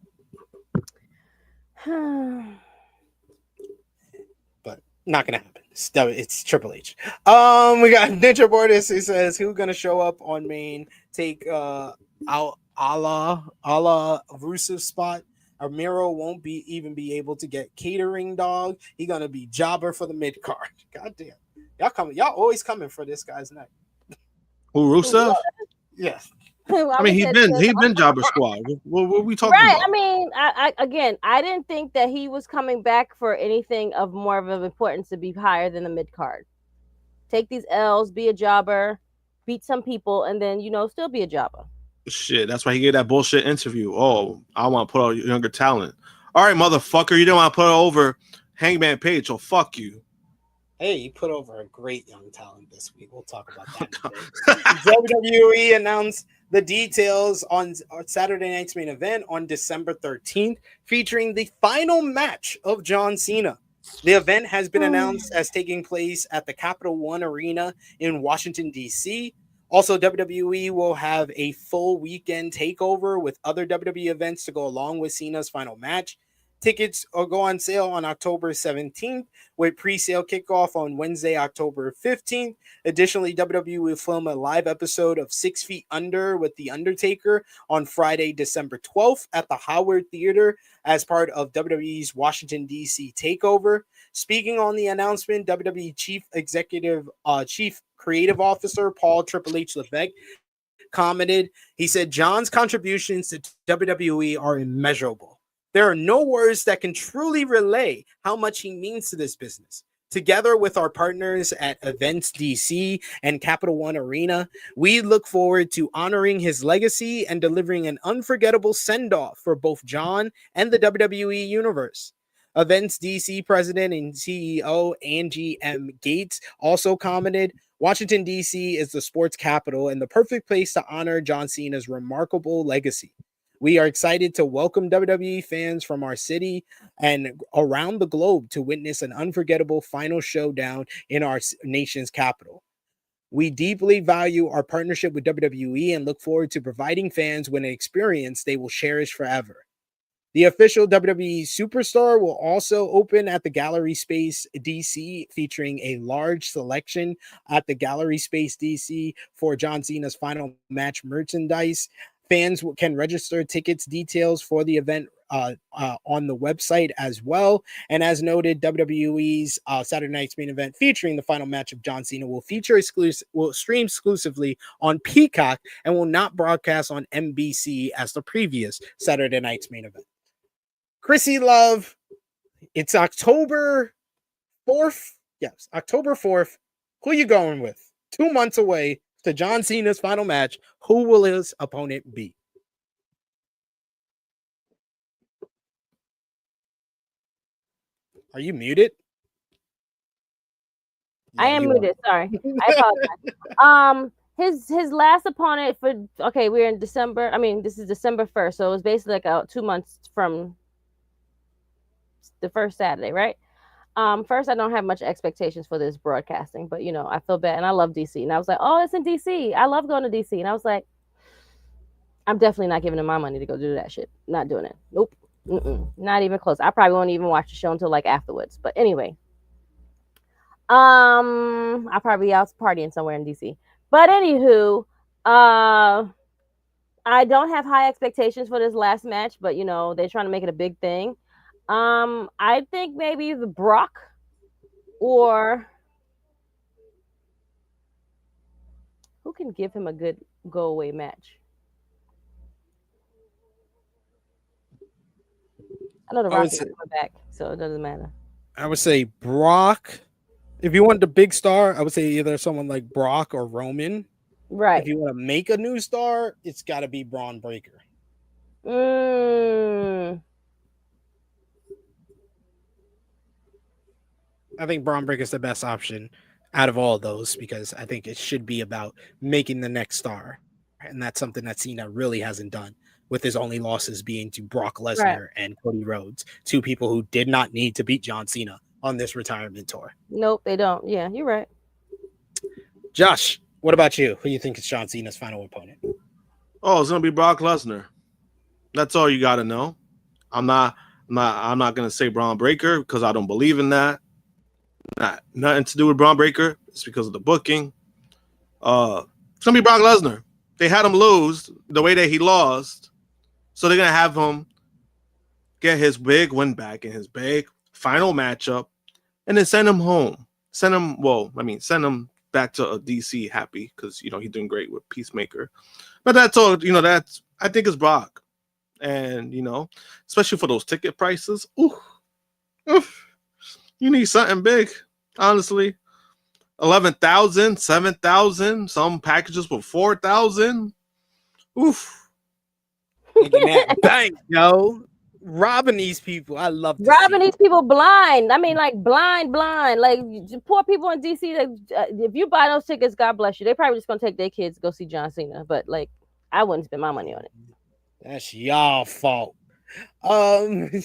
[SPEAKER 4] But not going to happen. It's Triple H. We got Ninja Bordis. He says, who's going to show up on main? Take out Allah Rusev spot. Amiro won't even be able to get catering dog. He gonna be jobber for the mid card. God damn, y'all always coming for this guy's neck.
[SPEAKER 5] Who, Rusev?
[SPEAKER 4] Yes.
[SPEAKER 5] I mean, he been jobber squad. What are we talking about?
[SPEAKER 6] I mean, I didn't think that he was coming back for anything of more of an importance to be higher than the mid card. Take these L's, be a jobber, beat some people, and then still be a jobber.
[SPEAKER 5] Shit, that's why he gave that bullshit interview. Oh, I want to put out younger talent. All right, motherfucker, you don't want to put over Hangman Page, so fuck you.
[SPEAKER 4] Hey, you put over a great young talent this week. We'll talk about that. WWE announced the details on Saturday night's main event on December 13th, featuring the final match of John Cena. The event has been announced as taking place at the Capital One Arena in Washington, D.C. Also, WWE will have a full weekend takeover with other WWE events to go along with Cena's final match. Tickets will go on sale on October 17th, with pre-sale kickoff on Wednesday, October 15th. Additionally, WWE will film a live episode of 6 Feet Under with The Undertaker on Friday, December 12th at the Howard Theater as part of WWE's Washington, D.C. takeover. Speaking on the announcement, WWE Chief Creative Officer Paul Triple H Levesque commented. He said, John's contributions to WWE are immeasurable. There are no words that can truly relay how much he means to this business. Together with our partners at Events DC and Capital One Arena, we look forward to honoring his legacy and delivering an unforgettable send-off for both John and the WWE Universe. Events DC President and CEO Angie M. Gates also commented, Washington, D.C. is the sports capital and the perfect place to honor John Cena's remarkable legacy. We are excited to welcome WWE fans from our city and around the globe to witness an unforgettable final showdown in our nation's capital. We deeply value our partnership with WWE and look forward to providing fans with an experience they will cherish forever. The official WWE Superstar will also open at the Gallery Space DC, featuring a large selection at the Gallery Space DC for John Cena's final match merchandise. Fans can register tickets details for the event on the website as well. And as noted, WWE's Saturday night's main event featuring the final match of John Cena will stream exclusively on Peacock and will not broadcast on NBC as the previous Saturday night's main event. Krssi Love, it's October 4th. Yes, October 4th. Who you going with? 2 months away to John Cena's final match. Who will his opponent be? Are you muted?
[SPEAKER 6] I am muted. Sorry, I apologize. His last opponent we're in December. I mean, this is December 1st, so it was basically like 2 months from the first Saturday, right? First, I don't have much expectations for this broadcasting, but I feel bad, and I love DC, and I was like, oh, it's in DC. I love going to DC, and I was like, I'm definitely not giving him my money to go do that shit. Not doing it. Nope. Not even close. I probably won't even watch the show until like afterwards. But anyway, I'll probably be out partying somewhere in DC. But anywho, I don't have high expectations for this last match, but they're trying to make it a big thing. I think maybe the Brock or who can give him a good go away match. I know the Rock is coming back, so it doesn't matter.
[SPEAKER 4] I would say Brock. If you want the big star, I would say either someone like Brock or Roman.
[SPEAKER 6] Right.
[SPEAKER 4] If you want to make a new star, it's got to be Braun Breaker. I think Braun Breaker is the best option out of all of those because I think it should be about making the next star. and that's something that Cena really hasn't done, with his only losses being to Brock Lesnar
[SPEAKER 6] Right.
[SPEAKER 4] and Cody Rhodes, two people who did not need to beat John Cena on this retirement tour.
[SPEAKER 6] Nope, they don't. Yeah, you're right.
[SPEAKER 4] Josh, what about you? Who do you think is John Cena's final opponent?
[SPEAKER 5] Oh, it's gonna be Brock Lesnar. That's all you gotta know. I'm not gonna say Braun Breaker because I don't believe in that. Nothing to do with Braun Breaker. It's because of the booking. It's gonna be Brock Lesnar. They had him lose the way that he lost, so they're gonna have him get his big win back in his big final matchup, and then send him home. Send him back to DC happy because he's doing great with Peacemaker. But that's all. That's I think it's Brock, and especially for those ticket prices. Oof, you need something big, honestly. 11,000, 7,000, some packages for 4,000. Oof.
[SPEAKER 4] Making that bank, yo. Robbing these people. I love
[SPEAKER 6] robbing these people blind. I mean, like blind. Like poor people in DC. If you buy those tickets, God bless you. They probably just gonna take their kids to go see John Cena. But like, I wouldn't spend my money on it.
[SPEAKER 4] That's y'all fault. Fightful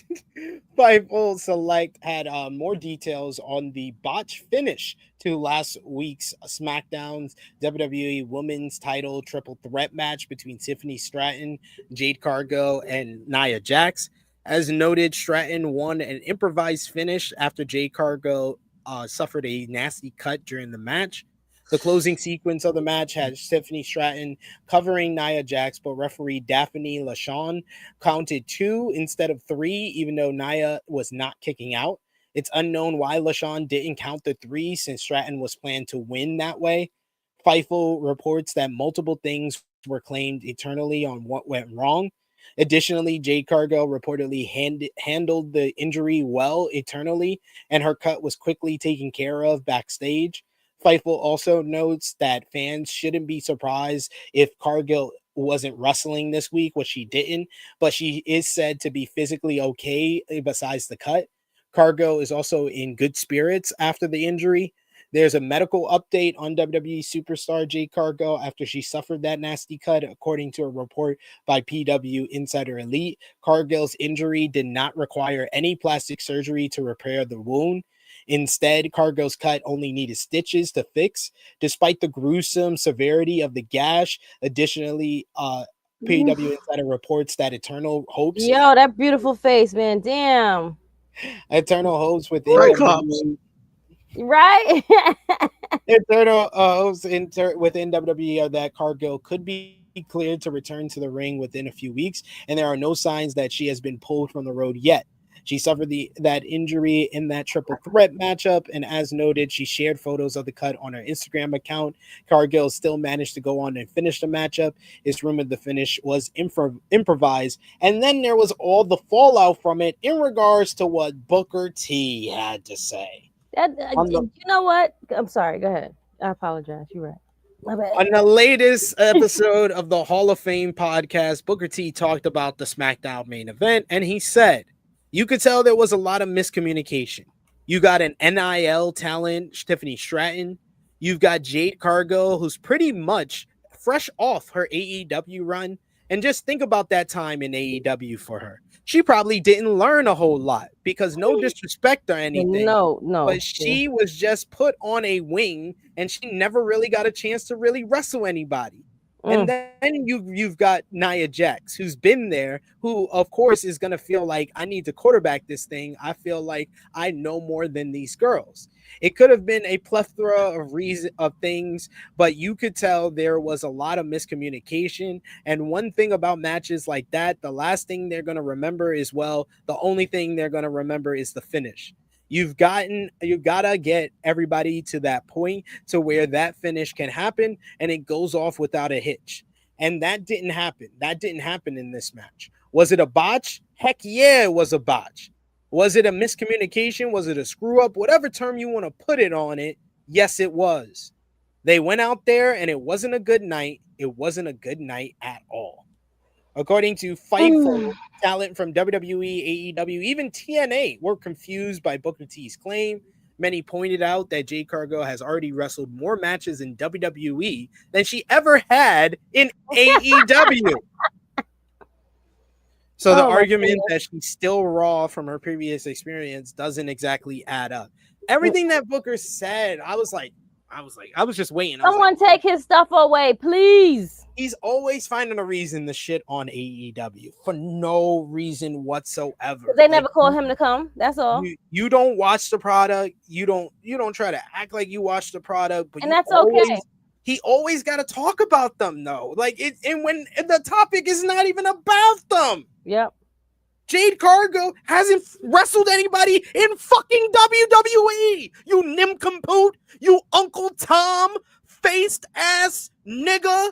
[SPEAKER 4] Select had more details on the botch finish to last week's SmackDown's WWE Women's Title Triple Threat match between Tiffany Stratton, Jade Cargill, and Nia Jax. As noted, Stratton won an improvised finish after Jade Cargill suffered a nasty cut during the match. The closing sequence of the match had Tiffany Stratton covering Nia Jax, but referee Daphne LaShawn counted 2 instead of 3, even though Nia was not kicking out. It's unknown why LaShawn didn't count the 3 since Stratton was planned to win that way. Fightful reports that multiple things were claimed eternally on what went wrong. Additionally, Jade Cargill reportedly handled the injury well eternally, and her cut was quickly taken care of backstage. Fightful also notes that fans shouldn't be surprised if Cargill wasn't wrestling this week, which she didn't, but she is said to be physically okay besides the cut. Cargill is also in good spirits after the injury. There's a medical update on WWE superstar Jade Cargill after she suffered that nasty cut, according to a report by PW Insider Elite. Cargill's injury did not require any plastic surgery to repair the wound. Instead, Cargill's cut only needed stitches to fix, despite the gruesome severity of the gash. Additionally, PW Insider reports that Eternal Hopes.
[SPEAKER 6] Yo, that beautiful face, man. Damn.
[SPEAKER 4] Eternal Hopes within
[SPEAKER 5] WWE.
[SPEAKER 6] Right?
[SPEAKER 4] Eternal Hopes within WWE are that Cargill could be cleared to return to the ring within a few weeks, and there are no signs that she has been pulled from the road yet. She suffered that injury in that triple threat matchup, and as noted, she shared photos of the cut on her Instagram account. Cargill still managed to go on and finish the matchup. It's rumored the finish was improvised, and then there was all the fallout from it in regards to what Booker T had to say.
[SPEAKER 6] You know what? I'm sorry. Go ahead. I apologize. You're right. My bad.
[SPEAKER 4] On the latest episode of the Hall of Fame podcast, Booker T talked about the SmackDown main event, and he said, you could tell there was a lot of miscommunication. You got an NIL talent, Tiffany Stratton. You've got Jade Cargill, who's pretty much fresh off her AEW run. And just think about that time in AEW for her. She probably didn't learn a whole lot because no disrespect or anything.
[SPEAKER 6] No.
[SPEAKER 4] But she was just put on a wing and she never really got a chance to really wrestle anybody. And then you've got Nia Jax, who's been there, who, of course, is going to feel like, I need to quarterback this thing. I feel like I know more than these girls. It could have been a plethora of things, but you could tell there was a lot of miscommunication. And one thing about matches like that, the last thing they're going to remember is, the only thing they're going to remember is the finish. You've got to get everybody to that point to where that finish can happen and it goes off without a hitch. And that didn't happen. That didn't happen in this match. Was it a botch? Heck yeah, it was a botch. Was it a miscommunication? Was it a screw up? Whatever term you want to put it on it, yes, it was. They went out there and it wasn't a good night. It wasn't a good night at all. According to Fightful, talent from WWE, AEW, even TNA were confused by Booker T's claim. Many pointed out that Jade Cargill has already wrestled more matches in WWE than she ever had in AEW. So the argument that she's still raw from her previous experience doesn't exactly add up. Everything that Booker said, I was just waiting.
[SPEAKER 6] Someone take his stuff away, please.
[SPEAKER 4] He's always finding a reason to shit on AEW for no reason whatsoever.
[SPEAKER 6] They never call him to come. That's all.
[SPEAKER 4] You don't watch the product. You don't try to act like you watch the product, but
[SPEAKER 6] and that's okay.
[SPEAKER 4] He always got to talk about them though. And when the topic is not even about them.
[SPEAKER 6] Yep.
[SPEAKER 4] Jade Cargill hasn't wrestled anybody in fucking WWE. You nincompoop, you Uncle Tom faced ass nigga.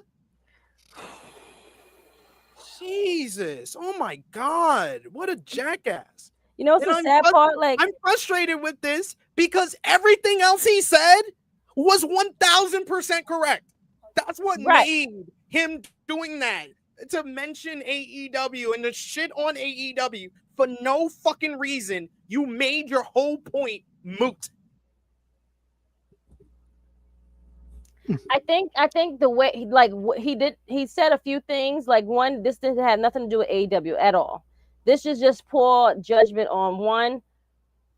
[SPEAKER 4] Jesus. Oh my God. What a jackass.
[SPEAKER 6] You know what's the sad part? Like,
[SPEAKER 4] I'm frustrated with this because everything else he said was 1000% correct. That's what made him doing that. To mention AEW and to shit on AEW for no fucking reason, you made your whole point moot.
[SPEAKER 6] I think the way he said a few things. Like, one, this didn't have nothing to do with AEW at all. This is just poor judgment on one,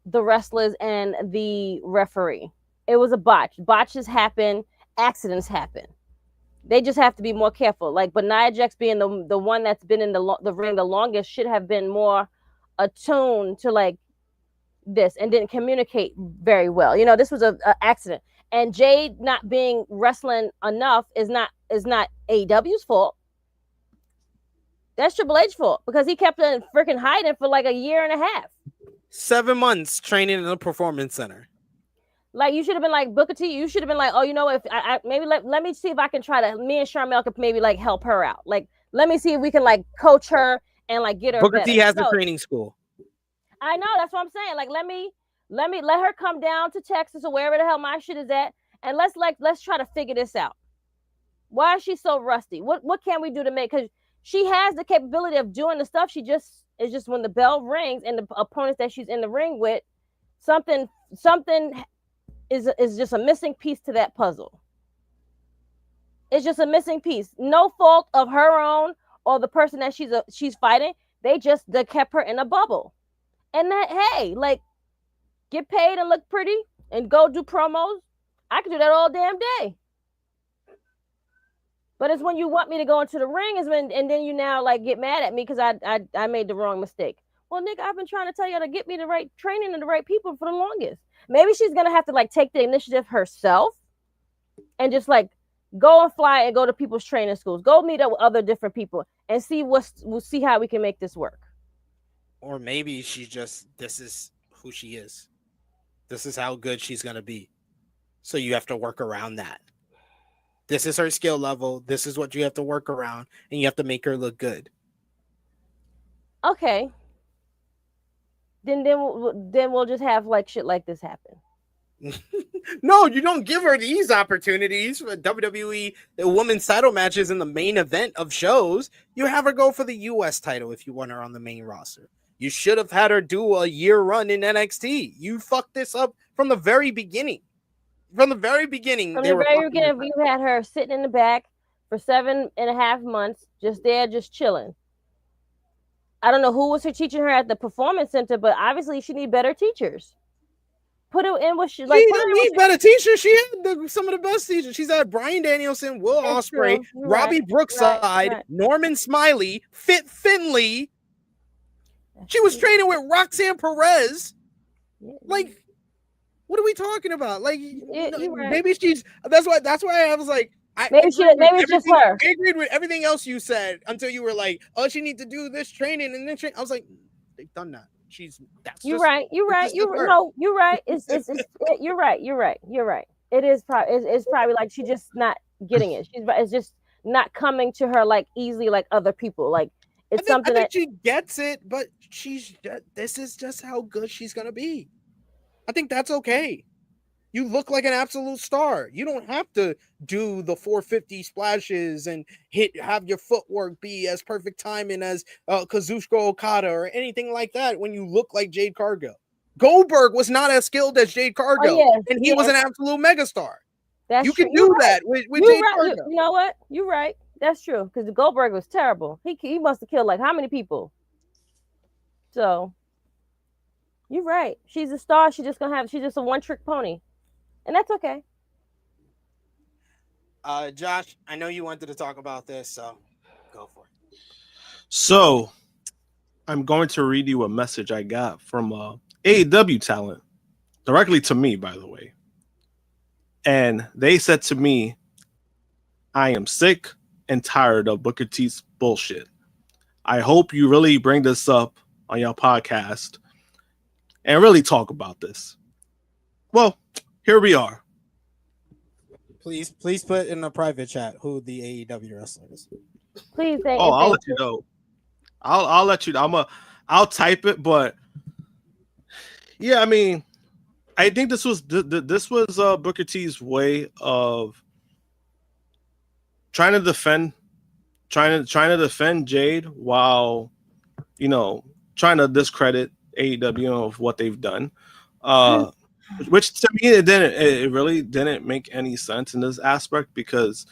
[SPEAKER 6] the wrestlers and the referee. It was a botch. Botches happen. Accidents happen. They just have to be more careful. Like, but Nia Jax being the one that's been in the ring the longest should have been more attuned to like this and didn't communicate very well. You know, this was a accident. And Jade not being wrestling enough is not AEW's fault. That's Triple H's fault because he kept on freaking hiding for like a year and a half.
[SPEAKER 4] 7 months training in a performance center.
[SPEAKER 6] Like, you should have been like, Booker T, you should have been like, oh, you know, if I maybe let me see if I can try to, me and Sharmell could maybe like help her out. Like, let me see if we can like coach her and like get her
[SPEAKER 4] Booker
[SPEAKER 6] better.
[SPEAKER 4] T has the training school.
[SPEAKER 6] I know, that's what I'm saying. Like, let her come down to Texas or wherever the hell my shit is at, and let's try to figure this out. Why is she so rusty? What can we do to make? Because she has the capability of doing the stuff. It's just when the bell rings and the opponents that she's in the ring with, something is just a missing piece to that puzzle. It's just a missing piece. No fault of her own or the person that she's fighting. They kept her in a bubble. And that, hey, like, get paid and look pretty and go do promos. I could do that all damn day. But it's when you want me to go into the ring and then you now like get mad at me because I made the wrong mistake. Well, nigga, I've been trying to tell you to get me the right training and the right people for the longest. Maybe she's gonna have to like take the initiative herself and just like go and fly and go to people's training schools. Go meet up with other different people and we'll see how we can make this work.
[SPEAKER 4] Or maybe this is who she is. This is how good she's gonna be. So you have to work around that. This is her skill level. This is what you have to work around, and you have to make her look good.
[SPEAKER 6] Okay. Then we'll just have like shit like this happen.
[SPEAKER 4] No, you don't give her these opportunities for WWE women's title matches in the main event of shows. You have her go for the US title if you want her on the main roster. You should have had her do a year run in NXT. You fucked this up from the very beginning. From the very beginning,
[SPEAKER 6] you had her sitting in the back for 7.5 months, just there, just chilling. I don't know who was teaching her at the performance center, but obviously she need better teachers. Put her in what she like.
[SPEAKER 4] She didn't need better teachers. She had some of the best teachers. She's had Bryan Danielson, Will Ospreay, Robbie Brookside, Norman Smiley, Fit Finley. She was training with Roxanne Perez. Like, what are we talking about? Like, maybe she's. That's why I was like,
[SPEAKER 6] maybe it's just her.
[SPEAKER 4] I agreed with everything else you said until you were like, oh, she needs to do this training and then I was like, they've done that. You're right. You're right. You're right.
[SPEAKER 6] You're right. It's probably like she's just not getting it. It's just not coming to her like easily like other people. Like it's something that
[SPEAKER 4] she gets it, but this is just how good she's gonna be. I think that's okay. You look like an absolute star. You don't have to do the 450 splashes and have your footwork be as perfect timing as Kazuchika Okada or anything like that when you look like Jade Cargill. Goldberg was not as skilled as Jade Cargill, and he was an absolute megastar. You can do that with Jade Cargill.
[SPEAKER 6] You know what? You're right. That's true. Because the Goldberg was terrible. He must have killed like how many people? So you're right. She's a star. She's just a one-trick pony. And that's okay.
[SPEAKER 4] Josh, I know you wanted to talk about this, so go for it.
[SPEAKER 5] So I'm going to read you a message I got from AEW talent directly to me, by the way. And they said to me, I am sick and tired of Booker T's bullshit. I hope you really bring this up on your podcast and really talk about this. Well, here we are.
[SPEAKER 7] Please put in a private chat who the AEW wrestler is.
[SPEAKER 6] Please.
[SPEAKER 5] I'll let you know. I'll let you know. I'll type it, but yeah, I mean, I think this was Booker T's way of trying to defend Jade while, you know, trying to discredit AEW of what they've done. Which to me it really didn't make any sense in this aspect, because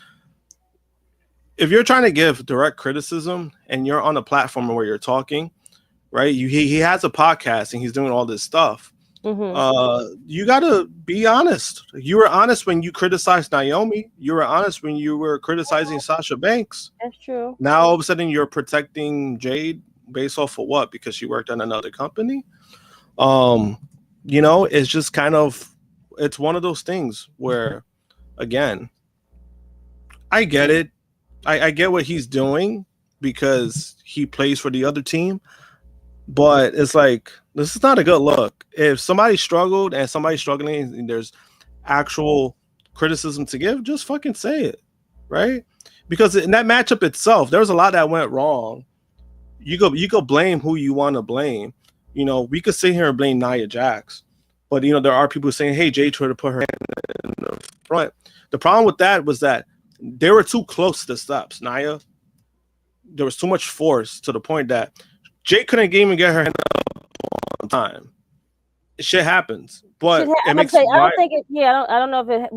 [SPEAKER 5] if you're trying to give direct criticism and you're on a platform where you're talking, right? He has a podcast and he's doing all this stuff. Mm-hmm. You gotta be honest. You were honest when you criticized Naomi. You were honest when you were criticizing Sasha Banks.
[SPEAKER 6] That's true.
[SPEAKER 5] Now all of a sudden you're protecting Jade based off of what? Because she worked at another company. You know, it's just kind of, it's one of those things where, again, I get it. I get what he's doing because he plays for the other team, but it's like, this is not a good look. If somebody struggled and somebody's struggling and there's actual criticism to give, just fucking say it, right? Because in that matchup itself, there was a lot that went wrong. You go blame who you want to blame. You know, we could sit here and blame Nia Jax, but, you know, there are people saying, hey, Jade tried to put her in the front. The problem with that was that they were too close to the steps. Nia, there was too much force to the point that Jade couldn't even get her hand up on time. Shit happens, but it makes
[SPEAKER 6] I don't think it. Yeah, I don't know if it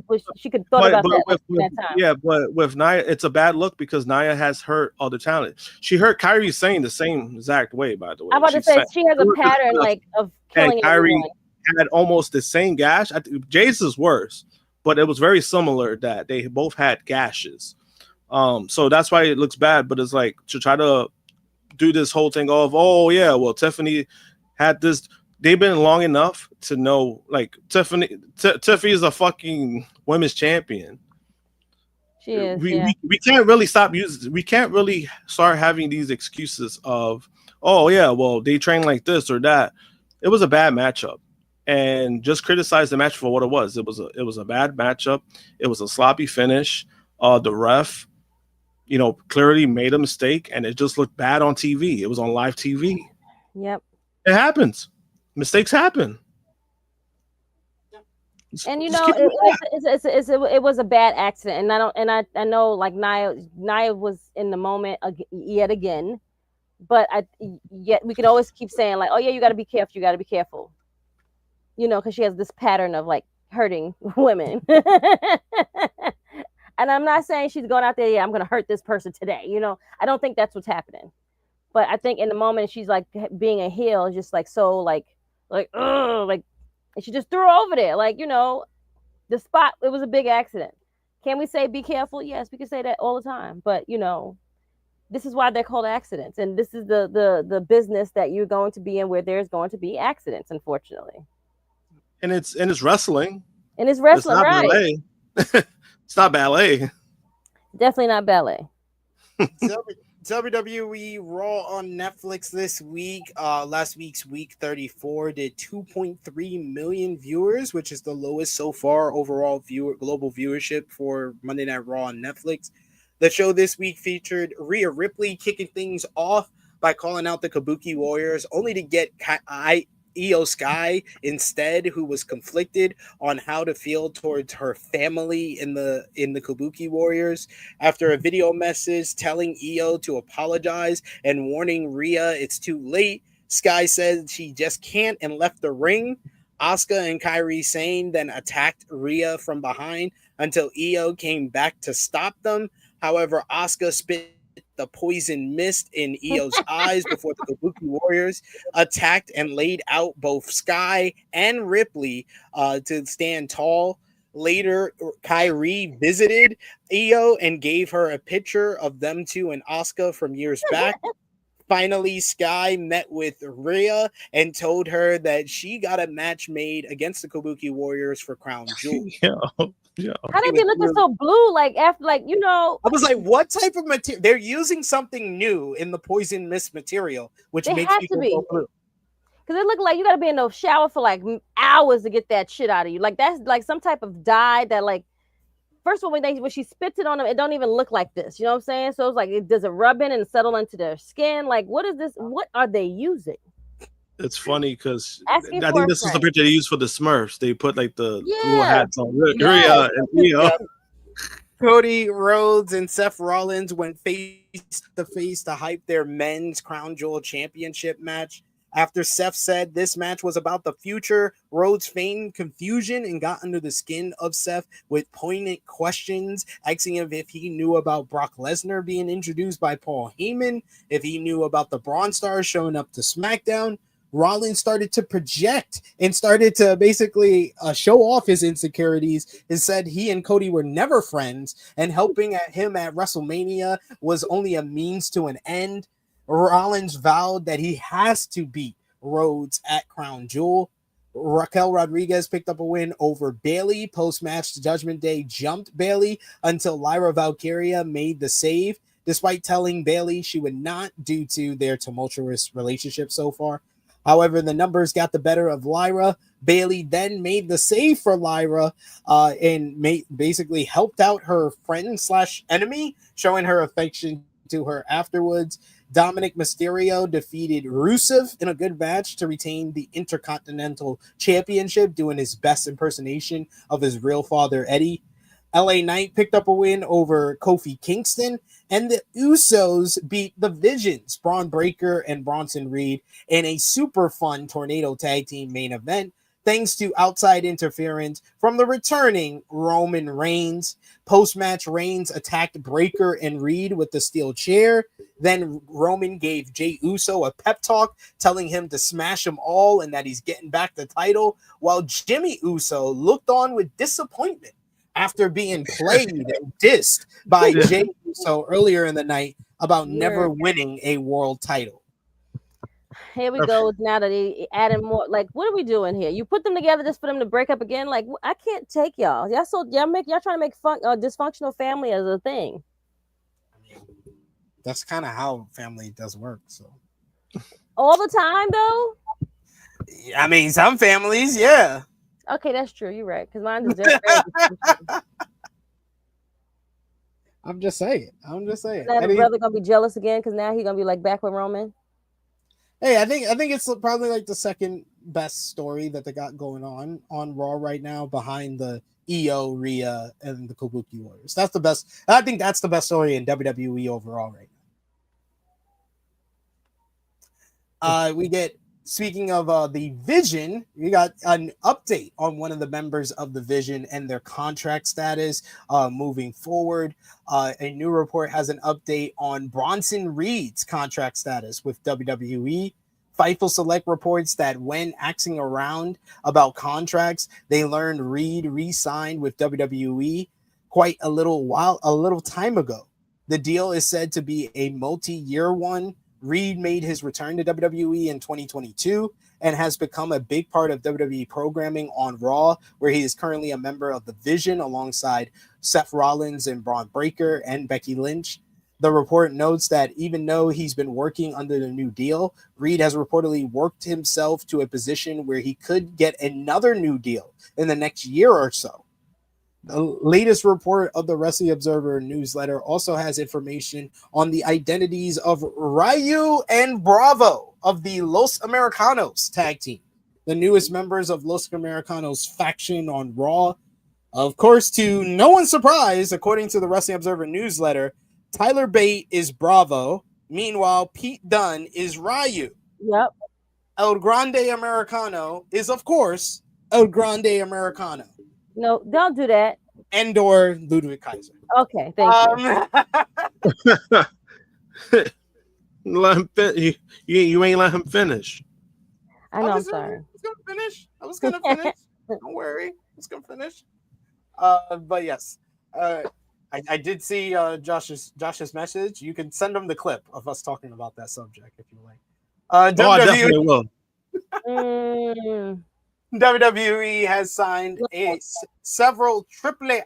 [SPEAKER 6] was she could thought about that time.
[SPEAKER 5] Yeah, but with Nia, it's a bad look because Nia has hurt other talent. She hurt Kyrie Sane the same exact way, by the way.
[SPEAKER 6] I'm about to say she has a pattern like of killing.
[SPEAKER 5] And Kyrie had almost the same gash. Jade's is worse, but it was very similar that they both had gashes. So that's why it looks bad. But it's like to try to do this whole thing of, oh yeah, well Tiffany had this. They've been long enough to know, like, Tiffy is a fucking women's champion.
[SPEAKER 6] She is.
[SPEAKER 5] We can't really stop using. We can't really start having these excuses of, oh yeah, well they train like this or that. It was a bad matchup, and just criticize the match for what it was. It was a bad matchup. It was a sloppy finish. The ref, you know, clearly made a mistake, and it just looked bad on TV. It was on live TV.
[SPEAKER 6] Yep.
[SPEAKER 5] It happens. Mistakes happen.
[SPEAKER 6] And you know, it was a bad accident, and I know like Nia was in the moment yet again, but yet we can always keep saying like, oh yeah, you got to be careful, you know, because she has this pattern of like hurting women. And I'm not saying she's going out there, yeah, I'm gonna hurt this person today, you know. I don't think that's what's happening, but I think in the moment she's like being a heel, just like so like and she just threw her over there. Like, you know, the spot, it was a big accident. Can we say be careful? Yes, we can say that all the time. But, you know, this is why they're called accidents. And this is the business that you're going to be in where there's going to be accidents, unfortunately.
[SPEAKER 5] And it's wrestling.
[SPEAKER 6] And it's wrestling,
[SPEAKER 5] it's not
[SPEAKER 6] right?
[SPEAKER 5] Ballet. It's not ballet.
[SPEAKER 6] Definitely not ballet.
[SPEAKER 4] WWE Raw on Netflix this week. Last week's week 34 did 2.3 million viewers, which is the lowest so far overall global viewership for Monday Night Raw on Netflix. The show this week featured Rhea Ripley kicking things off by calling out the Kabuki Warriors, only to get Io Sky instead, who was conflicted on how to feel towards her family in the Kabuki Warriors. After a video message telling Io to apologize and warning Rhea it's too late, Sky said she just can't and left the ring. Asuka and Kairi Sane then attacked Rhea from behind until Io came back to stop them. However, Asuka spit the poison mist in Io's eyes before the Kabuki Warriors attacked and laid out both Sky and Ripley to stand tall. Later, Kairi visited Io and gave her a picture of them two and Asuka from years back. Finally, Sky met with Rhea and told her that she got a match made against the Kabuki Warriors for Crown Jewel.
[SPEAKER 6] How they be looking so blue? Like after, like, you know,
[SPEAKER 4] I was like, what type of material? They're using something new in the poison mist material, which makes people go blue.
[SPEAKER 6] Because it looked like you got to be in the shower for like hours to get that shit out of you. Like that's like some type of dye that, like, first of all, when she spits it on them, it don't even look like this. You know what I'm saying? So it's like, does it rub in and settle into their skin? Like, what is this? What are they using?
[SPEAKER 5] It's funny because I think this is the picture they use for the Smurfs. They put like the little hats on. Rhea and Io.
[SPEAKER 4] Cody Rhodes and Seth Rollins went face to face to hype their men's Crown Jewel championship match. After Seth said this match was about the future, Rhodes feigned confusion and got under the skin of Seth with poignant questions, asking him if he knew about Brock Lesnar being introduced by Paul Heyman, if he knew about the Braun Stars showing up to SmackDown. Rollins started to project and started to basically show off his insecurities and said he and Cody were never friends and helping him at WrestleMania was only a means to an end. Rollins vowed that he has to beat Rhodes at Crown Jewel. Raquel Rodriguez picked up a win over Bayley. Post-match, Judgment Day jumped Bayley until Lyra Valkyria made the save, despite telling Bayley she would not due to their tumultuous relationship so far. However, the numbers got the better of Lyra. Bayley then made the save for Lyra and basically helped out her friend/enemy, showing her affection to her afterwards. Dominic Mysterio defeated Rusev in a good match to retain the Intercontinental Championship, doing his best impersonation of his real father, Eddie. LA Knight picked up a win over Kofi Kingston, and the Usos beat the Visions, Braun Breaker and Bronson Reed, in a super fun tornado tag team main event, thanks to outside interference from the returning Roman Reigns. Post-match, Reigns attacked Breaker and Reed with the steel chair. Then Roman gave Jey Uso a pep talk, telling him to smash them all and that he's getting back the title, while Jimmy Uso looked on with disappointment after being played and dissed by Jey Uso earlier in the night about never winning a world title.
[SPEAKER 6] Here we go. Now that they adding more, like, what are we doing here? You put them together just for them to break up again? Like, I can't take y'all. Y'all trying to make dysfunctional family as a thing.
[SPEAKER 7] That's kind of how family does work. So
[SPEAKER 6] all the time, though.
[SPEAKER 4] I mean, some families, yeah.
[SPEAKER 6] Okay, that's true. You're right. Because mine is just.
[SPEAKER 7] I'm just saying.
[SPEAKER 6] Now the brother gonna be jealous again because now he's gonna be like back with Roman.
[SPEAKER 7] Hey, I think it's probably like the second best story that they got going on Raw right now, behind the Io, Rhea, and the Kabuki Warriors. That's the best. I think that's the best story in WWE overall right now. We get, speaking of the Vision, we got an update on one of the members of the Vision and their contract status moving forward. A new report has an update on Bronson Reed's contract status with WWE. Fightful Select reports that when asking around about contracts, they learned Reed re-signed with WWE quite a little time ago. The deal is said to be a multi-year one. Reed made his return to WWE in 2022 and has become a big part of WWE programming on Raw, where he is currently a member of the Vision alongside Seth Rollins and Braun Breaker and Becky Lynch. The report notes that even though he's been working under the new deal, Reed has reportedly worked himself to a position where he could get another new deal in the next year or so. The latest report of the Wrestling Observer newsletter also has information on the identities of Ryu and Bravo of the Los Americanos tag team, the newest members of Los Americanos faction on Raw. Of course, to no one's surprise, according to the Wrestling Observer newsletter, Tyler Bate is Bravo. Meanwhile, Pete Dunne is Ryu.
[SPEAKER 6] Yep.
[SPEAKER 7] El Grande Americano is, of course, El Grande Americano.
[SPEAKER 6] No, don't do that.
[SPEAKER 7] And/or Ludwig Kaiser.
[SPEAKER 6] Okay, thank you.
[SPEAKER 5] Let him you ain't let him finish.
[SPEAKER 6] I know. I'm sorry.
[SPEAKER 7] I was gonna finish. Don't worry. I was gonna finish. But yes, I did see Josh's message. You can send him the clip of us talking about that subject if you like.
[SPEAKER 5] I definitely will.
[SPEAKER 7] WWE has signed several AAA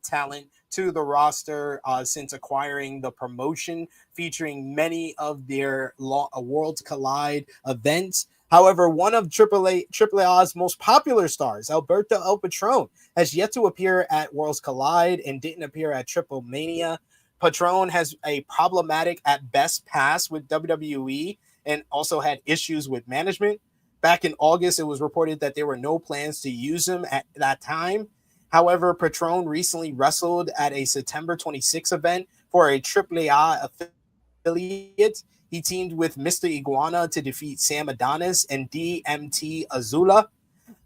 [SPEAKER 7] talent to the roster since acquiring the promotion, featuring many of their Worlds Collide events. However, one of AAA's most popular stars, Alberto El Patron, has yet to appear at Worlds Collide and didn't appear at Triple Mania. Patron has a problematic at best past with WWE and also had issues with management. Back in August, it was reported that there were no plans to use him at that time. However, Patron recently wrestled at a September 26 event for a AAA affiliate. He teamed with Mr. Iguana to defeat Sam Adonis and DMT Azula.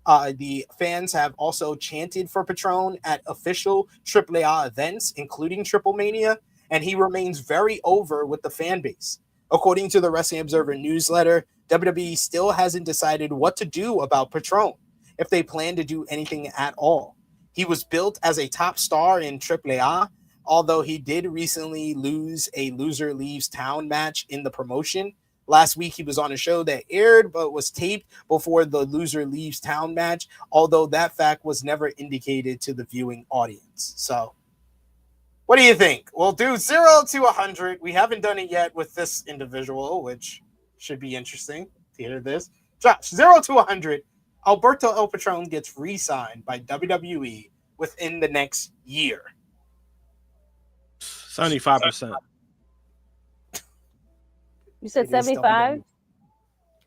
[SPEAKER 7] The fans have also chanted for Patron at official AAA events, including Triple Mania, and he remains very over with the fan base. According to the Wrestling Observer newsletter, WWE still hasn't decided what to do about Patron, if they plan to do anything at all. He was built as a top star in AAA, although he did recently lose a Loser Leaves Town match in the promotion. Last week, he was on a show that aired but was taped before the Loser Leaves Town match, although that fact was never indicated to the viewing audience. So, what do you think? We'll do 0 to 100. We haven't done it yet with this individual, which should be interesting to hear this. Josh, 0 to 100. Alberto El Patron gets re-signed by WWE within the next year.
[SPEAKER 5] 75%.
[SPEAKER 6] You said 75?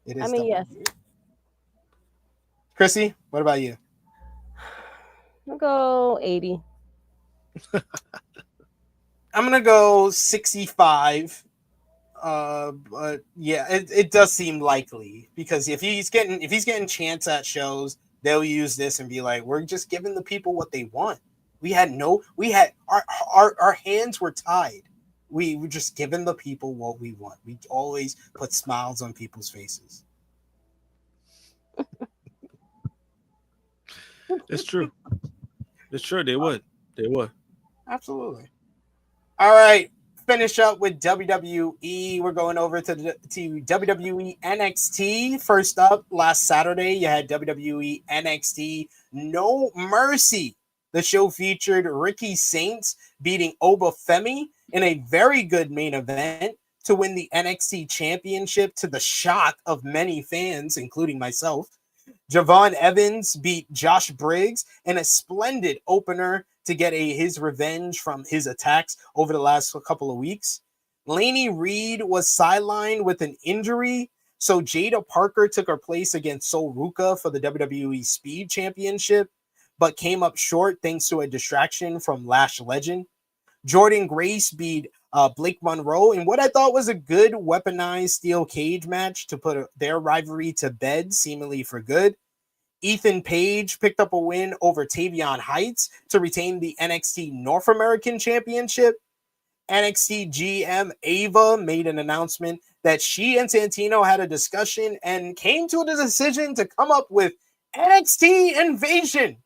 [SPEAKER 7] It is.
[SPEAKER 6] I mean, yes.
[SPEAKER 7] Krssi, what about you?
[SPEAKER 6] I'll go 80.
[SPEAKER 7] I'm gonna go 65. But yeah, it does seem likely because if he's getting chants at shows, they'll use this and be like, we're just giving the people what they want. We had our hands were tied. We were just giving the people what we want. We always put smiles on people's faces.
[SPEAKER 5] It's true. It's true. They would.
[SPEAKER 7] Absolutely. All right. Finish up with WWE. We're going over to WWE NXT. First up, last Saturday, you had WWE NXT No Mercy. The show featured Ricky Saints beating Oba Femi in a very good main event to win the NXT Championship to the shock of many fans, including myself. Javon Evans beat Josh Briggs in a splendid opener to get his revenge from his attacks over the last couple of weeks. Lainey Reed was sidelined with an injury, so Jada Parker took her place against Sol Ruka for the WWE Speed Championship, but came up short thanks to a distraction from Lash Legend. Jordan Grace beat Blake Monroe in what I thought was a good weaponized steel cage match to put their rivalry to bed, seemingly for good. Ethan Page picked up a win over Tavion Heights to retain the NXT North American Championship. NXT GM Ava made an announcement that she and Santino had a discussion and came to the decision to come up with NXT Invasion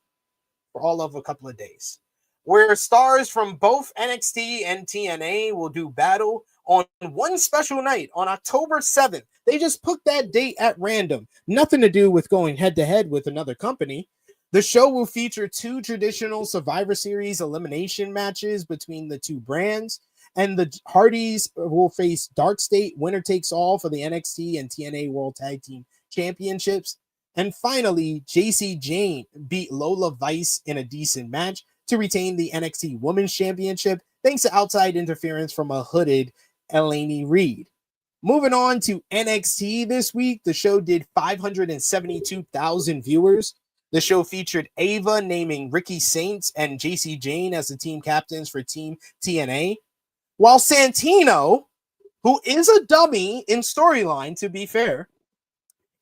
[SPEAKER 7] for all of a couple of days, where stars from both NXT and TNA will do battle on one special night on October 7th. They just put that date at random. Nothing to do with going head-to-head with another company. The show will feature 2 traditional Survivor Series elimination matches between the 2 brands, and the Hardys will face Dark State winner takes all for the NXT and TNA World Tag Team Championships. And finally, JC Jane beat Lola Vice in a decent match to retain the NXT Women's Championship, thanks to outside interference from a hooded Lainey Reed. Moving on to NXT this week, the show did 572,000 viewers. The show featured Ava naming Ricky Saints and JC Jane as the team captains for Team TNA, while Santino, who is a dummy in storyline, to be fair,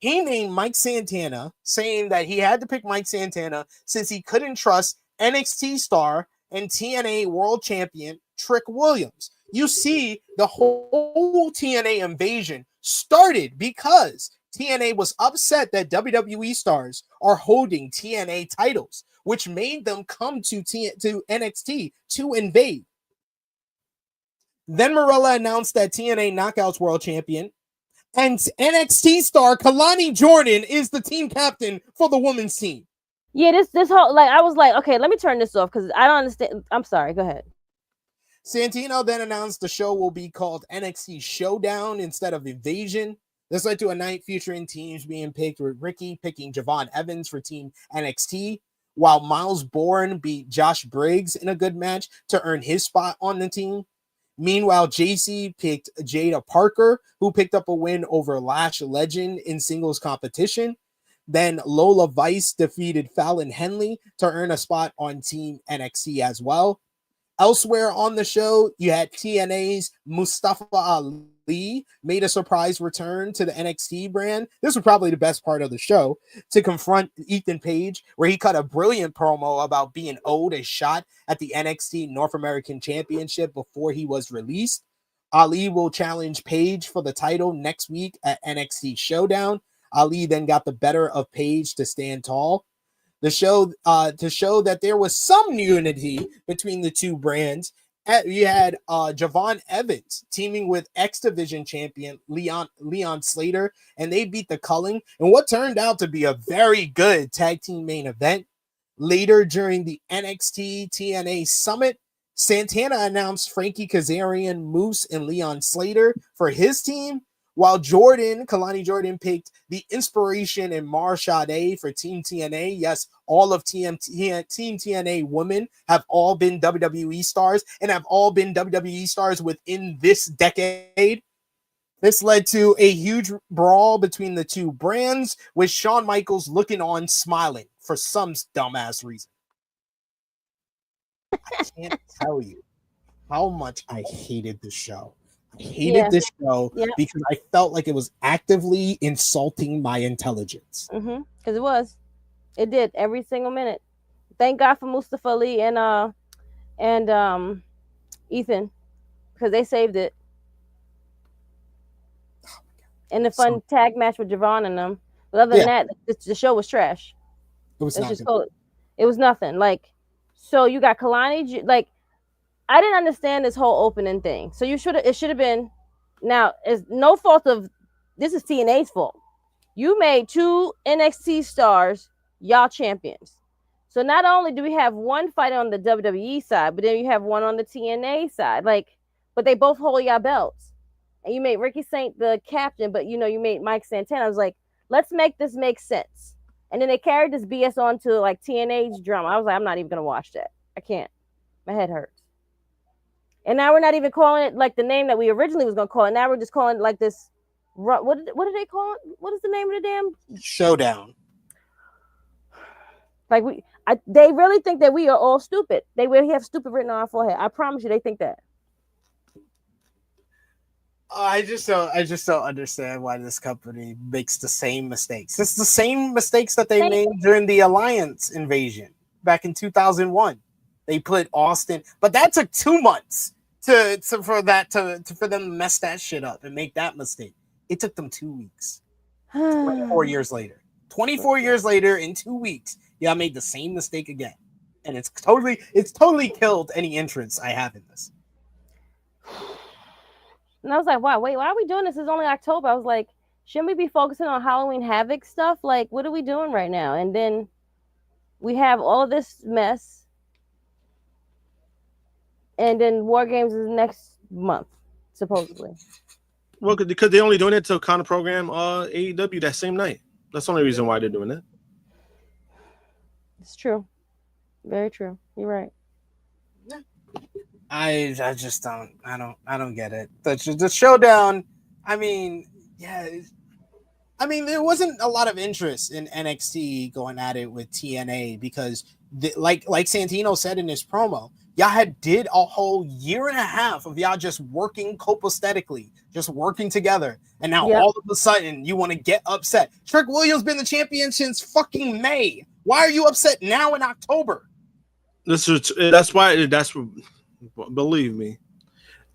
[SPEAKER 7] He named Mike Santana, saying that he had to pick Mike Santana since he couldn't trust NXT star and TNA world champion Trick Williams. You see, the whole TNA invasion started because TNA was upset that WWE stars are holding TNA titles, which made them come to NXT to invade. Then Morella announced that TNA Knockouts world champion and NXT star Kalani Jordan is the team captain for the women's team.
[SPEAKER 6] Yeah, this whole, like, I was like, okay, let me turn this off because I don't understand. I'm sorry. Go ahead.
[SPEAKER 7] Santino then announced the show will be called NXT Showdown instead of Invasion. This led to a night featuring teams being picked, with Ricky picking Javon Evans for Team NXT, while Miles Bourne beat Josh Briggs in a good match to earn his spot on the team. Meanwhile, JC picked Jada Parker, who picked up a win over Lash Legend in singles competition. Then Lola Vice defeated Fallon Henley to earn a spot on Team NXT as well. Elsewhere on the show, you had TNA's Mustafa Ali made a surprise return to the NXT brand. This was probably the best part of the show, to confront Ethan Page, where he cut a brilliant promo about being owed a shot at the NXT North American Championship before he was released. Ali will challenge Page for the title next week at NXT Showdown. Ali then got the better of Page to stand tall. The show to show that there was some unity between the two brands. You had Javon Evans teaming with X Division champion Leon Slater, and they beat the Culling in what turned out to be a very good tag team main event. Later during the NXT TNA Summit, Santana announced Frankie Kazarian, Moose, and Leon Slater for his team, while Kalani Jordan picked the Inspiration and Mar Sade for Team TNA. Yes, all of Team TNA women have all been WWE stars and have all been WWE stars within this decade. This led to a huge brawl between the two brands, with Shawn Michaels looking on smiling for some dumbass reason. I can't tell you how much I hated this show. I hated this show because I felt like it was actively insulting my intelligence.
[SPEAKER 6] Because it did every single minute. Thank God for Mustafa Ali and Ethan, because they saved it. And the fun tag match with Javon and them. But other than that, the show was trash.
[SPEAKER 7] It was
[SPEAKER 6] it was nothing. Like, so you got Kalani, like, I didn't understand this whole opening thing. So it should have been, now it's no fault of, this is TNA's fault. You made two NXT stars, y'all champions. So not only do we have one fight on the WWE side, but then you have one on the TNA side. Like, but they both hold y'all belts. And you made Ricky Saint the captain, but you made Mike Santana. I was like, let's make this make sense. And then they carried this BS on to like TNA's drama. I was like, I'm not even gonna watch that. I can't. My head hurts. And now we're not even calling it like the name that we originally was gonna call it. Now we're just calling it like this. What did they call it? What is the name of the damn
[SPEAKER 7] Showdown?
[SPEAKER 6] Like they really think that we are all stupid. They really have stupid written on our forehead. I promise you, they think that.
[SPEAKER 7] I just don't understand why this company makes the same mistakes. It's the same mistakes that they made during the Alliance invasion back in 2001. They put Austin, but that took 2 months for them to mess that shit up and make that mistake. It took them 2 weeks. 24 years later. 24 years later, in 2 weeks, I made the same mistake again. And it's totally killed any interest I have in this.
[SPEAKER 6] And I was like, wow, wait, why are we doing this? It's only October. I was like, shouldn't we be focusing on Halloween Havoc stuff? Like, what are we doing right now? And then we have all of this mess. And then War Games is next month, supposedly.
[SPEAKER 5] Well, because they're only doing it to kind of program AEW that same night. That's the only reason why they're doing it.
[SPEAKER 6] It's true. Very true. You're right.
[SPEAKER 7] I just don't get it. The Showdown, I mean, there wasn't a lot of interest in NXT going at it with TNA because like Santino said in his promo, Y'all had did a whole year and a half of y'all just working copacetically, just working together. And now all of a sudden you want to get upset. Trick Williams been the champion since fucking May. Why are you upset now in October?
[SPEAKER 5] That's believe me.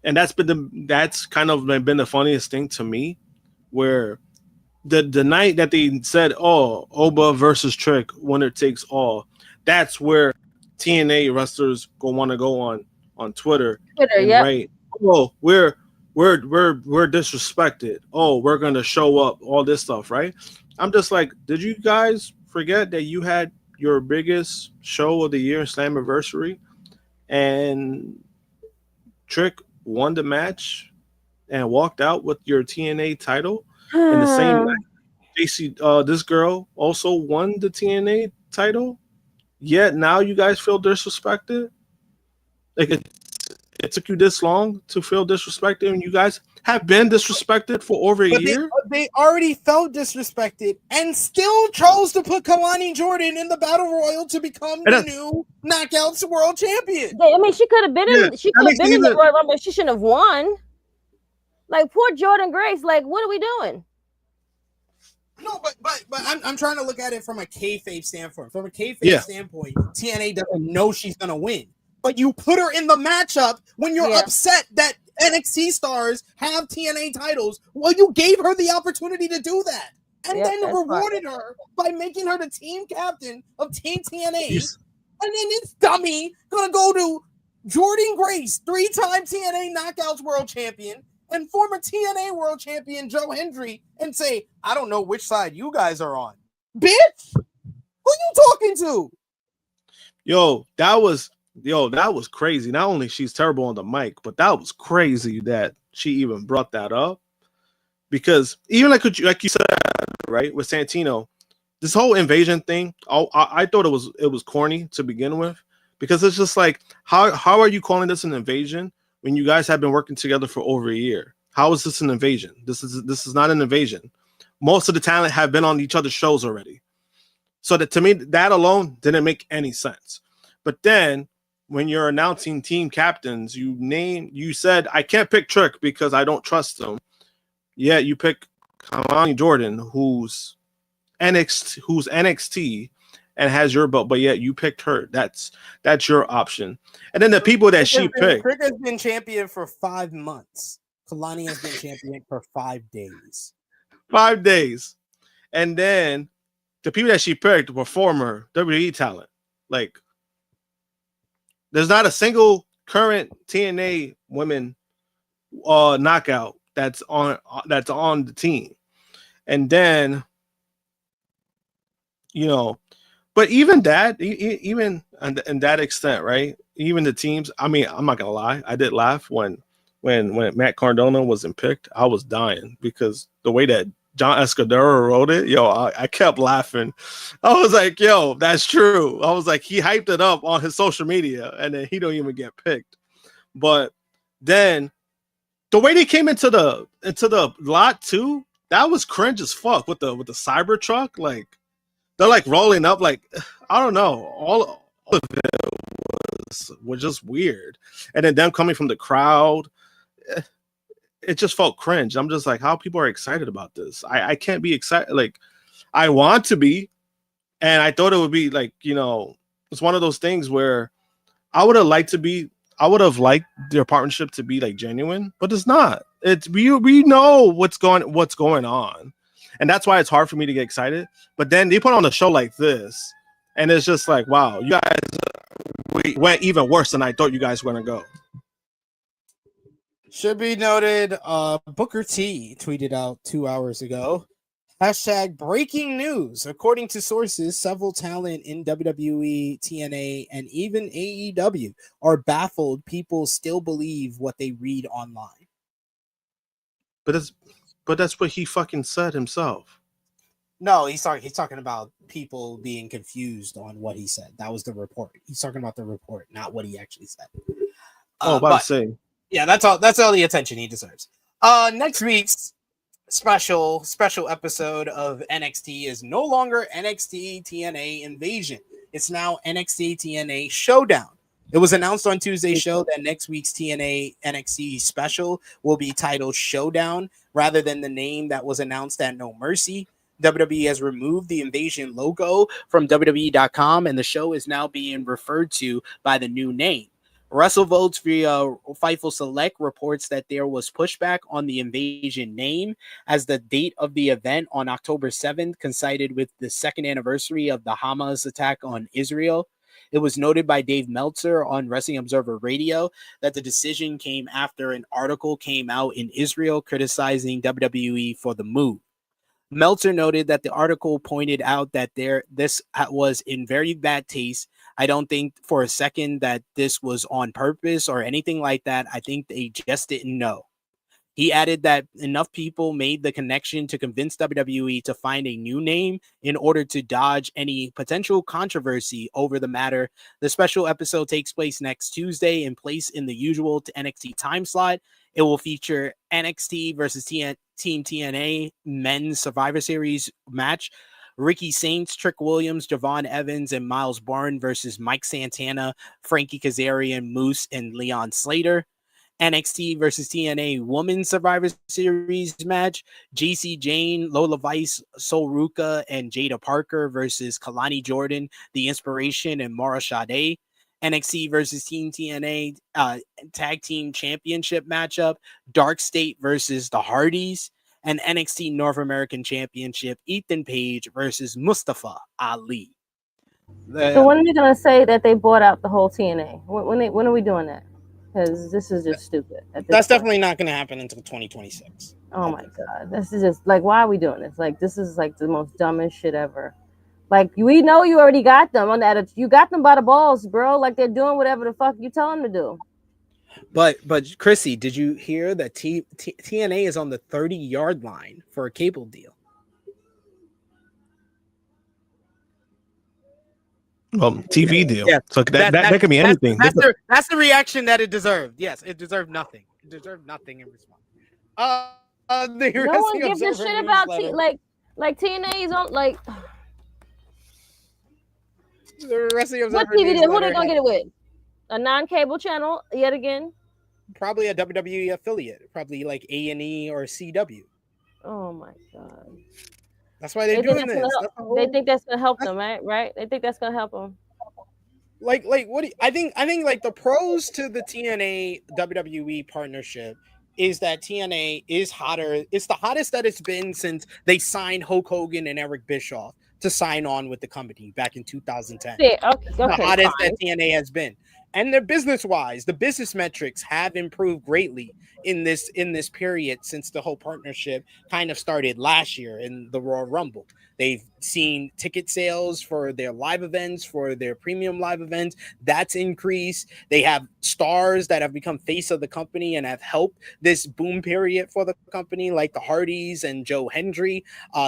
[SPEAKER 5] And that's kind of been the funniest thing to me, where the night that they said, oh, Oba versus Trick, winner takes all, that's where TNA wrestlers want to go on Twitter and write, oh, we're disrespected. Oh, we're gonna show up, all this stuff, right? I'm just like, did you guys forget that you had your biggest show of the year, Slammiversary, and Trick won the match and walked out with your TNA title in the same night? This girl also won the TNA title, yet now you guys feel disrespected? Like it took you this long to feel disrespected, and you guys have been disrespected for over a year?
[SPEAKER 7] They already felt disrespected and still chose to put Kalani Jordan in the Battle Royal to become the new Knockouts World Champion.
[SPEAKER 6] I mean, she could have been in the Royal Rumble. She shouldn't have won. Like, poor Jordan Grace. Like, what are we doing?
[SPEAKER 7] No, but I'm trying to look at it from a kayfabe standpoint. From a kayfabe standpoint, TNA doesn't know she's gonna win. But you put her in the matchup when you're upset that NXT stars have TNA titles. Well, you gave her the opportunity to do that, and then rewarded her by making her the team captain of Team TNA. Yes. And then this dummy gonna go to Jordan Grace, 3-time TNA Knockouts World Champion, and former TNA World Champion Joe Hendry, and say, I don't know which side you guys are on. Bitch! Who you talking to?
[SPEAKER 5] Yo, that was crazy. Not only she's terrible on the mic, but that was crazy that she even brought that up. Because even like you said, right, with Santino, this whole invasion thing, I thought it was corny to begin with. Because it's just like, how are you calling this an invasion when you guys have been working together for over a year? How is this an invasion? This is not an invasion. Most of the talent have been on each other's shows already. So that, to me, that alone didn't make any sense. But then when you're announcing team captains, you said, I can't pick Trick because I don't trust him. Yeah, you pick Kalani Jordan, who's NXT and has your belt, but yet you picked her. That's your option. And then the people that she picked.
[SPEAKER 7] Trick has been champion for 5 months. Kalani has been champion for 5 days.
[SPEAKER 5] 5 days. And then the people that she picked were former WWE talent. Like, there's not a single current TNA women knockout that's on the team. And then, but even that, even in that extent, right? Even the teams, I mean, I'm not gonna lie, I did laugh when Matt Cardona wasn't picked. I was dying because the way that John Escudero wrote it, I kept laughing. I was like, yo, that's true. I was like, he hyped it up on his social media, and then he don't even get picked. But then the way they came into the lot too, that was cringe as fuck with the cyber truck. Like, they're like rolling up, like, I don't know, all of it was just weird. And then them coming from the crowd, it just felt cringe. I'm just like, how people are excited about this? I can't be excited. Like, I want to be, and I thought it would be like, it's one of those things where I would have liked their partnership to be like genuine, but it's not. It's we know what's going on, and that's why it's hard for me to get excited. But then they put on a show like this, and it's just like, wow, you guys went even worse than I thought you guys were gonna go.
[SPEAKER 7] Should be noted, Booker T tweeted out 2 hours ago, #breaking news. According to sources, several talent in WWE, TNA, and even AEW are baffled people still believe what they read online.
[SPEAKER 5] But that's what he fucking said himself.
[SPEAKER 7] No, he's talking about people being confused on what he said. That was the report. He's talking about the report, not what he actually said.
[SPEAKER 5] To say.
[SPEAKER 7] Yeah, that's all the attention he deserves. Next week's special episode of NXT is no longer NXT TNA Invasion. It's now NXT TNA Showdown. It was announced on Tuesday's show that next week's TNA NXT special will be titled Showdown rather than the name that was announced at No Mercy. WWE has removed the Invasion logo from WWE.com, and the show is now being referred to by the new name. WrestleVotes via Fightful Select reports that there was pushback on the Invasion name as the date of the event on October 7th coincided with the second anniversary of the Hamas attack on Israel. It was noted by Dave Meltzer on Wrestling Observer Radio that the decision came after an article came out in Israel criticizing WWE for the move. Meltzer noted that the article pointed out that this was in very bad taste. I don't think for a second that this was on purpose or anything like that. I think they just didn't know. He added that enough people made the connection to convince WWE to find a new name in order to dodge any potential controversy over the matter. The special episode takes place next Tuesday and placed in the usual NXT time slot. It will feature NXT versus Team TNA men's Survivor Series match. Ricky Saints, Trick Williams, Javon Evans, and Miles Bourne versus Mike Santana, Frankie Kazarian, Moose, and Leon Slater. NXT versus TNA Women's Survivor Series match. JC Jane, Lola Vice, Sol Ruka, and Jada Parker versus Kalani Jordan, The Inspiration, and Mara Sade. NXT versus Team TNA Tag Team Championship matchup. Dark State versus the Hardys. And NXT North American Championship, Ethan Page versus Mustafa Ali.
[SPEAKER 6] So when are you going to say that they bought out the whole TNA? When are we doing that? Because this is just stupid.
[SPEAKER 7] That's definitely not going to happen until 2026.
[SPEAKER 6] Oh my God. This is just like, why are we doing this? Like, this is like the most dumbest shit ever. Like, we know you already got them on that. You got them by the balls, bro. Like, they're doing whatever the fuck you tell them to do.
[SPEAKER 7] But Krssi, did you hear that TNA is on the 30-yard line for a cable deal?
[SPEAKER 5] TV deal.
[SPEAKER 7] Yeah.
[SPEAKER 5] So that could be anything.
[SPEAKER 7] That's the reaction that it deserved. Yes, it deserved nothing. It deserved nothing in response.
[SPEAKER 6] No one gives a shit about like TNA is on like.
[SPEAKER 7] The Wrestling Observer
[SPEAKER 6] what TV deal? Who they gonna get it with? A non-cable channel yet again?
[SPEAKER 7] Probably a WWE affiliate. Probably like A&E or CW.
[SPEAKER 6] Oh my God.
[SPEAKER 7] That's why they're doing this.
[SPEAKER 6] They think that's gonna help them, right? They think that's gonna help them.
[SPEAKER 7] Like what? I think like the pros to the TNA WWE partnership is that TNA is hotter. It's the hottest that it's been since they signed Hulk Hogan and Eric Bischoff to sign on with the company back in 2010.
[SPEAKER 6] Yeah,
[SPEAKER 7] the hottest that TNA has been. And their business-wise, the business metrics have improved greatly in this period since the whole partnership kind of started last year in the Royal Rumble. They've seen ticket sales for their live events, for their premium live events. That's increased. They have stars that have become face of the company and have helped this boom period for the company, like the Hardys and Joe Hendry.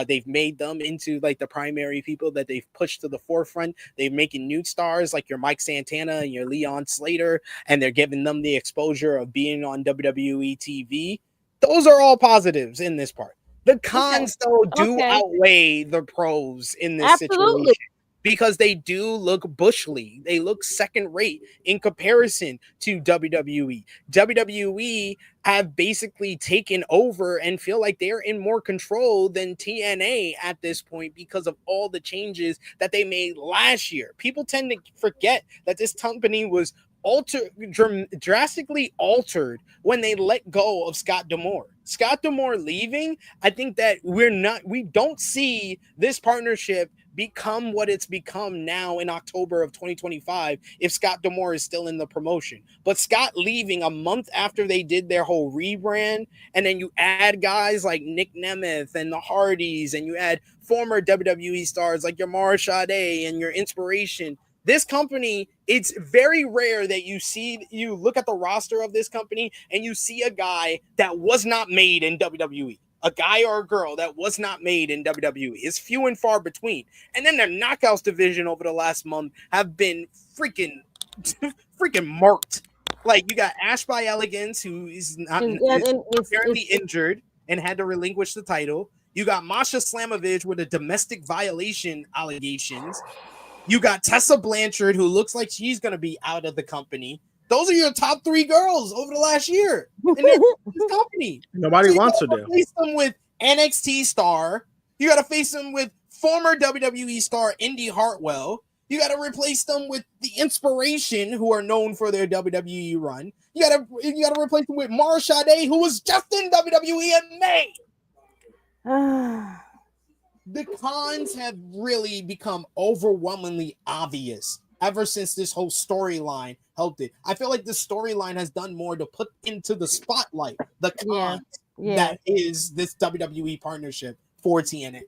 [SPEAKER 7] They've made them into like the primary people that they've pushed to the forefront. They're making new stars like your Mike Santana and your Leon Slater, and they're giving them the exposure of being on WWE TV. Those are all positives in this part. The cons, though, do outweigh the pros in this situation because they do look Bush League. They look second rate in comparison to WWE. WWE have basically taken over and feel like they're in more control than TNA at this point because of all the changes that they made last year. People tend to forget that this company was drastically altered when they let go of Scott D'Amore. Scott D'Amore leaving, I think that we don't see this partnership become what it's become now in October of 2025 if Scott D'Amore is still in the promotion. But Scott leaving a month after they did their whole rebrand, and then you add guys like Nick Nemeth and the Hardys, and you add former WWE stars like your Mara Sade and your Inspiration. This company, it's very rare that you look at the roster of this company and you see a guy that was not made in WWE, a guy or a girl that was not made in WWE. It's few and far between. And then their knockouts division over the last month have been freaking marked. Like you got Ash by Elegance, who is apparently injured and had to relinquish the title. You got Masha Slamovich with a domestic violation allegations. You got Tessa Blanchard, who looks like she's going to be out of the company. Those are your top 3 girls over the last year in this company.
[SPEAKER 5] Nobody wants her there.
[SPEAKER 7] Face them with NXT star. You got to face them with former WWE star Indy Hartwell. You got to replace them with the Inspiration, who are known for their WWE run. You got to replace them with Mara Sade, who was just in WWE in May. The cons have really become overwhelmingly obvious ever since this whole storyline helped it. I feel like this storyline has done more to put into the spotlight the cons that is this WWE partnership for TNA.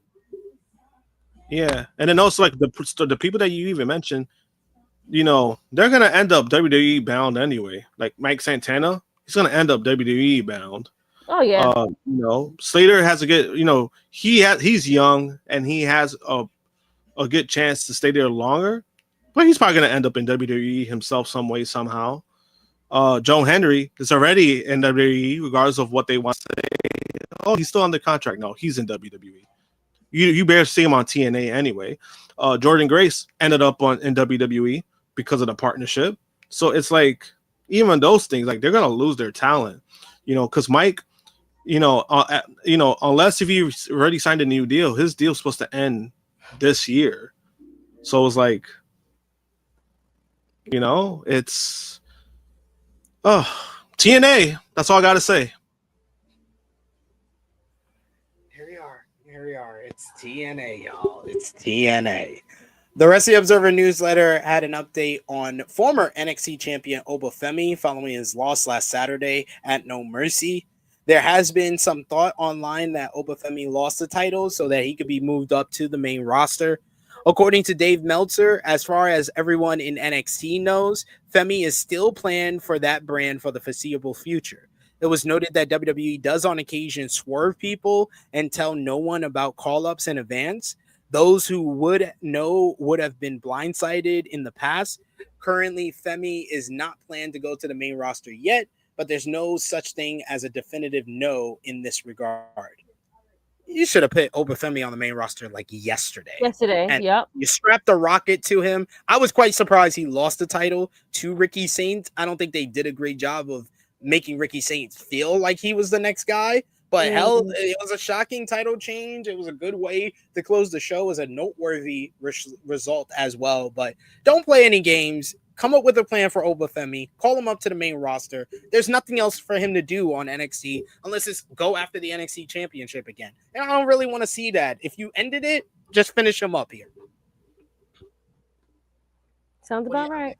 [SPEAKER 5] Yeah, and then also like the people that you even mentioned, you know, they're gonna end up WWE bound anyway. Like Mike Santana, he's gonna end up WWE bound.
[SPEAKER 6] Oh yeah.
[SPEAKER 5] You know, Slater has a good, you know, he's young and he has a good chance to stay there longer, but he's probably gonna end up in WWE himself some way somehow. Joe Henry is already in WWE, regardless of what they want to say. Oh, he's still under contract. No, he's in WWE. You barely see him on TNA anyway. Jordan Grace ended up in WWE because of the partnership. So it's like even those things, like they're gonna lose their talent, you know, because Mike, unless if he already signed a new deal, his deal's supposed to end this year. So it's like, you know, it's TNA. That's all I gotta say.
[SPEAKER 4] Here we are. It's TNA, y'all. It's TNA. The Wrestling Observer newsletter had an update on former NXT champion Oba Femi following his loss last Saturday at No Mercy. There has been some thought online that Oba Femi lost the title so that he could be moved up to the main roster. According to Dave Meltzer, as far as everyone in NXT knows, Femi is still planned for that brand for the foreseeable future. It was noted that WWE does on occasion swerve people and tell no one about call-ups in advance. Those who would know would have been blindsided in the past. Currently, Femi is not planned to go to the main roster yet, but there's no such thing as a definitive no in this regard. You should have put Oba Femi on the main roster like yesterday. And you strapped the rocket to him. I was quite surprised he lost the title to Ricky Saints. I don't think they did a great job of making Ricky Saints feel like he was the next guy. But hell, it was a shocking title change. It was a good way to close the show. It was a noteworthy result as well. But don't play any games. Come up with a plan for Oba Femi. Call him up to the main roster. There's nothing else for him to do on NXT unless it's go after the NXT championship again. And I don't really want to see that. If you ended it, just finish him up here.
[SPEAKER 6] Sounds about right.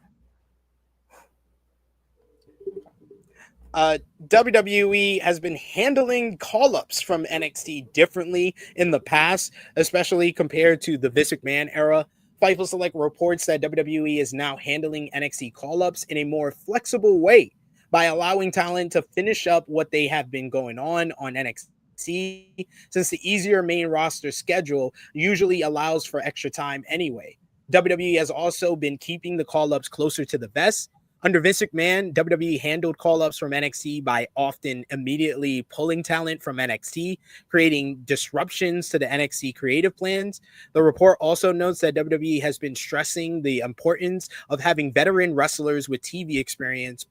[SPEAKER 4] WWE has been handling call-ups from NXT differently in the past, especially compared to the Vince McMahon era. Fightful Select reports that WWE is now handling NXT call-ups in a more flexible way by allowing talent to finish up what they have been going on NXT, since the easier main roster schedule usually allows for extra time anyway. WWE has also been keeping the call-ups closer to the vest. Under Vince McMahon, WWE handled call-ups from NXT by often immediately pulling talent from NXT, creating disruptions to the NXT creative plans. The report also notes that WWE has been stressing the importance of having veteran wrestlers with TV experience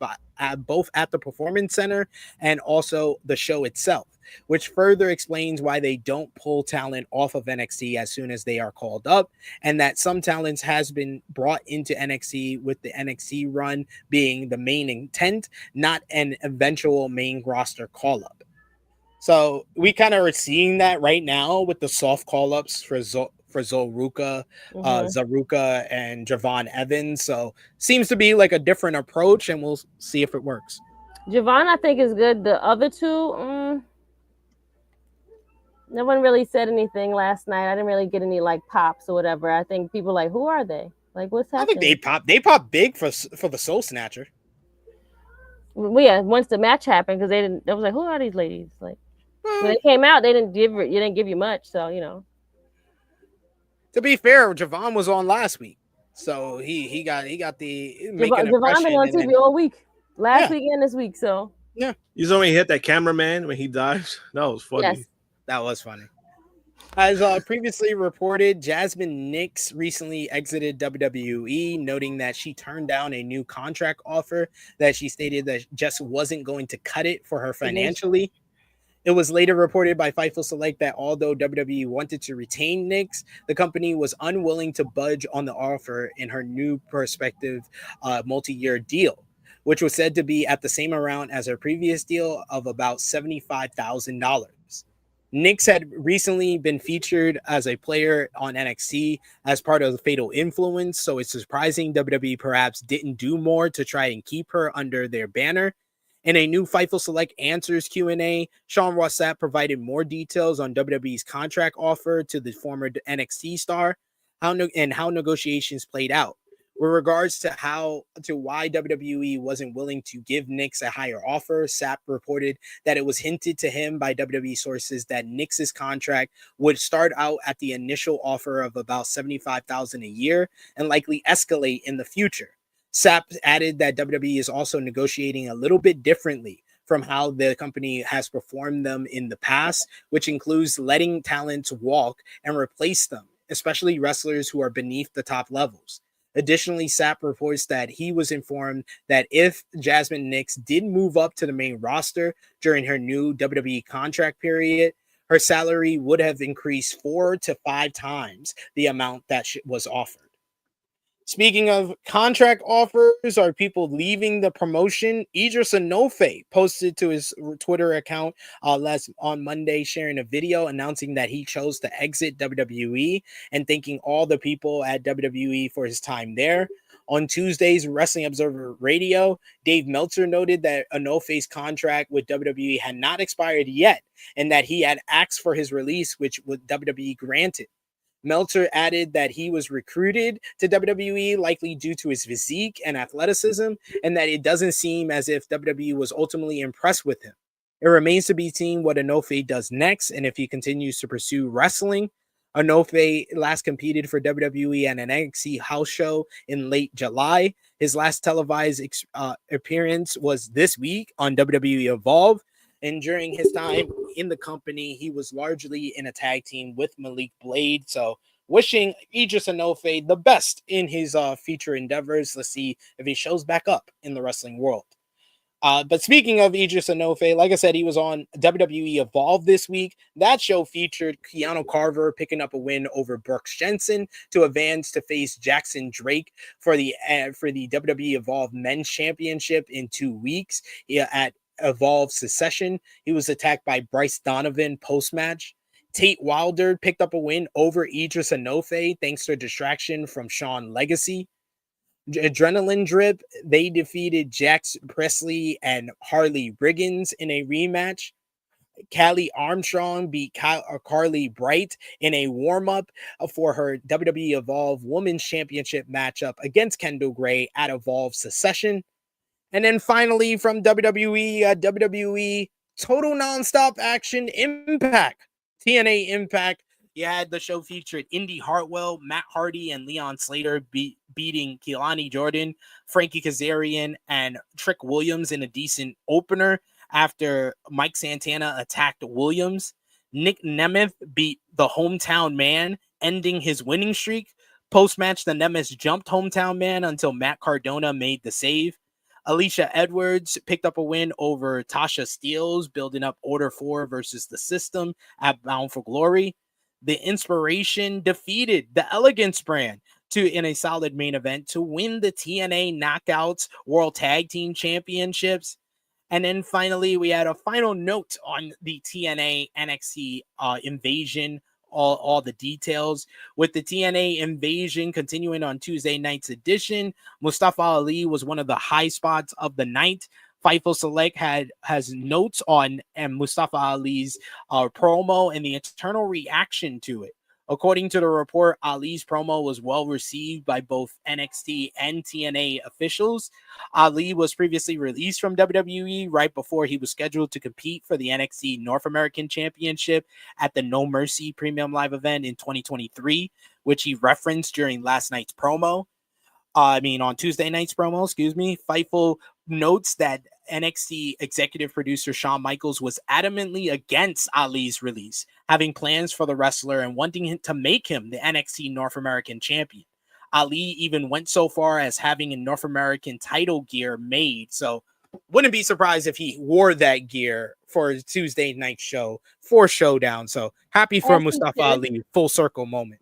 [SPEAKER 4] both at the Performance Center and also the show itself, which further explains why they don't pull talent off of NXT as soon as they are called up, and that some talents has been brought into NXT with the NXT run being the main intent, not an eventual main roster call-up. So we kind of are seeing that right now with the soft call-ups for Zaruka, Zaruka, and Javon Evans. So seems to be like a different approach, and we'll see if it works.
[SPEAKER 6] Javon, I think, is good. The other two, no one really said anything last night. I didn't really get any like pops or whatever. I think people like, who are they? Like, what's happening?
[SPEAKER 4] I think they pop big for the Soul Snatcher.
[SPEAKER 6] Well, yeah, once the match happened, because they didn't. I was like, who are these ladies? Like when they came out, they didn't give you much. So you know.
[SPEAKER 4] To be fair, Javon was on last week, so he got the
[SPEAKER 6] Javon been on TV all week, last week and this week. So
[SPEAKER 5] yeah, he's only hit that cameraman when he dives. That was funny.
[SPEAKER 6] Yes.
[SPEAKER 4] That was funny. As previously reported, Jazmyn Nyx recently exited WWE, noting that she turned down a new contract offer that she stated that just wasn't going to cut it for her financially. It was later reported by Fightful Select that although WWE wanted to retain Nyx, the company was unwilling to budge on the offer in her new prospective multi-year deal, which was said to be at the same amount as her previous deal of about $75,000. Nyx had recently been featured as a player on NXT as part of the Fatal Influence, so it's surprising WWE perhaps didn't do more to try and keep her under their banner. In a new Fightful Select Answers Q&A, Sean Ross Sapp provided more details on WWE's contract offer to the former NXT star and how negotiations played out. With regards to why WWE wasn't willing to give Nyx a higher offer, Sapp reported that it was hinted to him by WWE sources that Nyx's contract would start out at the initial offer of about $75,000 a year and likely escalate in the future. Sapp added that WWE is also negotiating a little bit differently from how the company has performed them in the past, which includes letting talents walk and replace them, especially wrestlers who are beneath the top levels. Additionally, Sapp reports that he was informed that if Jazmyn Nyx did move up to the main roster during her new WWE contract period, her salary would have increased 4 to 5 times the amount that was offered. Speaking of contract offers or people leaving the promotion, Idris Enofe posted to his Twitter account on Monday, sharing a video announcing that he chose to exit WWE and thanking all the people at WWE for his time there. On Tuesday's Wrestling Observer Radio, Dave Meltzer noted that Enofe's contract with WWE had not expired yet and that he had asked for his release, which WWE granted. Meltzer added that he was recruited to WWE likely due to his physique and athleticism, and that it doesn't seem as if WWE was ultimately impressed with him. It remains to be seen what Enofe does next and if he continues to pursue wrestling. Enofe last competed for WWE at an NXT house show in late July. His last televised appearance was this week on WWE Evolve. And during his time in the company, he was largely in a tag team with Malik Blade. So wishing Idris Enofe the best in his future endeavors. Let's see if he shows back up in the wrestling world. But speaking of Idris Enofe, like I said, he was on WWE Evolve this week. That show featured Keanu Carver picking up a win over Brooks Jensen to advance to face Jackson Drake for the WWE Evolve Men's Championship in 2 weeks at Evolve Secession. He was attacked by Bryce Donovan post-match. Tate Wilder picked up a win over Idris Enofe thanks to a distraction from Sean Legacy. Adrenaline Drip, they defeated Jax Presley and Harley Riggins in a rematch. Callie Armstrong beat Carly Bright in a warm-up for her WWE Evolve Women's Championship matchup against Kendall Gray at Evolve Secession. And then finally from WWE Total Nonstop Action Impact, TNA Impact. You had the show featured Indy Hartwell, Matt Hardy, and Leon Slater beating Kehlani Jordan, Frankie Kazarian, and Trick Williams in a decent opener after Mike Santana attacked Williams. Nick Nemeth beat the Hometown Man, ending his winning streak. Post-match, the Nemeth jumped Hometown Man until Matt Cardona made the save. Alicia Edwards picked up a win over Tasha Steeles, building up Order 4 versus the System at Bound for Glory. The Inspiration defeated the Elegance brand in a solid main event to win the TNA Knockouts World Tag Team Championships. And then finally, we had a final note on the TNA NXT Invasion, all the details. With the TNA Invasion continuing on Tuesday night's edition, Mustafa Ali was one of the high spots of the night. Fightful Select has notes on Mustafa Ali's promo and the internal reaction to it. According to the report, Ali's promo was well received by both NXT and TNA officials. Ali was previously released from WWE right before he was scheduled to compete for the NXT North American Championship at the No Mercy Premium Live event in 2023, which he referenced during last night's promo. On Tuesday night's promo, Fightful notes that
[SPEAKER 7] NXT executive producer Shawn Michaels was adamantly against Ali's release, having plans for the wrestler and wanting him to make him the NXT North American champion. Ali even went so far as having a North American title gear made. So wouldn't be surprised if he wore that gear for his Tuesday night show for Showdown. So happy for Mustafa Ali, full circle moment.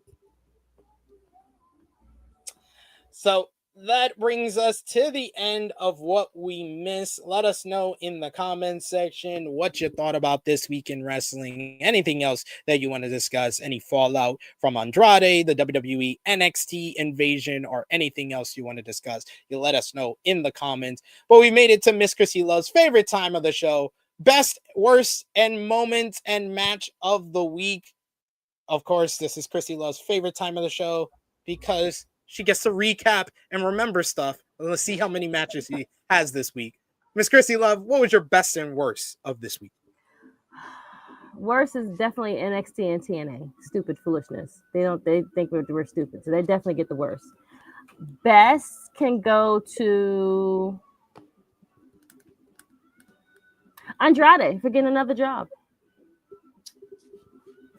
[SPEAKER 7] So that brings us to the end of what we missed. Let us know in the comments section what you thought about this week in wrestling. Anything else that you want to discuss, any fallout from Andrade, the WWE NXT invasion, or anything else you want to discuss, you let us know in the comments. But we made it to Miss Krssi Love's favorite time of the show, best, worst, and moments and match of the week. Of course, this is Krssi Love's favorite time of the show because she gets to recap and remember stuff. Let's see how many matches he has this week. Miss Krssi Love, what was your best and worst of this week?
[SPEAKER 6] Worst is definitely NXT and TNA. Stupid foolishness. They think we're stupid, so they definitely get the worst. Best can go to Andrade for getting another job.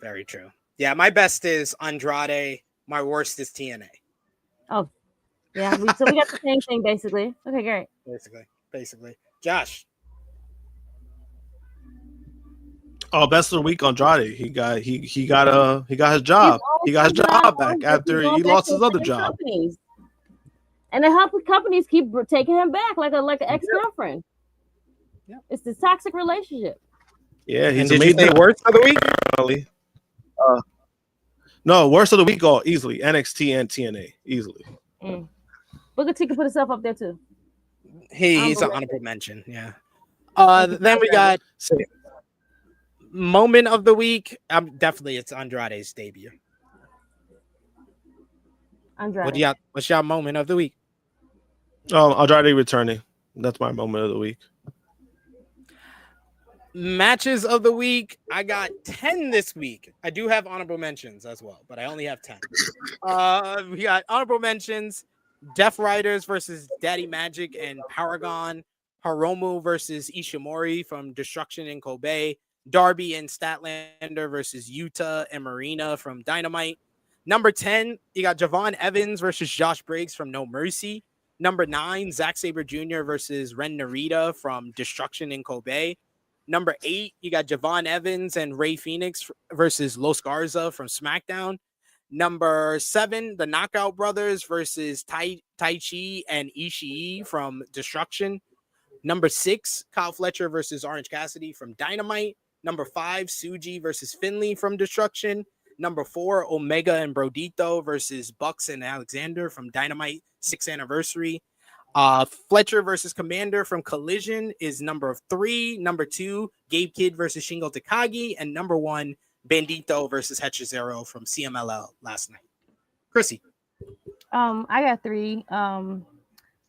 [SPEAKER 4] Very true. Yeah, my best is Andrade. My worst is TNA.
[SPEAKER 6] Oh, yeah. So we got the same thing, basically. Okay, great.
[SPEAKER 4] Basically. Josh.
[SPEAKER 5] Oh, best of the week, Andrade. He got his job. He got his job back after he lost his other job.
[SPEAKER 6] Companies. And the companies keep taking him back like an ex-girlfriend. Yeah. It's this toxic relationship.
[SPEAKER 5] Yeah, he's
[SPEAKER 4] did you say worst of the week?
[SPEAKER 5] No, worst of the week all easily. NXT and TNA easily.
[SPEAKER 6] Booker T can put himself up there too.
[SPEAKER 4] He's an honorable mention. Yeah. Then we got moment of the week. Definitely, it's Andrade's debut.
[SPEAKER 6] Andrade.
[SPEAKER 4] What's your moment of the week?
[SPEAKER 5] Andrade returning. That's my moment of the week.
[SPEAKER 4] Matches of the week. I got 10 this week. I do have honorable mentions as well, but I only have 10. We got honorable mentions. Death Riders versus Daddy Magic and Paragon. Hiromu versus Ishimori from Destruction in Kobe. Darby and Statlander versus Yuta and Marina from Dynamite. Number 10, you got Javon Evans versus Josh Briggs from No Mercy. Number 9, Zack Sabre Jr. versus Ren Narita from Destruction in Kobe. Number 8, you got Javon Evans and Rey Fenix versus Los Garza from SmackDown. Number 7, the Knockout Brothers versus Tai Chi and Ishii from Destruction. Number 6, Kyle Fletcher versus Orange Cassidy from Dynamite. Number 5, Suji versus Finley from Destruction. Number 4, Omega and Brodito versus Bucks and Alexander from Dynamite 6th anniversary. Fletcher versus Commander from Collision is number 3. Number 2, Gabe Kidd versus Shingo Takagi. And number 1, Bandito versus Hechizero from CMLL last night. Krssi.
[SPEAKER 6] I got 3.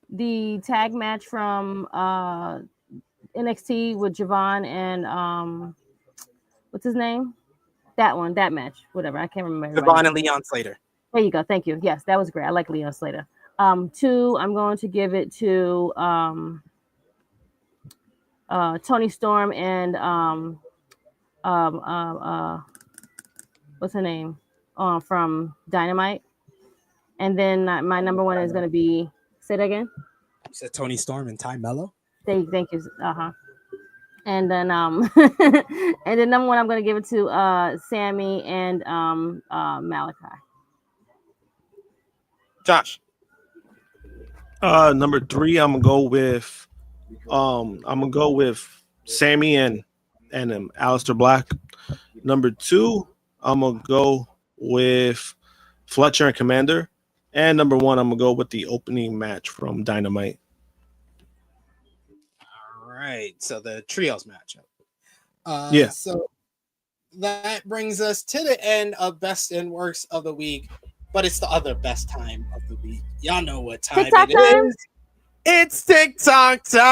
[SPEAKER 6] The tag match from NXT with Javon and what's his name? That match, whatever. I can't remember.
[SPEAKER 4] Javon and Leon Slater.
[SPEAKER 6] There you go. Thank you. Yes, that was great. I like Leon Slater. 2, I'm going to give it to Tony Storm and what's her name? From Dynamite. And then my number 1 is going to be, say that again.
[SPEAKER 4] You said Tony Storm and Ty Mello.
[SPEAKER 6] Thank you. And then and then number 1, I'm going to give it to Sammy and Malachi.
[SPEAKER 4] Josh.
[SPEAKER 5] Number 3, I'm gonna go with Sammy and Aleister Black. Number 2, I'm gonna go with Fletcher and Commander. And number 1, I'm gonna go with the opening match from Dynamite.
[SPEAKER 4] All right, so the trios matchup.
[SPEAKER 5] Yeah.
[SPEAKER 4] So that brings us to the end of best and worst of the week. But it's the other best time of the week. Y'all know what time
[SPEAKER 6] TikTok
[SPEAKER 4] it
[SPEAKER 6] time?
[SPEAKER 4] is. It's TikTok time.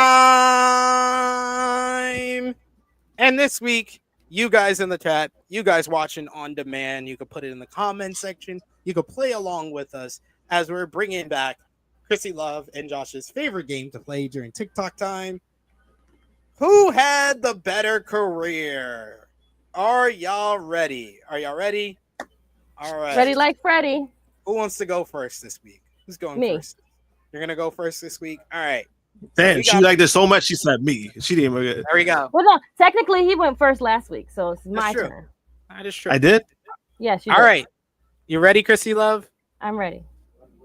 [SPEAKER 4] And this week, you guys in the chat, you guys watching on demand, you can put it in the comment section. You can play along with us as we're bringing back Krssi Love and Josh's favorite game to play during TikTok time. Who had the better career? Are y'all ready? All right.
[SPEAKER 6] Ready like Freddy.
[SPEAKER 4] Who wants to go first this week? Who's going
[SPEAKER 6] Me.
[SPEAKER 4] first? You're gonna go first this week. All right.
[SPEAKER 5] Damn, she liked it so much. She said me. She didn't even.
[SPEAKER 4] There we go.
[SPEAKER 6] Well, no, technically he went first last week, so it's my
[SPEAKER 4] true.
[SPEAKER 6] turn.
[SPEAKER 4] That is true.
[SPEAKER 5] I did.
[SPEAKER 6] Yes.
[SPEAKER 4] All right. You ready, Krssi Love?
[SPEAKER 6] I'm ready.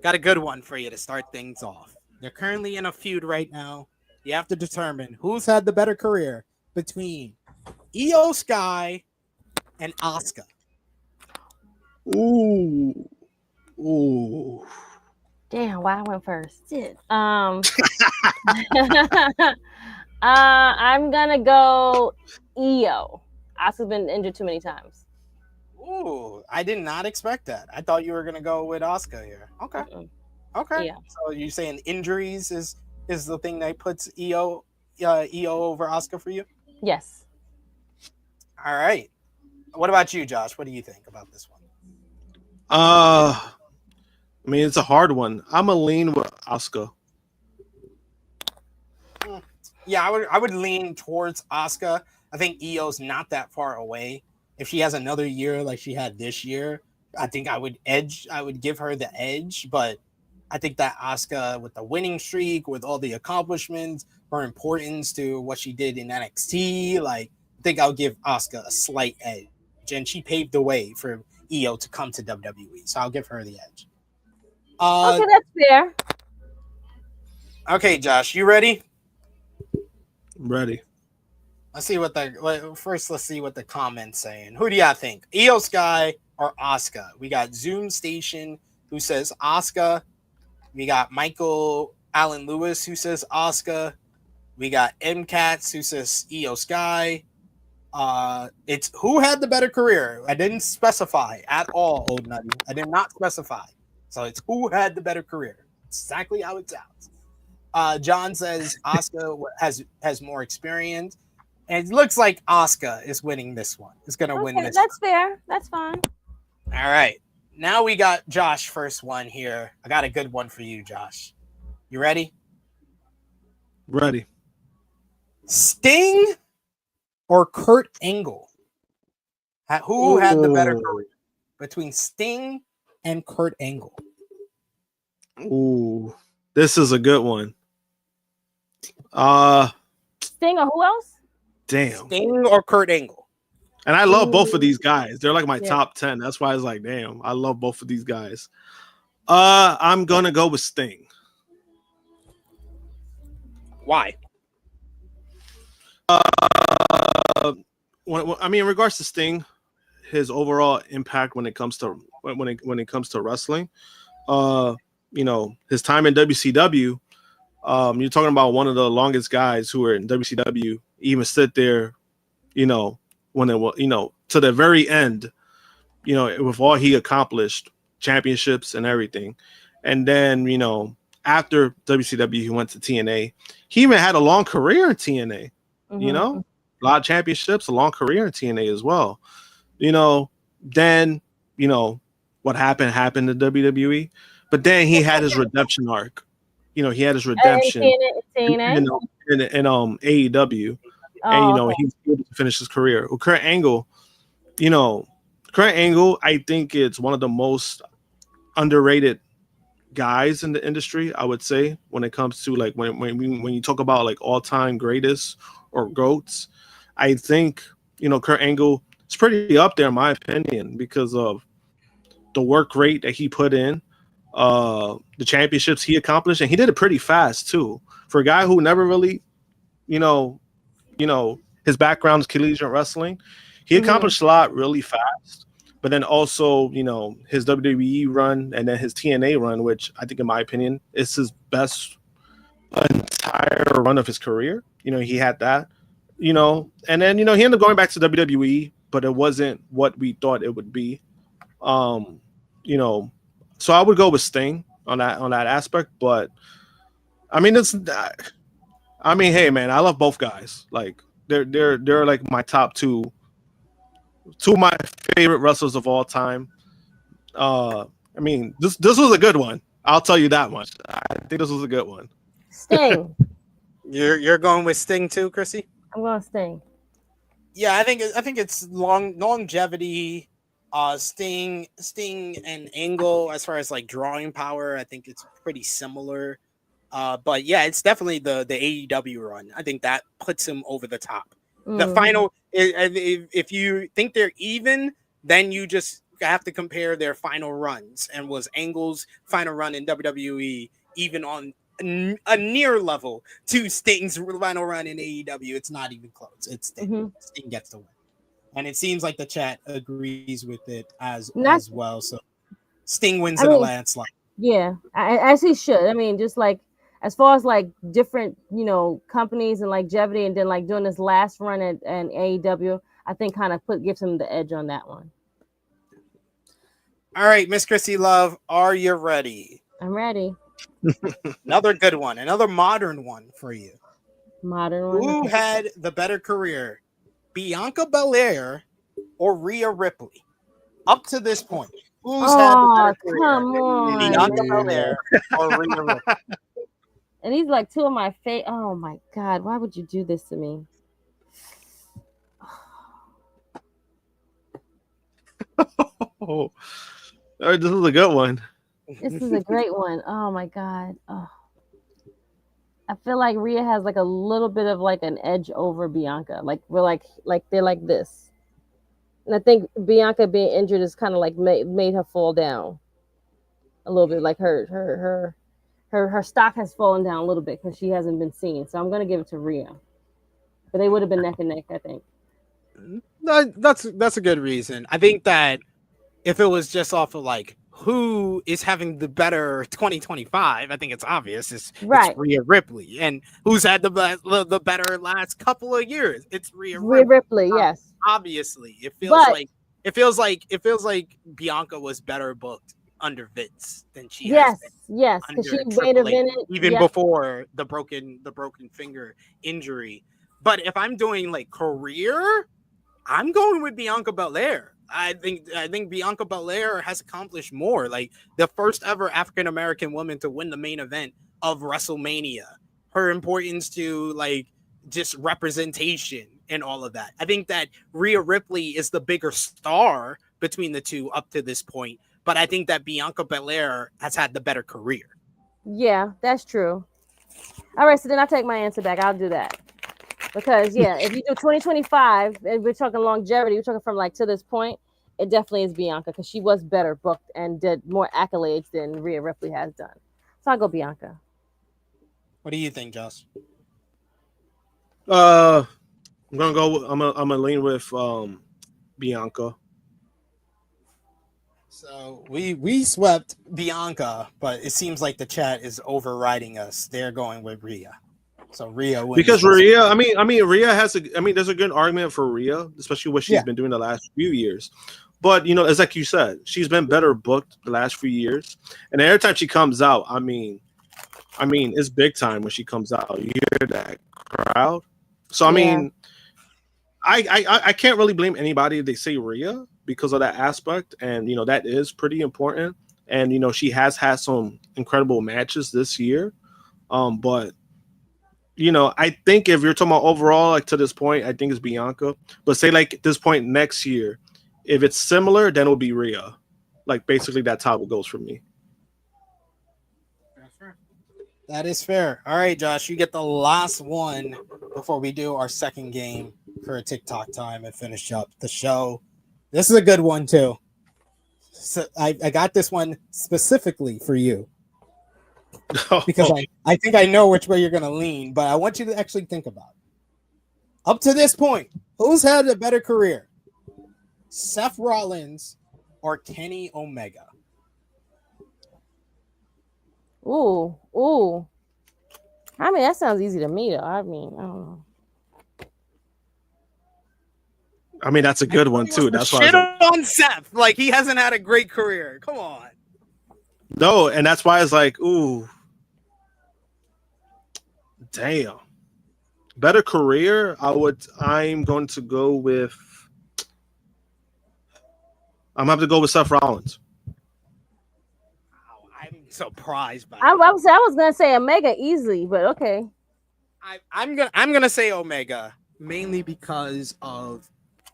[SPEAKER 4] Got a good one for you to start things off. They're currently in a feud right now. You have to determine who's had the better career between Io Sky and Asuka.
[SPEAKER 5] Ooh.
[SPEAKER 6] Damn, why I went first? I'm gonna go Io. Asuka's been injured too many times.
[SPEAKER 4] Ooh, I did not expect that. I thought you were gonna go with Asuka here. Okay. Okay.
[SPEAKER 6] Yeah.
[SPEAKER 4] So you're saying injuries is the thing that puts Io over Asuka for you?
[SPEAKER 6] Yes.
[SPEAKER 4] All right. What about you, Josh? What do you think about this one?
[SPEAKER 5] I mean, it's a hard one. I'm a lean with Asuka.
[SPEAKER 4] Yeah, I would lean towards Asuka. I think Io's not that far away. If she has another year like she had this year, I think I would give her the edge. But I think that Asuka, with the winning streak, with all the accomplishments, her importance to what she did in NXT, like, I think I'll give Asuka a slight edge. And she paved the way for Io to come to WWE. So I'll give her the edge.
[SPEAKER 6] Okay, that's fair.
[SPEAKER 4] Okay, Josh, you ready?
[SPEAKER 5] I'm ready.
[SPEAKER 4] Let's see let's see what the comments saying. Who do y'all think? Io Sky or Asuka? We got Zoom Station who says Asuka. We got Michael Allen Lewis who says Asuka. We got MCats who says Io Sky. It's who had the better career. I didn't specify at all, Old Nutty. I did not specify. So it's who had the better career. Exactly how it sounds. John says Asuka has more experience. And it looks like Asuka is winning this one. Is going to win this.
[SPEAKER 6] That's fair. That's fine.
[SPEAKER 4] All right. Now we got Josh first one here. I got a good one for you, Josh. You ready?
[SPEAKER 5] Ready.
[SPEAKER 4] Sting or Kurt Angle? Who had the better career between Sting and Kurt Angle?
[SPEAKER 5] Ooh, this is a good one.
[SPEAKER 6] Sting or who else?
[SPEAKER 5] Damn.
[SPEAKER 4] Sting or Kurt Angle?
[SPEAKER 5] And I love both of these guys. They're like my top 10. That's why I was like, damn, I love both of these guys. I'm gonna go with Sting.
[SPEAKER 4] Why?
[SPEAKER 5] In regards to Sting, his overall impact when it comes to wrestling, his time in WCW, you're talking about one of the longest guys who were in WCW, even sit there, when it was, to the very end, with all he accomplished, championships and everything. And then, after WCW, he went to TNA. He even had a long career in TNA, a lot of championships, a long career in TNA as well. Then, what happened to WWE. But then he had his redemption arc. He had his redemption in AEW. And, he was able to finish his career. Well, Kurt Angle, I think it's one of the most underrated guys in the industry, I would say, when it comes to like when you talk about like all-time greatest or GOATs. I think, Kurt Angle is pretty up there in my opinion because of the work rate that he put in, the championships he accomplished, and he did it pretty fast too. For a guy who never really, his background is collegiate wrestling, he accomplished a lot really fast. But then also, his WWE run and then his TNA run, which I think, in my opinion, is his best entire run of his career. He had that, and then, he ended up going back to WWE, but it wasn't what we thought it would be. So I would go with Sting on that aspect. But hey, man, I love both guys. Like they're like my top two of my favorite wrestlers of all time. This was a good one. I'll tell you that much. I think this was a good one.
[SPEAKER 6] Sting.
[SPEAKER 4] You're going with Sting too, Krssi?
[SPEAKER 6] I'm going to Sting.
[SPEAKER 4] Yeah, I think it's longevity, Sting and Angle as far as like drawing power. I think it's pretty similar. But yeah, it's definitely the AEW run. I think that puts him over the top. The final, if you think they're even, then you just have to compare their final runs. And was Angle's final run in WWE even on a near level to Sting's final run in AEW? It's not even close. It's Sting. Sting gets the win, and it seems like the chat agrees with it as well. So Sting wins in a landslide.
[SPEAKER 6] Yeah, as he should. I mean, just like as far as like different, companies and like longevity, and then like doing this last run at AEW, I think kind of gives him the edge on that one.
[SPEAKER 4] All right, Miss Krssi Love, are you ready?
[SPEAKER 6] I'm ready.
[SPEAKER 4] Another good one, another modern one for you.
[SPEAKER 6] Modern one.
[SPEAKER 4] Who had the better career, Bianca Belair or Rhea Ripley? Up to this point, who's had the better career?
[SPEAKER 6] Come on,
[SPEAKER 4] Bianca Belair or Rhea Ripley?
[SPEAKER 6] And he's like two of my favorite. Oh my God, why would you do this to me?
[SPEAKER 5] All right, this is a good one.
[SPEAKER 6] This is a great one. Oh my God. Oh. I feel like Rhea has like a little bit of like an edge over Bianca. Like we're like they're like this. And I think Bianca being injured is kind of like made her fall down a little bit. Like her stock has fallen down a little bit because she hasn't been seen. So I'm gonna give it to Rhea. But they would have been neck and neck, I think.
[SPEAKER 4] That's a good reason. I think that if it was just off of like who is having the better 2025, I think it's obvious. It's Rhea Ripley. And who's had the better last couple of years? It's Rhea
[SPEAKER 6] Ripley. Yes.
[SPEAKER 4] Obviously. It feels like Bianca was better booked under Vince than she has been.
[SPEAKER 6] Yes, because she made a minute
[SPEAKER 4] even before the broken finger injury. But if I'm doing like career, I'm going with Bianca Belair. I think Bianca Belair has accomplished more. Like the first ever African American woman to win the main event of WrestleMania. Her importance to like just representation and all of that. I think that Rhea Ripley is the bigger star between the two up to this point. But I think that Bianca Belair has had the better career.
[SPEAKER 6] Yeah, that's true. All right, so then I take my answer back. I'll do that. Because, if you do 2025, and we're talking longevity, we're talking from like to this point, it definitely is Bianca because she was better booked and did more accolades than Rhea Ripley has done. So I'll go Bianca.
[SPEAKER 4] What do you think, Josh?
[SPEAKER 5] I'm gonna lean with Bianca.
[SPEAKER 4] So we swept Bianca, but it seems like the chat is overriding us. They're going with Rhea. So Rhea wins.
[SPEAKER 5] Because Rhea, I mean, Rhea there's a good argument for Rhea, especially what she's been doing the last few years. But it's like you said, she's been better booked the last few years. And every time she comes out, I mean, it's big time when she comes out. You hear that crowd. So I mean, I can't really blame anybody if they say Rhea because of that aspect, and that is pretty important. And she has had some incredible matches this year. But I think if you're talking about overall, like to this point, I think it's Bianca. But say like at this point next year, if it's similar, then it'll be Rhea. Like basically that's how it goes for me.
[SPEAKER 4] That is fair. All right, Josh, you get the last one before we do our second game for a TikTok time and finish up the show. This is a good one too. So I got this one specifically for you. Because I think I know which way you're going to lean, but I want you to actually think about it. Up to this point, who's had a better career? Seth Rollins or Kenny Omega?
[SPEAKER 6] Ooh. I mean, that sounds easy to me, though. I mean, I don't know.
[SPEAKER 5] I mean, that's a good one, too. That's why
[SPEAKER 4] shit on Seth. Like, he hasn't had a great career. Come on.
[SPEAKER 5] No, and that's why it's like, ooh. Damn. Better career, I'm going to go with I'm going to have to go with Seth Rollins.
[SPEAKER 4] Wow, I'm surprised by
[SPEAKER 6] I was going to say Omega easily, but okay.
[SPEAKER 4] I'm gonna say Omega. mainly because of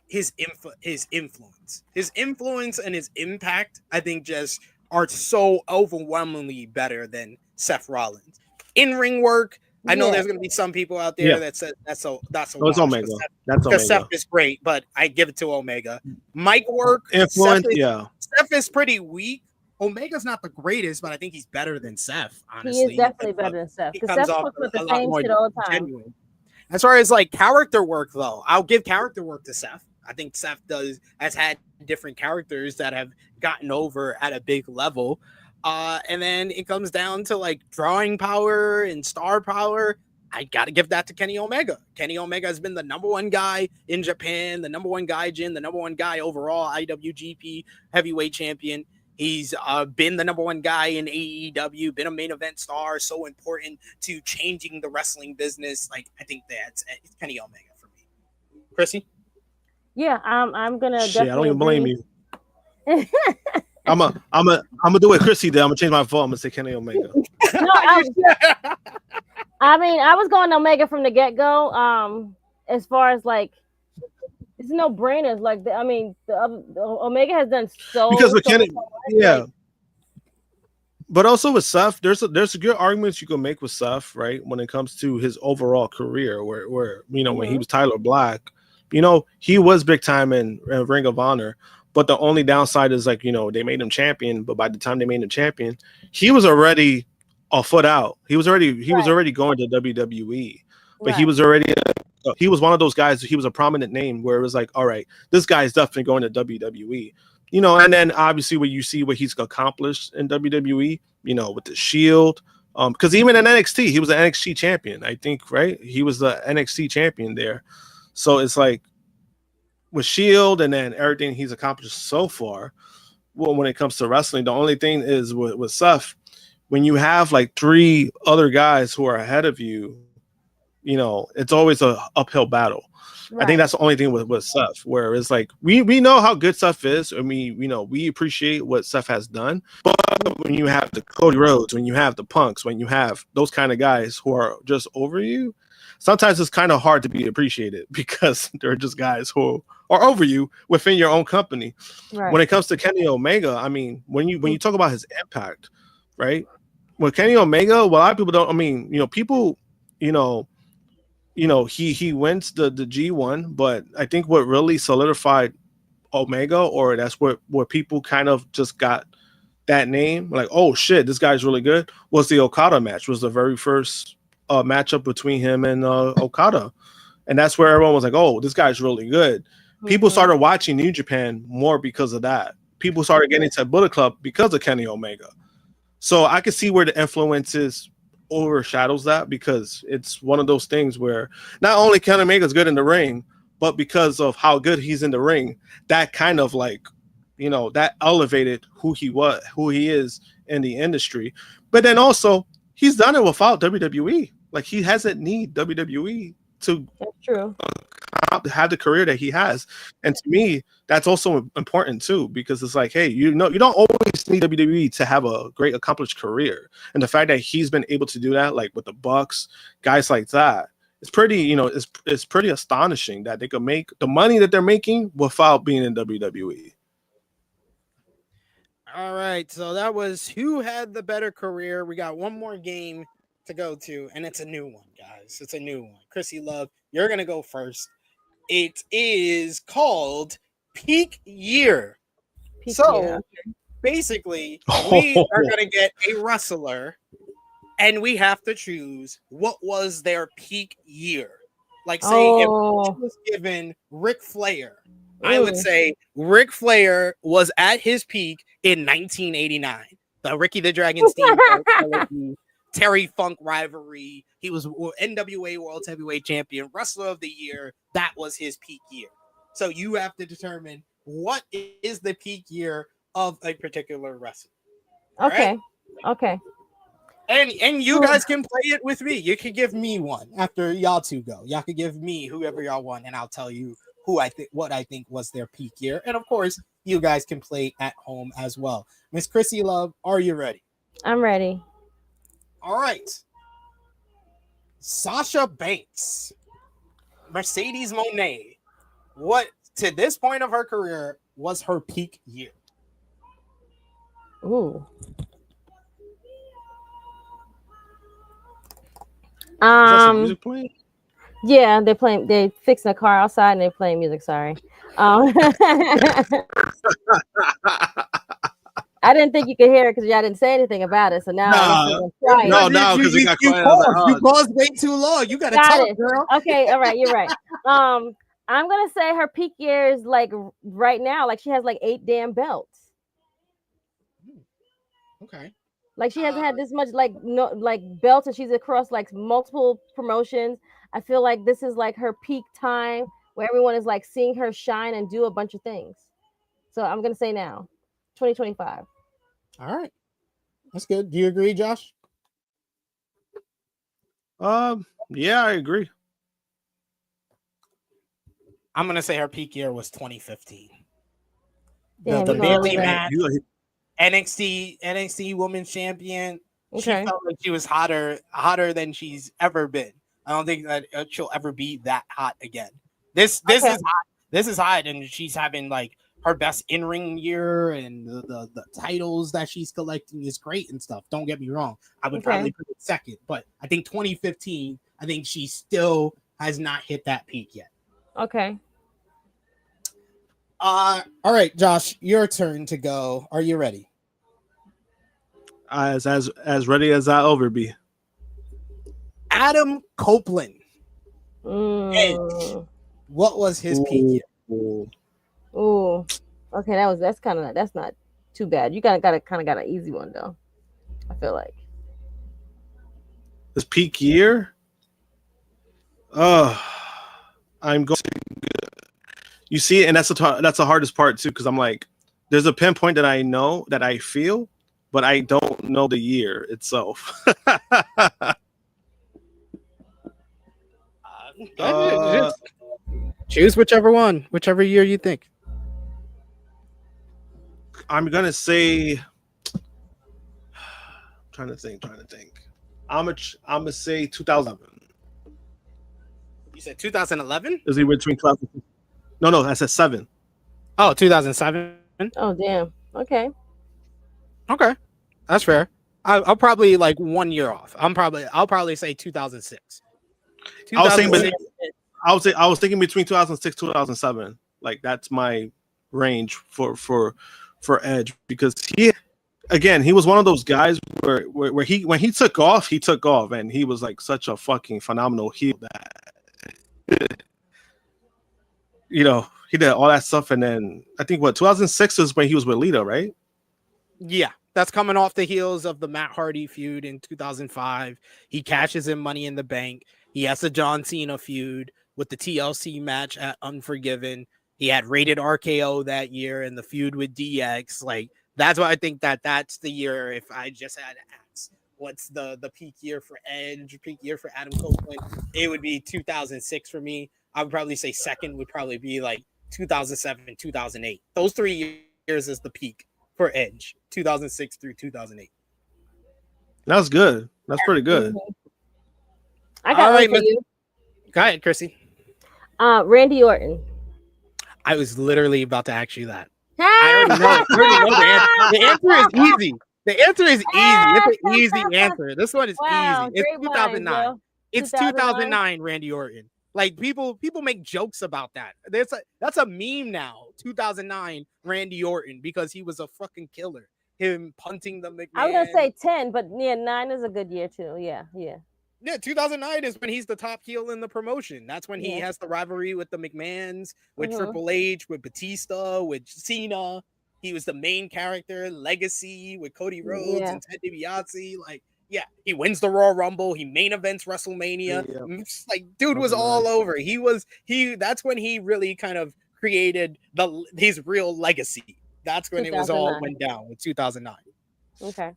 [SPEAKER 4] his influence. His influence and his impact, I think, just are so overwhelmingly better than Seth Rollins. In-ring work, I know there's going to be some people out there that said that's a
[SPEAKER 5] No, it's
[SPEAKER 4] wash.
[SPEAKER 5] Omega. That's
[SPEAKER 4] Because Seth
[SPEAKER 5] Omega.
[SPEAKER 4] is great, but I give it to Omega. Mic work,
[SPEAKER 5] Influence,
[SPEAKER 4] Seth is pretty weak. Omega's not the greatest, but I think he's better than Seth, honestly.
[SPEAKER 6] He is definitely better than Seth. Because Seth fucks with the same shit all the time.
[SPEAKER 4] Genuine. As far as like character work, though, I'll give character work to Seth. I think Seth has had different characters that have gotten over at a big level. And then it comes down to like drawing power and star power. I got to give that to Kenny Omega. Kenny Omega has been the number one guy in Japan, the number one gaijin, the number one guy overall, IWGP heavyweight champion. He's been the number one guy in AEW, been a main event star, so important to changing the wrestling business. Like, I think it's Kenny Omega for me. Krssi?
[SPEAKER 6] Yeah, I'm gonna.
[SPEAKER 5] Shit, I don't even blame you. I'm gonna do it, Krssi. Then I'm gonna change my vote. I'm gonna say Kenny Omega.
[SPEAKER 6] No, I mean, I was going Omega from the get go. As far as like, it's no brainers. Like, I mean, the Omega has done so
[SPEAKER 5] because with Kenny, yeah.
[SPEAKER 6] Like,
[SPEAKER 5] but also with Seth, there's a good arguments you can make with Seth, right? When it comes to his overall career, where you know when he was Tyler Black, you know he was big time in Ring of Honor. But the only downside is like, you know, they made him champion, but by the time they made him champion, he was already a foot out. He was already going to WWE, but he was already he was one of those guys. He was a prominent name where it was like, all right, this guy is definitely going to WWE, you know. And then obviously when you see what he's accomplished in WWE, you know, with the Shield, because even in NXT, he was an NXT champion, I think, right? He was the NXT champion there, so it's like with Shield and then everything he's accomplished so far. Well, when it comes to wrestling, the only thing is with Seth, when you have like three other guys who are ahead of you, you know, it's always a uphill battle. Right. I think that's the only thing with Seth, where it's like we know how good Seth is, and we appreciate what Seth has done. But when you have the Cody Rhodes, when you have the Punks, when you have those kind of guys who are just over you, sometimes it's kind of hard to be appreciated because they're just guys who are over you within your own company. Right. When it comes to Kenny Omega, I mean, when you talk about his impact, right? With Kenny Omega, well, a lot of people don't. I mean, you know, people, you know, he wins the G1, but I think what really solidified Omega, or that's where people kind of just got that name, like, oh shit, this guy's really good, was the Okada match. Was the very first matchup between him and Okada, and that's where everyone was like, oh, this guy's really good. People started watching New Japan more because of that. People started getting to Bullet Club because of Kenny Omega. So I can see where the influences overshadows that, because it's one of those things where not only Kenny Omega is good in the ring, but because of how good he's in the ring, that kind of like, you know, that elevated who he is in the industry. But then also he's done it without WWE. Like, he hasn't need WWE to have the career that he has. And to me, that's also important too, because it's like, hey, you know, you don't always need WWE to have a great accomplished career. And the fact that he's been able to do that, like with the Bucks, guys like that, it's pretty, you know, it's pretty astonishing that they could make the money that they're making without being in WWE.
[SPEAKER 4] All right, so that was who had the better career. We got one more game to go to, and it's a new one, guys. It's a new one. Krssi Love, you're gonna go first. It is called Peak Year. Basically, we are gonna get a wrestler, and we have to choose what was their peak year. Like, say, if it was given Ric Flair, I would say Ric Flair was at his peak in 1989. The Ricky the Dragon Steamboat, Terry Funk rivalry. He was NWA World Heavyweight Champion, Wrestler of the Year. That was his peak year. So you have to determine what is the peak year of a particular wrestler.
[SPEAKER 6] Okay.
[SPEAKER 4] Right?
[SPEAKER 6] Okay.
[SPEAKER 4] And you guys can play it with me. You can give me one after y'all two go. Y'all can give me whoever y'all want, and I'll tell you what I think was their peak year. And of course, you guys can play at home as well. Miss Krssi Love, are you ready?
[SPEAKER 6] I'm ready.
[SPEAKER 4] All right. Sasha Banks.
[SPEAKER 7] Mercedes Moné, what to this point of her career was her peak year?
[SPEAKER 6] Ooh.
[SPEAKER 5] Is that some music playing?
[SPEAKER 6] Yeah, they're playing. They fixing a car outside and they're playing music. Sorry. I didn't think you could hear it because y'all didn't say anything about it. So now
[SPEAKER 5] No, because it got quiet.
[SPEAKER 7] You paused way too long. You gotta
[SPEAKER 6] Got
[SPEAKER 7] talk,
[SPEAKER 6] it.
[SPEAKER 7] girl.
[SPEAKER 6] Okay, all right, you're right. I'm gonna say her peak year is like right now, like she has like 8 damn belts.
[SPEAKER 7] Okay.
[SPEAKER 6] Like she hasn't had this much like belts, and she's across like multiple promotions. I feel like this is like her peak time where everyone is like seeing her shine and do a bunch of things. So I'm gonna say now, 2025.
[SPEAKER 7] All right, that's good. Do you agree, Josh?
[SPEAKER 5] Yeah, I agree.
[SPEAKER 7] I'm gonna say her peak year was 2015.
[SPEAKER 6] Damn,
[SPEAKER 7] the
[SPEAKER 6] you gonna
[SPEAKER 7] Bailey
[SPEAKER 6] leave
[SPEAKER 7] match,
[SPEAKER 6] it.
[SPEAKER 7] NXT Women's Champion. She
[SPEAKER 6] Okay.
[SPEAKER 7] felt like she was hotter than she's ever been. I don't think that she'll ever be that hot again. This is hot. This is hot, and she's having like her best in-ring year, and the titles that she's collecting is great and stuff. Don't get me wrong. I would probably put it second, but I think 2015, I think she still has not hit that peak yet.
[SPEAKER 6] Okay.
[SPEAKER 7] All right, Josh, your turn to go. Are you ready?
[SPEAKER 5] As ready as I'll ever be.
[SPEAKER 7] Adam Copeland. Edge. What was his peak year?
[SPEAKER 6] Ooh. Okay, that's not too bad. You got an easy one though. I feel like
[SPEAKER 5] His peak year. I'm going. You see, and that's the hardest part too, because I'm like, there's a pinpoint that I know that I feel, but I don't know the year itself.
[SPEAKER 7] Choose whichever year you think.
[SPEAKER 5] I'm gonna say. Trying to think. I'm gonna say 2011.
[SPEAKER 7] You said 2011?
[SPEAKER 5] Is he between 12? No, I said 7.
[SPEAKER 7] Oh, 2007.
[SPEAKER 6] Oh damn. Okay,
[SPEAKER 7] that's fair. I'll probably like 1 year off. I'll probably say 2006.
[SPEAKER 5] I was thinking between 2006 2007. Like that's my range for Edge, because he was one of those guys where when he took off, and he was like such a fucking phenomenal heel that he did all that stuff. And then I think 2006 is when he was with Lita, right?
[SPEAKER 7] Yeah, that's coming off the heels of the Matt Hardy feud in 2005. He cashes in Money in the Bank. He has a John Cena feud with the TLC match at Unforgiven. He had Rated RKO that year and the feud with DX. Like, that's why I think that's the year. If I just had to ask, what's the peak year for Edge, peak year for Adam Copeland, it would be 2006 for me. I would probably say second would probably be like 2007, 2008. Those 3 years is the peak for Edge, 2006 through 2008.
[SPEAKER 5] That's good. That's pretty good.
[SPEAKER 6] I got one for you.
[SPEAKER 7] Go ahead, Krssi.
[SPEAKER 6] Randy Orton.
[SPEAKER 7] I was literally about to ask you that. I already know the answer. The answer is easy. The answer is easy. It's an easy answer. This one is easy. It's 2009. It's 2009 Randy Orton. Like people make jokes about that. That's a meme now. 2009 Randy Orton, because he was a fucking killer. Him punting the McMahon.
[SPEAKER 6] I was gonna say 10, but yeah, 9 is a good year too. Yeah.
[SPEAKER 7] Yeah, 2009 is when he's the top heel in the promotion. That's when he has the rivalry with the McMahons, with Triple H, with Batista, with Cena. He was the main character, Legacy, with Cody Rhodes and Ted DiBiase. Like, yeah, he wins the Royal Rumble. He main events WrestleMania. Yeah. Like, dude was all over. That's when he really kind of created his real legacy. That's when it was all went down in 2009.
[SPEAKER 6] Okay.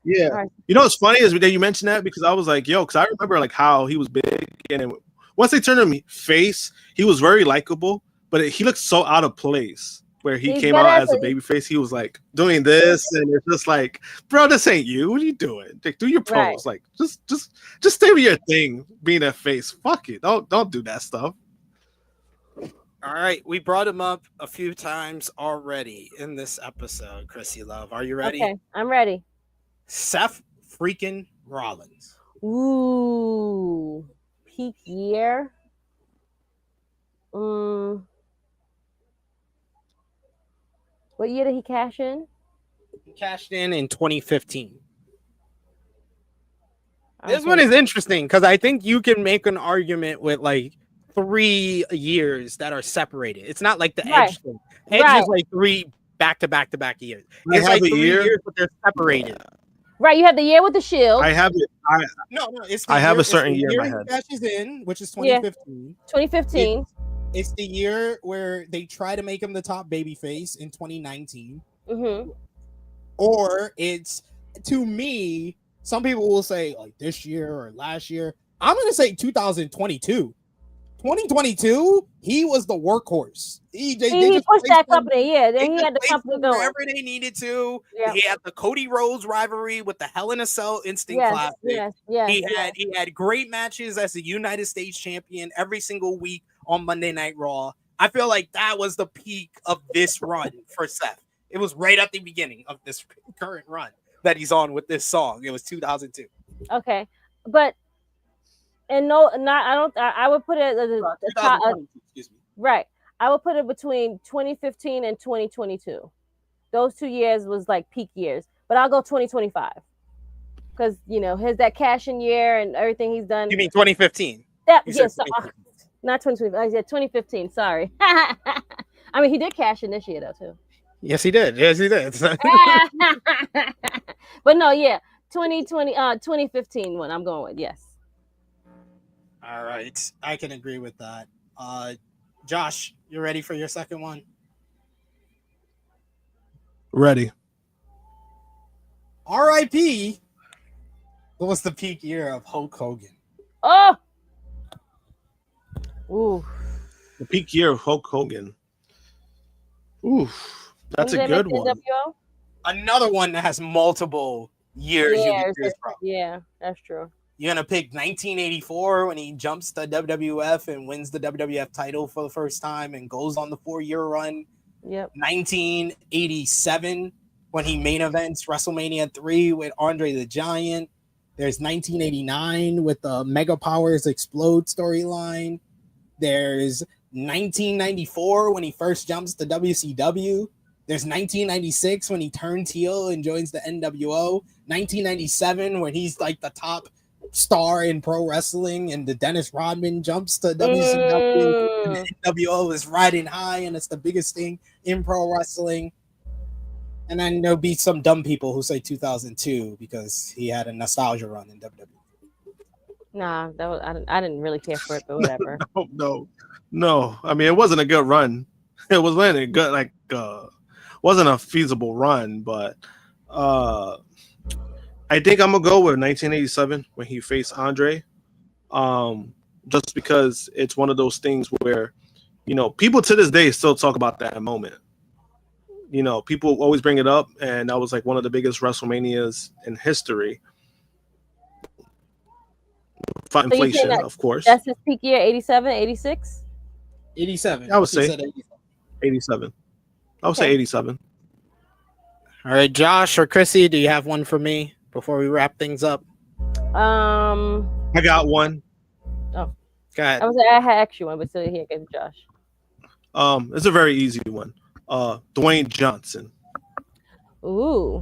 [SPEAKER 5] Yeah. Right. You know what's funny is that you mentioned that, because I was like, because I remember like how he was big, and then once they turned him face, he was very likable, but he looked so out of place where he came out as a babyface. He was like doing this, and it's just like, bro, this ain't you. What are you doing? Like, do your pose. Right. Like just stay with your thing, being a face. Fuck it. Don't do that stuff.
[SPEAKER 4] All right, we brought him up a few times already in this episode. Krssi Love, are you ready?
[SPEAKER 6] Okay, I'm ready.
[SPEAKER 4] Seth freaking Rollins.
[SPEAKER 6] Ooh, peak year. What year did he cash in?
[SPEAKER 4] He cashed in 2015. This one is interesting because I think you can make an argument with like 3 years that are separated. It's not like the Edge thing. Edge is like 3 back-to-back years. It's like 3 years, but they're separated.
[SPEAKER 6] Right, you have the year with the Shield.
[SPEAKER 5] I have it. I have a certain year in my head.
[SPEAKER 7] Cashes in, which is 2015.
[SPEAKER 6] 2015.
[SPEAKER 7] It's the year where they try to make him the top babyface in 2019.
[SPEAKER 6] Mm-hmm.
[SPEAKER 7] Or it's, to me, some people will say like this year or last year. I'm going to say 2022. 2022, he was the workhorse. He
[SPEAKER 6] pushed that company, Then he had the company going
[SPEAKER 4] wherever they needed to. Yeah. He had the Cody Rhodes rivalry with the Hell in a Cell Instant Classic. He had great matches as the United States champion every single week on Monday Night Raw. I feel like that was the peak of this run for Seth. It was right at the beginning of this current run that he's on with this song. It was 2002.
[SPEAKER 6] Okay, but. And I would put it at the top.
[SPEAKER 4] Excuse me.
[SPEAKER 6] Right. I would put it between 2015 and 2022. Those 2 years was like peak years. But I'll go 2025. Because, that cash in year and everything he's done.
[SPEAKER 4] You mean 2015?
[SPEAKER 6] Not 2025. I said 2015. Sorry. I mean, he did cash in this year, though, too.
[SPEAKER 4] Yes, he did.
[SPEAKER 6] But no, 2015 one I'm going with, yes.
[SPEAKER 4] All right, I can agree with that. Josh, you ready for your second one?
[SPEAKER 5] Ready.
[SPEAKER 7] R.I.P. What was the peak year of Hulk Hogan?
[SPEAKER 6] Oh! Ooh.
[SPEAKER 5] The peak year of Hulk Hogan. Ooh, that's a good one.
[SPEAKER 6] NWO?
[SPEAKER 4] Another one that has multiple years.
[SPEAKER 6] Yeah, that's true.
[SPEAKER 4] You're going to pick 1984 when he jumps to WWF and wins the WWF title for the first time and goes on the 4-year run.
[SPEAKER 6] Yep.
[SPEAKER 4] 1987 when he main events WrestleMania 3 with Andre the Giant. There's 1989 with the Mega Powers Explode storyline. There's 1994 when he first jumps to WCW. There's 1996 when he turns heel and joins the NWO. 1997 when he's like the top star in pro wrestling and the Dennis Rodman jumps to WCW and the NWO is riding high and it's the biggest thing in pro wrestling. And then there'll be some dumb people who say 2002 because he had a nostalgia run in WWE.
[SPEAKER 6] Nah, that was I didn't really care for it, but whatever.
[SPEAKER 5] No. I mean, it wasn't a good run. It wasn't a good wasn't a feasible run, but I think I'm gonna go with 1987 when he faced Andre, just because it's one of those things where, people to this day still talk about that moment. People always bring it up, and that was like one of the biggest WrestleManias in history. Inflation, of course.
[SPEAKER 6] That's his peak year, 87, 86?
[SPEAKER 7] 87.
[SPEAKER 5] I would say 87. I would say 87.
[SPEAKER 4] All right, Josh or Krssi, do you have one for me before we wrap things up?
[SPEAKER 5] I got one.
[SPEAKER 6] Oh,
[SPEAKER 4] go ahead.
[SPEAKER 6] I had extra one, but still here, give Josh.
[SPEAKER 5] It's a very easy one. Dwayne Johnson.
[SPEAKER 6] Ooh.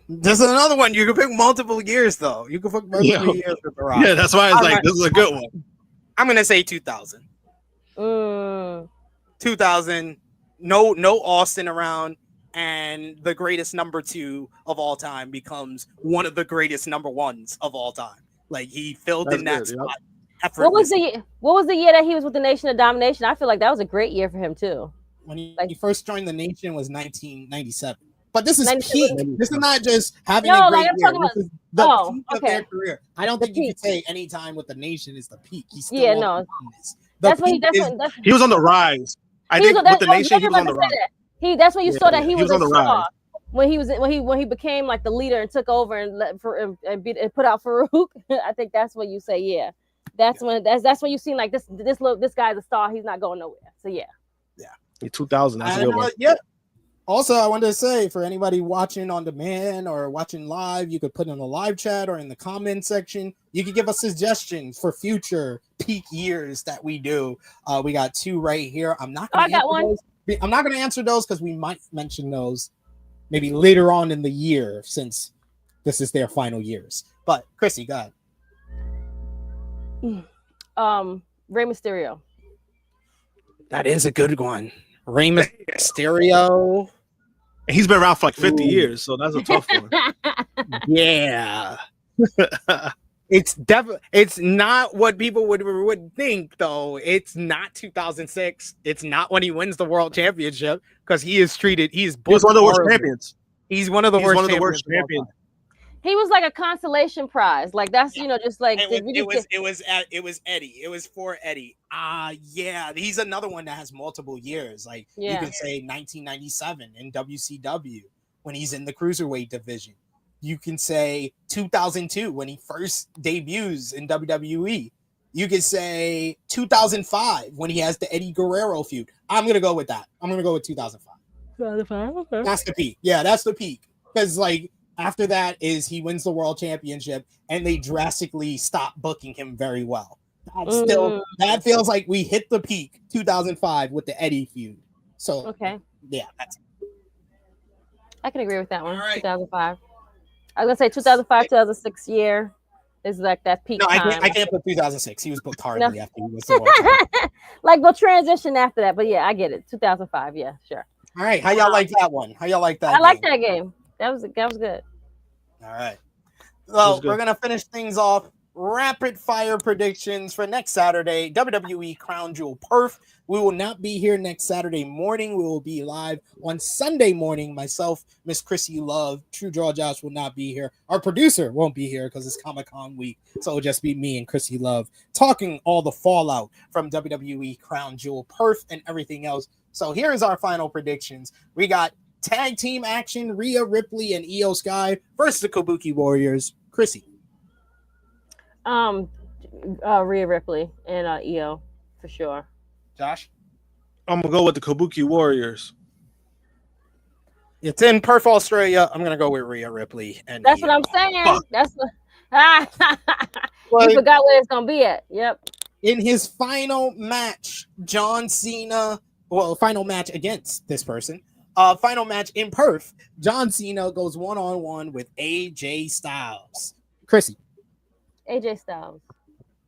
[SPEAKER 4] There's another one. You can pick multiple years, though. You can pick multiple years with the Rock.
[SPEAKER 5] Yeah, that's why it's this is a good one.
[SPEAKER 4] I'm gonna say 2000. 2000. No Austin around, and the greatest number 2 of all time becomes one of the greatest number 1s of all time. Like he filled in that spot.
[SPEAKER 6] What was the year that he was with the Nation of Domination? I feel like that was a great year for him too.
[SPEAKER 7] When he first joined the Nation was 1997. But this is peak. This is not just having a great year. This is the peak of their career. I don't think you could say any time with the Nation is the peak. He's still
[SPEAKER 5] he was on the rise. I think with the Nation he was on the rise.
[SPEAKER 6] That's when you saw that he was on the rise. When he became like the leader and took over and put out Farouk. I think that's what you say. Yeah. That's when you seen like this guy's a star. He's not going nowhere. So yeah.
[SPEAKER 5] 2000. That's a good one.
[SPEAKER 7] Yeah. Also, I wanted to say for anybody watching on demand or watching live, you could put in the live chat or in the comment section. You could give us suggestions for future peak years that we do. We got 2 right here. I'm not going to answer those because we might mention those maybe later on in the year since this is their final years. But Krssi, go
[SPEAKER 6] ahead. Rey Mysterio.
[SPEAKER 7] That is a good one. Rey Mysterio.
[SPEAKER 5] He's been around for like 50 years, so that's a tough one.
[SPEAKER 7] Yeah. It's not what people would think, though. It's not 2006. It's not when he wins the world championship because he is treated. He's one of the worst champions. He's one of the worst champions.
[SPEAKER 6] He was like a consolation prize. Like that's just like
[SPEAKER 7] it was Eddie. It was for Eddie. Yeah, he's another one that has multiple years. Like you can say 1997 in WCW when he's in the cruiserweight division. You can say 2002 when he first debuts in WWE. You could say 2005 when he has the Eddie Guerrero feud. I'm gonna go with that. I'm gonna go with 2005.
[SPEAKER 6] 2005. Okay.
[SPEAKER 7] That's the peak. Yeah, that's the peak. Because like. After that is he wins the world championship and they drastically stop booking him very well. That feels like we hit the peak 2005 with the Eddie feud. So
[SPEAKER 6] okay,
[SPEAKER 7] yeah, that's
[SPEAKER 6] I can agree with that one. Right. 2005. I was gonna say 2005, 2006 year is like that peak.
[SPEAKER 7] No,
[SPEAKER 6] time.
[SPEAKER 7] I can't put 2006. He was booked hardly after he was the world champion.
[SPEAKER 6] Like we'll transition after that, but yeah, I get it. 2005, yeah, sure.
[SPEAKER 7] All right, how y'all like that one? How y'all like that?
[SPEAKER 6] I like that game. That was good.
[SPEAKER 7] All right. Well, we're going to finish things off. Rapid fire predictions for next Saturday. WWE Crown Jewel Perf. We will not be here next Saturday morning. We will be live on Sunday morning. Myself, Miss Krssi Love, Tru Draw Josh will not be here. Our producer won't be here because it's Comic-Con week. So it'll just be me and Krssi Love talking all the fallout from WWE Crown Jewel Perf and everything else. So here's our final predictions. We got tag team action, Rhea Ripley and Io Sky versus the Kabuki Warriors. Krssi.
[SPEAKER 6] Rhea Ripley and Io for sure.
[SPEAKER 7] Josh.
[SPEAKER 5] I'm gonna go with the Kabuki Warriors.
[SPEAKER 7] It's in Perth, Australia. I'm gonna go with Rhea Ripley and
[SPEAKER 6] that's
[SPEAKER 7] Io.
[SPEAKER 6] what I'm saying. Fuck. That's you forgot where it's gonna be at. Yep.
[SPEAKER 7] In his final match, John Cena. Well, final match against this person. Final match in Perth, John Cena goes one-on-one with AJ Styles. Krssi.
[SPEAKER 6] AJ Styles.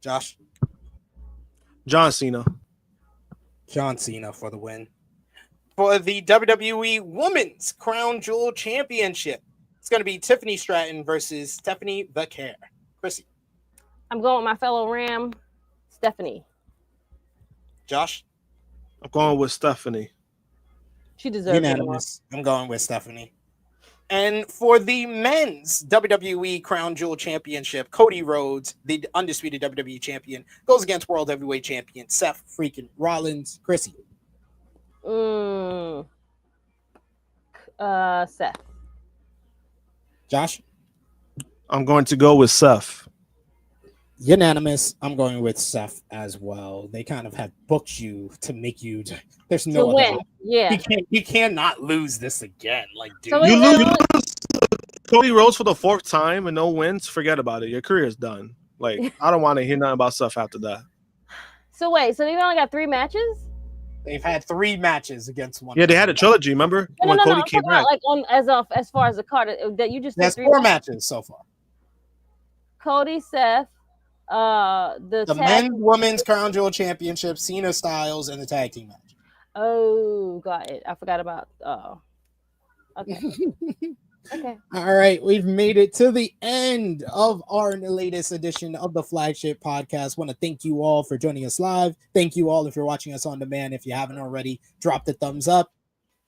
[SPEAKER 7] Josh.
[SPEAKER 5] John Cena.
[SPEAKER 7] John Cena for the win. For the WWE Women's Crown Jewel Championship, it's going to be Tiffany Stratton versus Stephanie Vaquer. Krssi.
[SPEAKER 6] I'm going with my fellow Ram, Stephanie.
[SPEAKER 7] Josh.
[SPEAKER 5] I'm going with Stephanie.
[SPEAKER 6] She deserves
[SPEAKER 7] unanimous. I'm going with Stephanie. And for the men's WWE Crown Jewel Championship, Cody Rhodes, the undisputed WWE champion, goes against World Heavyweight Champion Seth freaking Rollins. Krssi.
[SPEAKER 6] Seth.
[SPEAKER 7] Josh.
[SPEAKER 5] I'm going to go with Seth.
[SPEAKER 7] Unanimous. I'm going with Seth as well. They kind of have booked you to make you. There's no other
[SPEAKER 6] win. Yeah.
[SPEAKER 7] He cannot lose this again. Like, dude,
[SPEAKER 6] so
[SPEAKER 5] you lose Cody Rhodes for the 4th time and no wins. Forget about it. Your career is done. Like, I don't want to hear nothing about Seth after that.
[SPEAKER 6] So wait, so they've only got 3 matches?
[SPEAKER 7] They've had 3 matches against one.
[SPEAKER 5] Yeah, they had a trilogy. Remember when Cody came back?
[SPEAKER 6] Like as far as the card that you just.
[SPEAKER 7] There's 4 matches so far.
[SPEAKER 6] Cody, Seth. The
[SPEAKER 7] men's women's Crown Jewel Championship, Cena Styles, and the tag team match.
[SPEAKER 6] Oh, got it. I forgot about. Okay. Okay.
[SPEAKER 7] All right, we've made it to the end of our latest edition of the Flagship Podcast. Want to thank you all for joining us live. Thank you all if you're watching us on demand. If you haven't already, drop the thumbs up,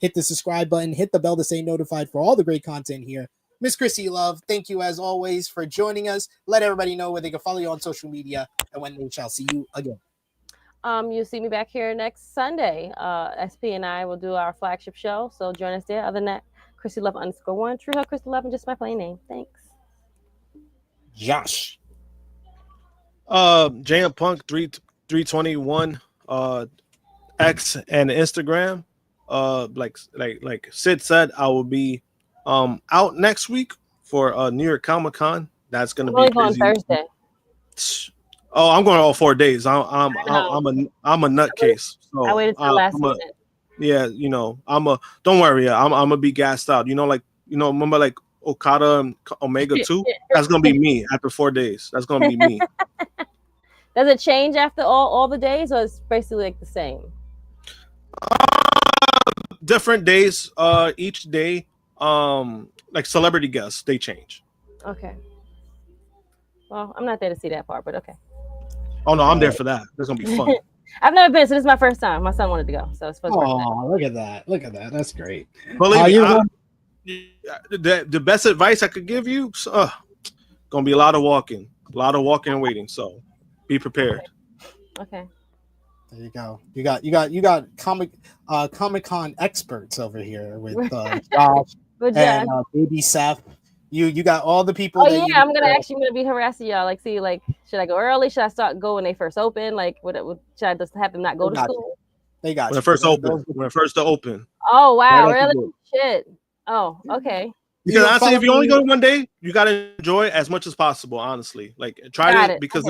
[SPEAKER 7] hit the subscribe button, hit the bell to stay notified for all the great content here. Miss Krssi Love, thank you as always for joining us. Let everybody know where they can follow you on social media and when they shall see you again.
[SPEAKER 6] You'll see me back here next Sunday. SP and I will do our flagship show, so join us there. Other than that, Krssi Love _1, Tru Heel Krssi Love, and just my plain name. Thanks.
[SPEAKER 7] Josh.
[SPEAKER 5] JM Punk 321 X and Instagram. Like Sid said, I will be out next week for New York Comic Con. That's gonna be
[SPEAKER 6] on
[SPEAKER 5] crazy.
[SPEAKER 6] Thursday.
[SPEAKER 5] Oh, I'm going all 4 days. I'm a nutcase. So
[SPEAKER 6] I waited till last minute.
[SPEAKER 5] Yeah, don't worry. I'm gonna be gassed out. Remember like Okada and Omega 2? That's gonna be me after 4 days. That's gonna be me.
[SPEAKER 6] Does it change after all the days, or it's basically like the same?
[SPEAKER 5] Different days. Each day, like celebrity guests, they change.
[SPEAKER 6] Okay. Well, I'm not there to see that part, but okay.
[SPEAKER 5] Oh no, I'm there for that. That's gonna be fun.
[SPEAKER 6] I've never been, so this is my first time. My son wanted to go, so it's first.
[SPEAKER 7] Oh, look at that! Look at that! That's great.
[SPEAKER 5] Believe me, the best advice I could give you, gonna be a lot of walking and waiting. So, be prepared.
[SPEAKER 6] Okay.
[SPEAKER 7] There you go. You got Comic-Con experts over here with Josh and Baby Seth. You got all the people.
[SPEAKER 6] Oh yeah, I'm gonna be harassing y'all. Like, see, like, should I go early? Should I start go when they first open? Like, what should I just have them not go to school?
[SPEAKER 7] They got
[SPEAKER 5] when it first open.
[SPEAKER 6] Oh wow, really? Shit. Oh, okay.
[SPEAKER 5] Because honestly, if you only go 1 day, you gotta enjoy as much as possible. Honestly, like try it because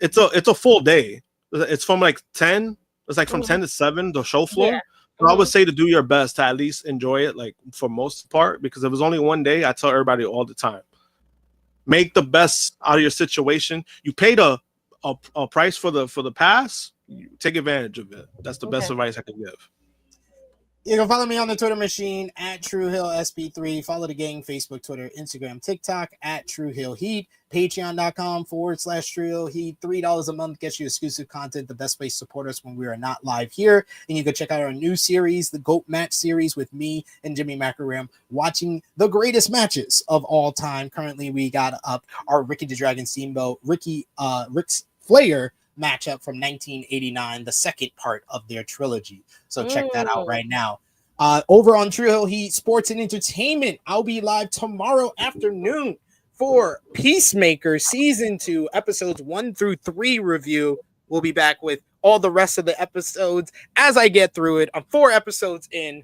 [SPEAKER 5] it's a full day. It's from like 10. It's like from 10 to 7, the show floor.
[SPEAKER 6] Yeah.
[SPEAKER 5] So I would say to do your best to at least enjoy it, like for most part, because if it was only 1 day, I tell everybody all the time, make the best out of your situation. You paid a price for the pass, you take advantage of it. That's the best advice I can give.
[SPEAKER 7] You can follow me on the Twitter machine at Tru Heel SP3. Follow the gang, Facebook, Twitter, Instagram, TikTok at Tru Heel Heat. Patreon.com/Tru Heel Heat. $3 a month gets you exclusive content. The best way to support us when we are not live here. And you can check out our new series, the GOAT Match series with me and Jimmy Macaram, watching the greatest matches of all time. Currently, we got up our Ricky the Dragon Steamboat, Rick Flair matchup from 1989, the second part of their trilogy. So check that out right now. Over on Tru Heel Heat Sports and Entertainment, I'll be live tomorrow afternoon
[SPEAKER 4] for Peacemaker Season 2, episodes 1 through 3 review. We'll be back with all the rest of the episodes as I get through it. I'm 4 episodes in.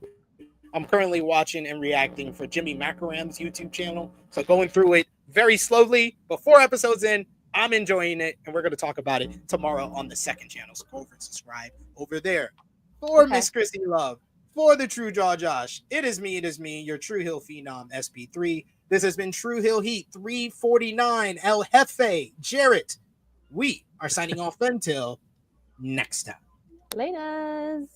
[SPEAKER 4] I'm currently watching and reacting for Jimmy Macaram's YouTube channel. So going through it very slowly, but 4 episodes in, I'm enjoying it, and we're going to talk about it tomorrow on the second channel. So go over and subscribe over there. For Miss Krssi Love, for the Tru Draw Josh, it is me, your Tru Heel Phenom SP3. This has been Tru Heel Heat 349, El Jefe, Jarrett. We are signing off until next time.
[SPEAKER 6] Laters.